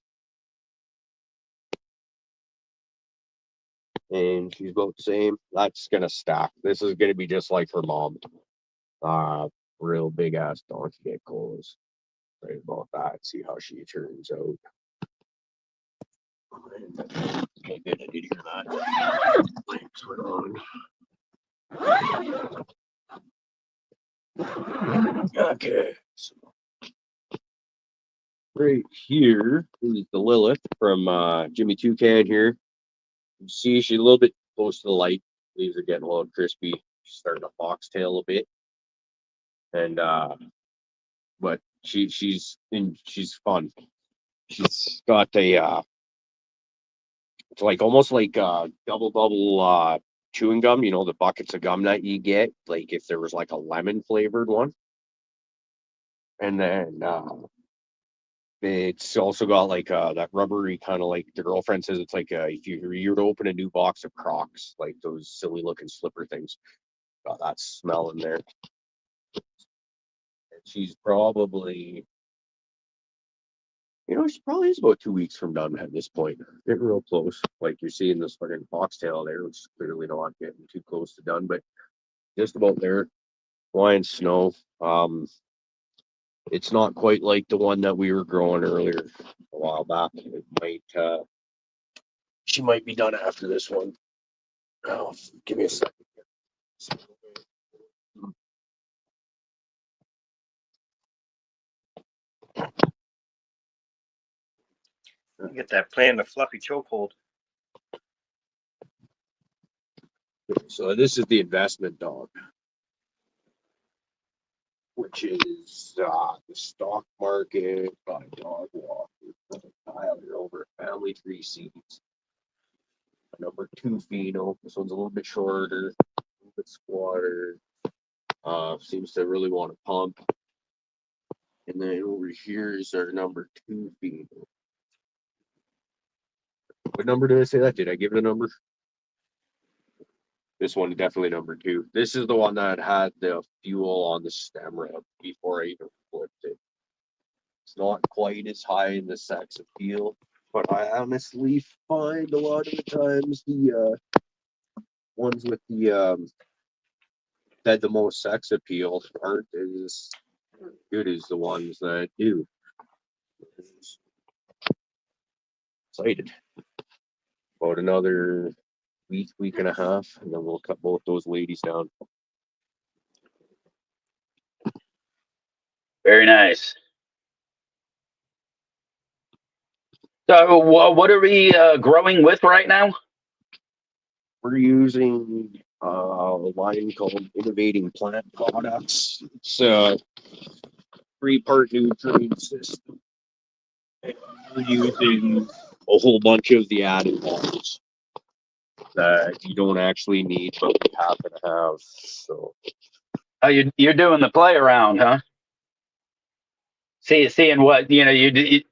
B: And she's about the same. That's going to stack. This is going to be just like her mom. Real big ass donkey get goals. Right about that. See how she turns out. Okay, good. I did hear that. Lights went on. Okay. So right here is the Lilith from Jimmy Toucan here. You see, she's a little bit close to the light. Leaves are getting a little crispy. She's starting to foxtail a bit. And but she's fun. She's got a it's like almost like double chewing gum, you know, the buckets of gum that you get, like if there was like a lemon flavored one. And then it's also got like that rubbery kind of, like the girlfriend says, it's like if you were to open a new box of Crocs, like those silly looking slipper things, got that smell in there. And she's probably, you know, she probably is about 2 weeks from done at this point. Getting real close. Like you're seeing this fucking foxtail there, which is clearly not getting too close to done, but just about there. Flying snow. It's not quite like the one that we were growing earlier a while back. It might she might be done after this one. Oh, give me a second.
F: You get that playing the fluffy chokehold.
B: So this is the investment dog, which is the stock market by Dog Walker. Tyler over at Family Tree Seeds. Number 2 pheno. This one's a little bit shorter, a little bit squatter. Seems to really want to pump. And then over here is our number 2 pheno. What number did I say that? Did I give it a number? This one definitely number 2. This is the one that had the fuel on the stem rail before I even flipped it. It's not quite as high in the sex appeal, but I honestly find a lot of the times the ones with the that the most sex appeal aren't as good as the ones that do. Excited. About another week and a half, and then we'll cut both those ladies down.
C: Very nice. So what are we growing with right now?
B: We're using a line called Innovating Plant Products. It's a 3-part nutrient system. And we're using a whole bunch of the added bottles that you don't actually need, but we happen to have. So
C: Oh, you're doing the play around, huh? Seeing what you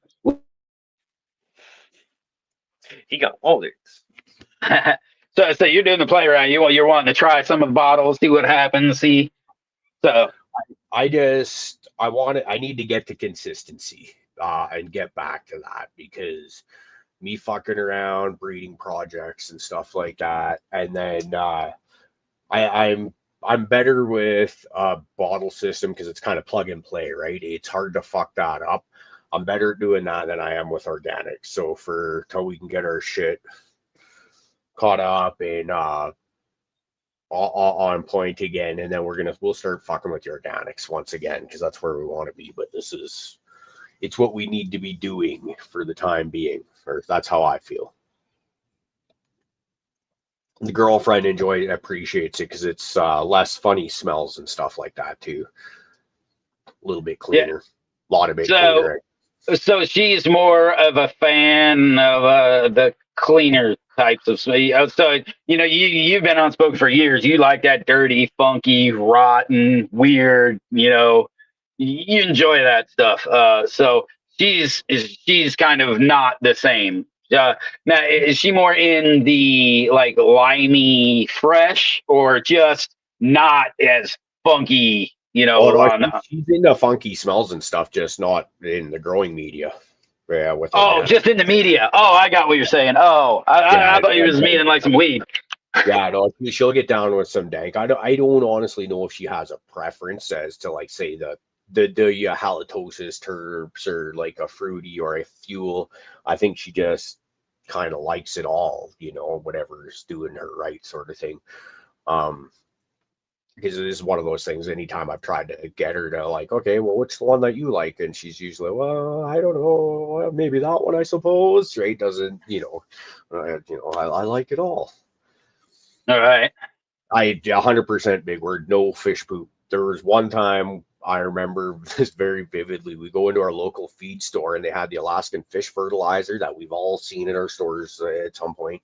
F: He got all this.
C: so you're doing the play around. You're wanting to try some of the bottles, see what happens. See, so
B: I need to get to consistency and get back to that, because me fucking around breeding projects and stuff like that, and then I'm better with a bottle system because it's kind of plug and play, right? It's hard to fuck that up. I'm better at doing that than I am with organics. So till we can get our shit caught up and on point again, and then we'll start fucking with the organics once again, because that's where we want to be. But it's what we need to be doing for the time being, or that's how I feel. The girlfriend appreciates it because it's less funny smells and stuff like that too. A little bit cleaner, a lot of it cleaner.
C: So she's more of a fan of the cleaner types of. So you've been outspoken for years. You like that dirty, funky, rotten, weird. You enjoy that stuff. So she's kind of not the same. Now, is she more in the like limey fresh, or just not as funky? She's into funky smells and stuff, just not in the growing media. Yeah, just in the media. Oh, I got what you're saying. Oh, I thought you was meaning like some weed.
B: Yeah, no, she'll get down with some dank. I don't honestly know if she has a preference as to like say the halitosis terps or like a fruity or a fuel. I think she just kind of likes it all, whatever's doing her right sort of thing. Because it is one of those things. Anytime I've tried to get her to like, okay, well, what's the one that you like? And she's usually, well, I don't know, well, maybe that one, I suppose. Right? Doesn't, I like it all.
C: All right.
B: 100% big word, no fish poop. There was one time I remember this very vividly. We go into our local feed store and they had the Alaskan fish fertilizer that we've all seen in our stores at some point,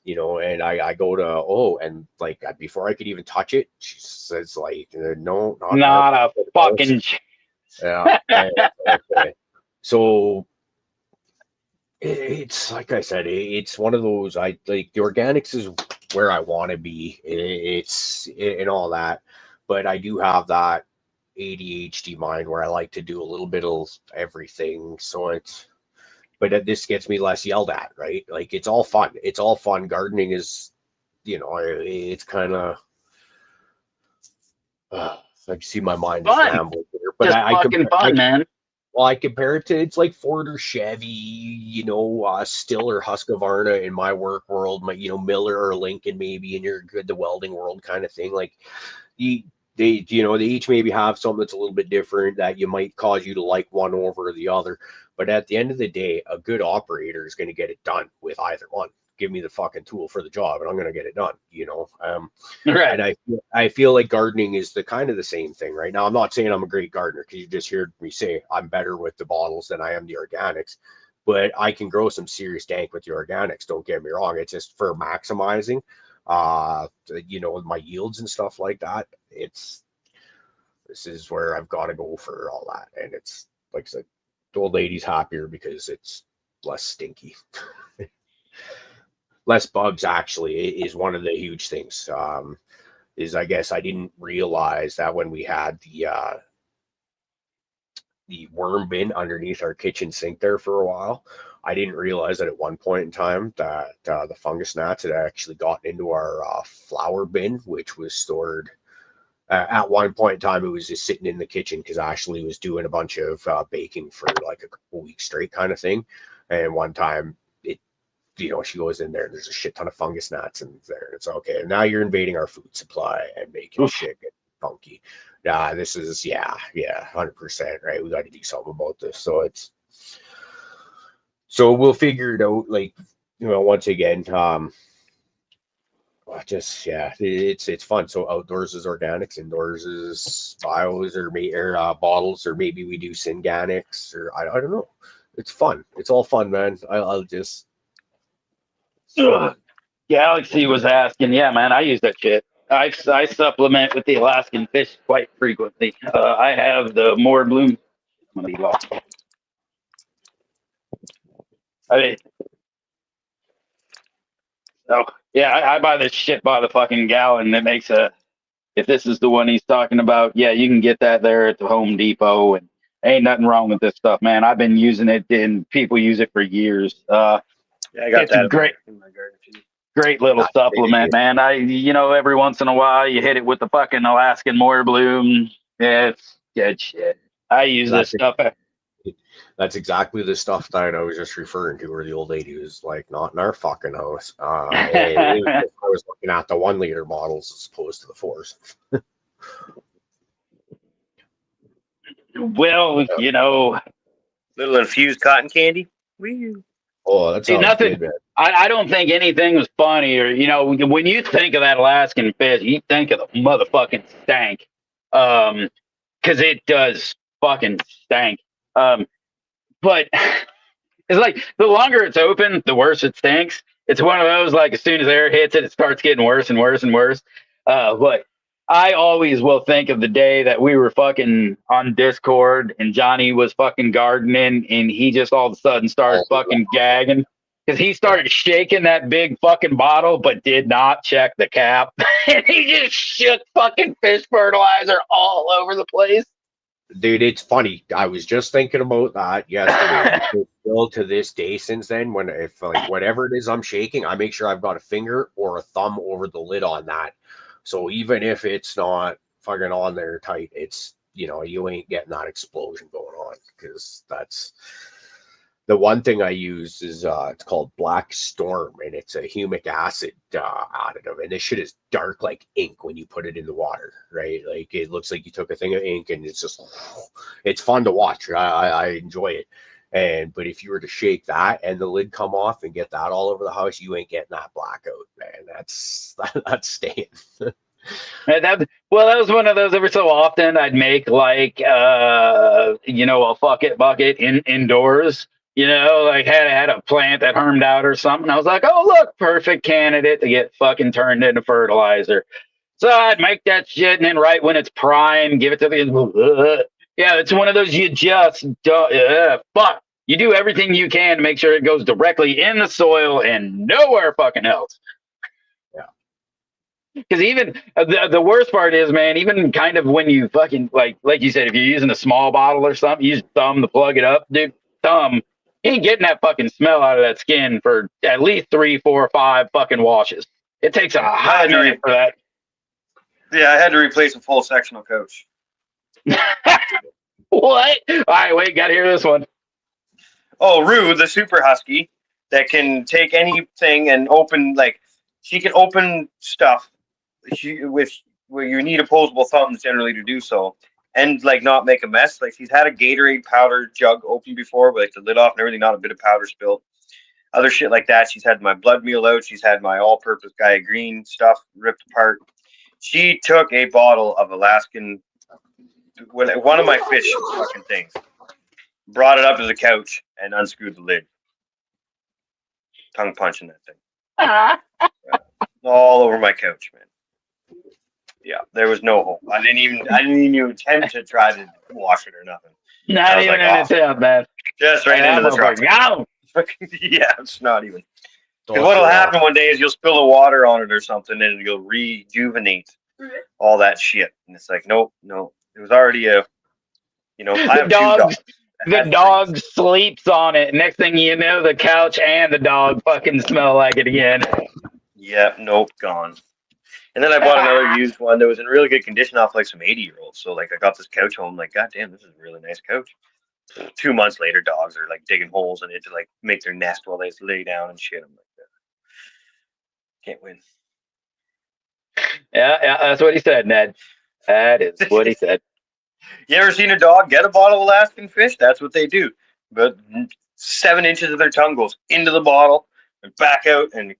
B: and I go to, and like before I could even touch it, she says like, no,
C: Not a fucking.
B: yeah. Okay. So it's like I said, it's one of those. I like the organics is where I want to be. It's and all that, but I do have that ADHD mind where I like to do a little bit of everything. So but this gets me less yelled at, right? Like it's all fun. It's all fun. Gardening is, it's kind of. I see my mind is rambling here, but
C: just fucking fun, man.
B: Well, I compare it to it's like Ford or Chevy, Still or Husqvarna in my work world, Miller or Lincoln maybe in your the welding world kind of thing. Like they each maybe have something that's a little bit different that you might cause you to like one over the other. But at the end of the day, a good operator is going to get it done with either one. Give me the fucking tool for the job and I'm going to get it done,
C: Right.
B: And I feel like gardening is the kind of the same thing right now. I'm not saying I'm a great gardener because you just heard me say I'm better with the bottles than I am the organics, but I can grow some serious dank with the organics. Don't get me wrong. It's just for maximizing, my yields and stuff like that. This is where I've got to go for all that. And it's like I said, the old lady's happier because it's less stinky. Less bugs actually is one of the huge things. Is I guess I didn't realize that when we had the worm bin underneath our kitchen sink there for a while, I didn't realize that at one point in time that the fungus gnats had actually gotten into our flour bin, which was stored. At one point in time, it was just sitting in the kitchen because Ashley was doing a bunch of baking for like a couple weeks straight kind of thing. And one time she goes in there and there's a shit ton of fungus gnats in there. And it's okay. Now you're invading our food supply and making shit get funky. This is, 100%, right? We got to do something about this. So we'll figure it out. Like, once again, it's fun. So outdoors is organics, indoors is bios or bottles, or maybe we do synganics or I don't know. It's fun. It's all fun, man. I'll just.
C: Galaxy was asking, yeah, man, I use that shit. I supplement with the Alaskan fish quite frequently. I have the more bloom. I'm gonna be lost. I buy this shit by the fucking gallon. That makes if this is the one he's talking about, yeah, you can get that there at the Home Depot, and ain't nothing wrong with this stuff, man. I've been using it, and people use it for years.
F: I got that
C: in my garden too. Great little supplement, man. Every once in a while you hit it with the fucking Alaskan Moor Bloom. Yeah, it's good shit. I use this stuff.
B: That's exactly the stuff that I was just referring to, where the old lady was like, not in our fucking house. I was looking at the 1 liter bottles as opposed to the 4s.
C: Well,
F: little infused cotton candy. Woo.
B: Oh, that's nothing. Good,
C: I don't think anything was funnier. When you think of that Alaskan fish, you think of the motherfucking stank, because it does fucking stank. But it's like the longer it's open, the worse it stinks. It's one of those, like, as soon as air hits it, it starts getting worse and worse and worse. But I always will think of the day that we were fucking on Discord and Johnny was fucking gardening and he just all of a sudden started fucking gagging because he started shaking that big fucking bottle but did not check the cap. And he just shook fucking fish fertilizer all over the place.
B: Dude, it's funny. I was just thinking about that yesterday. Because still to this day, since then, when if like whatever it is I'm shaking, I make sure I've got a finger or a thumb over the lid on that. So even if it's not fucking on there tight, it's you ain't getting that explosion going on because that's the one thing I use is it's called Black Storm, and it's a humic acid additive, and this shit is dark like ink when you put it in the water, right? Like it looks like you took a thing of ink, and it's fun to watch. I enjoy it, but if you were to shake that and the lid come off and get that all over the house, you ain't getting that blackout, man. That's staying.
C: And that was one of those every so often I'd make like a fuck it bucket indoors. Like had a plant that hermed out or something. I was like, oh look, perfect candidate to get fucking turned into fertilizer. So I'd make that shit, and then right when it's prime, give it to the yeah. It's one of those you just don't. Fuck. You do everything you can to make sure it goes directly in the soil and nowhere fucking else. Because even the worst part is, man, even kind of when you fucking like you said, if you're using a small bottle or something, you use thumb to plug it up, dude. Thumb, you ain't getting that fucking smell out of that skin for at least 3, 4, 5 fucking washes. It takes a hot minute for that.
F: Yeah, I had to replace a full sectional coach.
C: What? All right, wait, gotta hear this one.
F: Oh, Rue, the super husky that can take anything and open, like, she can open stuff where you need opposable thumbs generally to do so, and like not make a mess. Like she's had a Gatorade powder jug open before, with like the lid off and everything, not a bit of powder spilled. Other shit like that. She's had my blood meal out. She's had my all-purpose Gaia Green stuff ripped apart. She took a bottle of Alaskan, one of my fish fucking things, brought it up to the couch and unscrewed the lid. Tongue punching that thing. All over my couch, man. Yeah, there was no hope. I didn't even attempt to try to wash it or nothing.
C: Not even in its out, man.
F: Just right into the truck. Yeah, it's not even. Because what'll happen one day is you'll spill the water on it or something, and it'll rejuvenate all that shit. And it's like, nope, no. It was already I have two dogs.
C: The dog sleeps on it. Next thing you know, the couch and the dog fucking smell like it again.
F: Yeah, nope, gone. And then I bought another used one that was in really good condition off like some 80-year-olds. So like I got this couch home, like, God damn, this is a really nice couch. 2 months later, dogs are like digging holes in it to like make their nest while they lay down and shit. I'm like, can't win.
C: Yeah, that's what he said, Ned. That is what he said.
F: You ever seen a dog get a bottle of Alaskan fish? That's what they do. But 7 inches of their tongue goes into the bottle and back out, and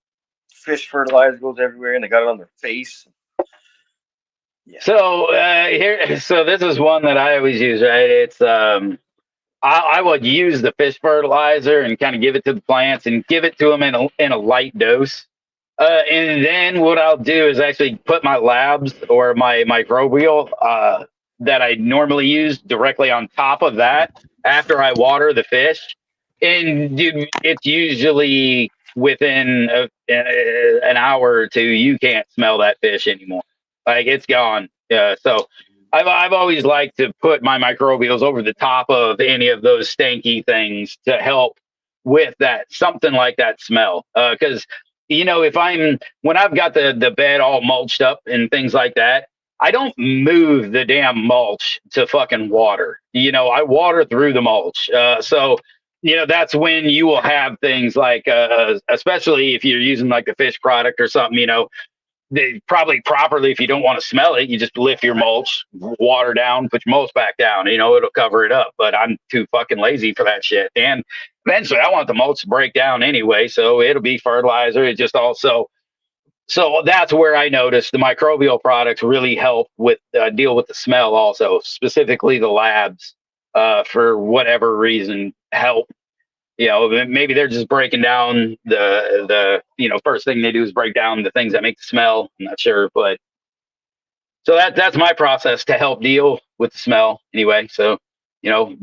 F: fish fertilizer goes everywhere, and they got it on their face.
C: Yeah. So so this is one that I always use, right? It's I would use the fish fertilizer and kind of give it to the plants and give it to them in a light dose. And then what I'll do is actually put my labs or my microbial that I normally use directly on top of that after I water the fish. And dude, it's usually within an hour or two, you can't smell that fish anymore. Like it's gone. So I've always liked to put my microbials over the top of any of those stanky things to help with that, something like that smell. Because when I've got the bed all mulched up and things like that, I don't move the damn mulch to fucking water. I water through the mulch. So that's when you will have things like, especially if you're using like a fish product or something, they probably properly, if you don't want to smell it, you just lift your mulch, water down, put your mulch back down, it'll cover it up. But I'm too fucking lazy for that shit. And eventually I want the mulch to break down anyway. So it'll be fertilizer. It just also, so that's where I noticed the microbial products really help with deal with the smell also, specifically the labs for whatever reason help. Maybe they're just breaking down the first thing they do is break down the things that make the smell. I'm not sure, but so that's my process to help deal with the smell anyway. So,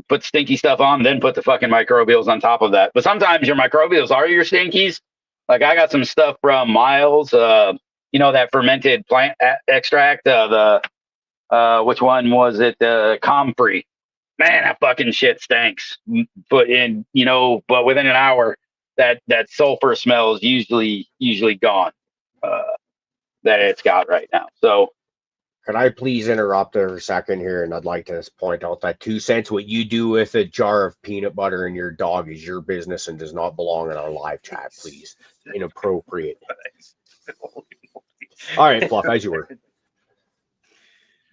C: put stinky stuff on, then put the fucking microbials on top of that. But sometimes your microbials are your stinkies. Like I got some stuff from Miles, that fermented plant extract, which one was it? Comfrey. man, that fucking shit stinks. But but within an hour, that sulfur smell is usually gone. That it's got right now. So
B: Could I please interrupt for a second here? And I'd like to point out that 2 cents, what you do with a jar of peanut butter and your dog is your business and does not belong in our live chat, please. Inappropriate. All right, Fluff, as you were.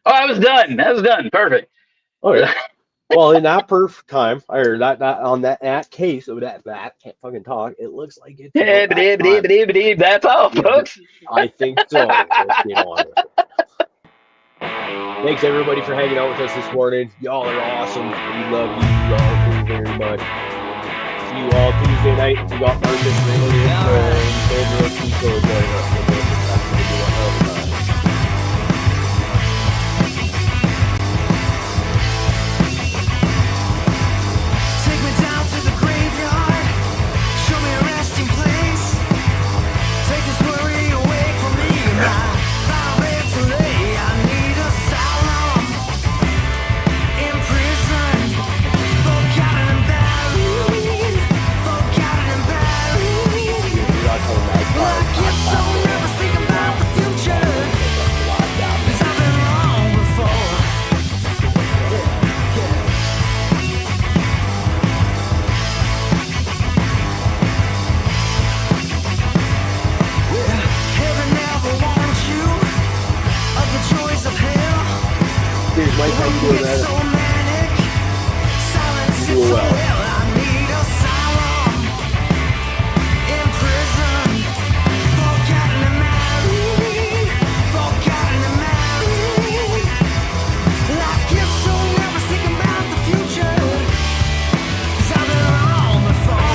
C: oh, I was done. That was done. Perfect.
B: Okay. Well, in that perfect time, or that case of that can't fucking talk. It looks like it's about that time.
C: That's all, folks.
B: I think so. Let's get on with it. Thanks everybody for hanging out with us this morning. Y'all are awesome. We love you. Y'all very much. See you all Tuesday night. We got Marcus Ringley and Sandra Pico joining us. We'll get back to the all the time.
D: Take me down to the graveyard. Show me a resting place. Take this worry away from me. My final bed to lay. I need asylum. In prison. Forgotten and buried. Forgotten and buried. Like it's so never think about the future. 'Cause I've been wrong before. Heaven never warned you of the joys of hell.
B: Here's Mike. How you doing,
D: It's
B: man?
D: so manic. Silence
B: You doing
D: is
B: well.
D: hell. I need asylum. In prison. Forgotten and married. Forgotten and married. Like it's so never think about the future. 'Cause I've been wrong before.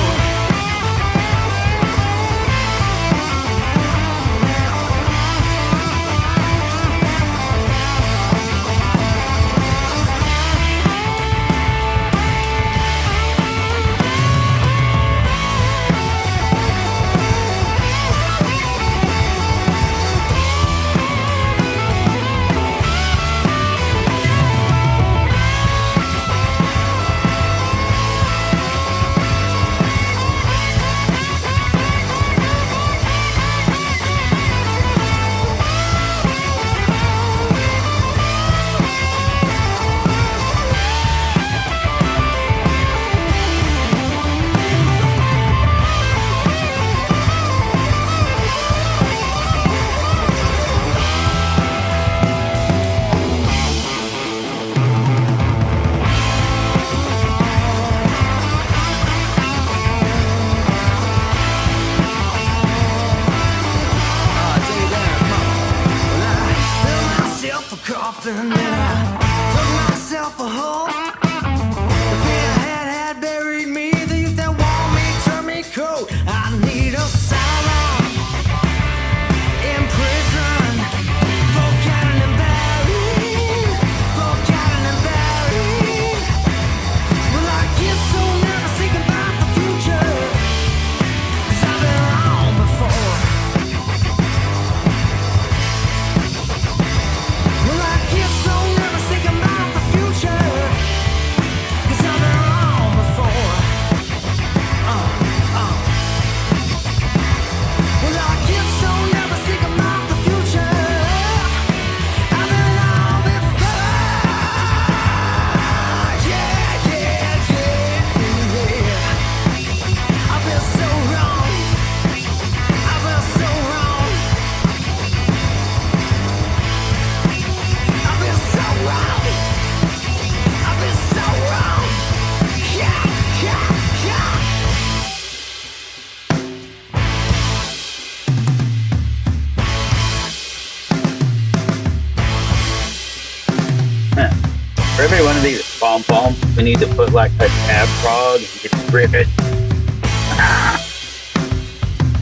D: Built myself a coffin and I dug myself a hole. The fear had buried me. The youth that want me turned me cold. I need asylum. In prison. Forgotten and buried. Forgotten and buried. Well, I guess I'll never think about the future. 'Cause I've been wrong before. Well, I guess I'll never think about the future. 'Cause I've been wrong before. Well, I guess I'll never think about the future. I've been wrong before. Yeah, yeah, yeah. I've been so wrong. I've been so wrong. I've been so wrong. I've been so wrong. Yeah, yeah, yeah.
C: For every one of these pom poms, we need to put like a tab frog and just rip it.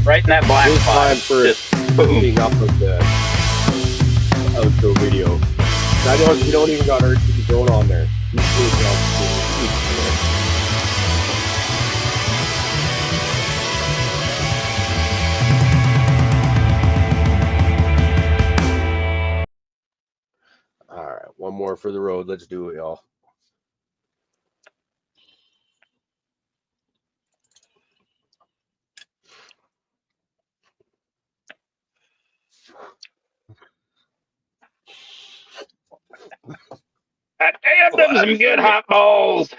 C: Right in that black
B: It's
C: spot.
B: time for
C: Just boom.
B: moving up of the outro video. I don't. You don't even got RTP going on there. You see it, All right, one more for the road. Let's do it, y'all.
C: some good hot balls.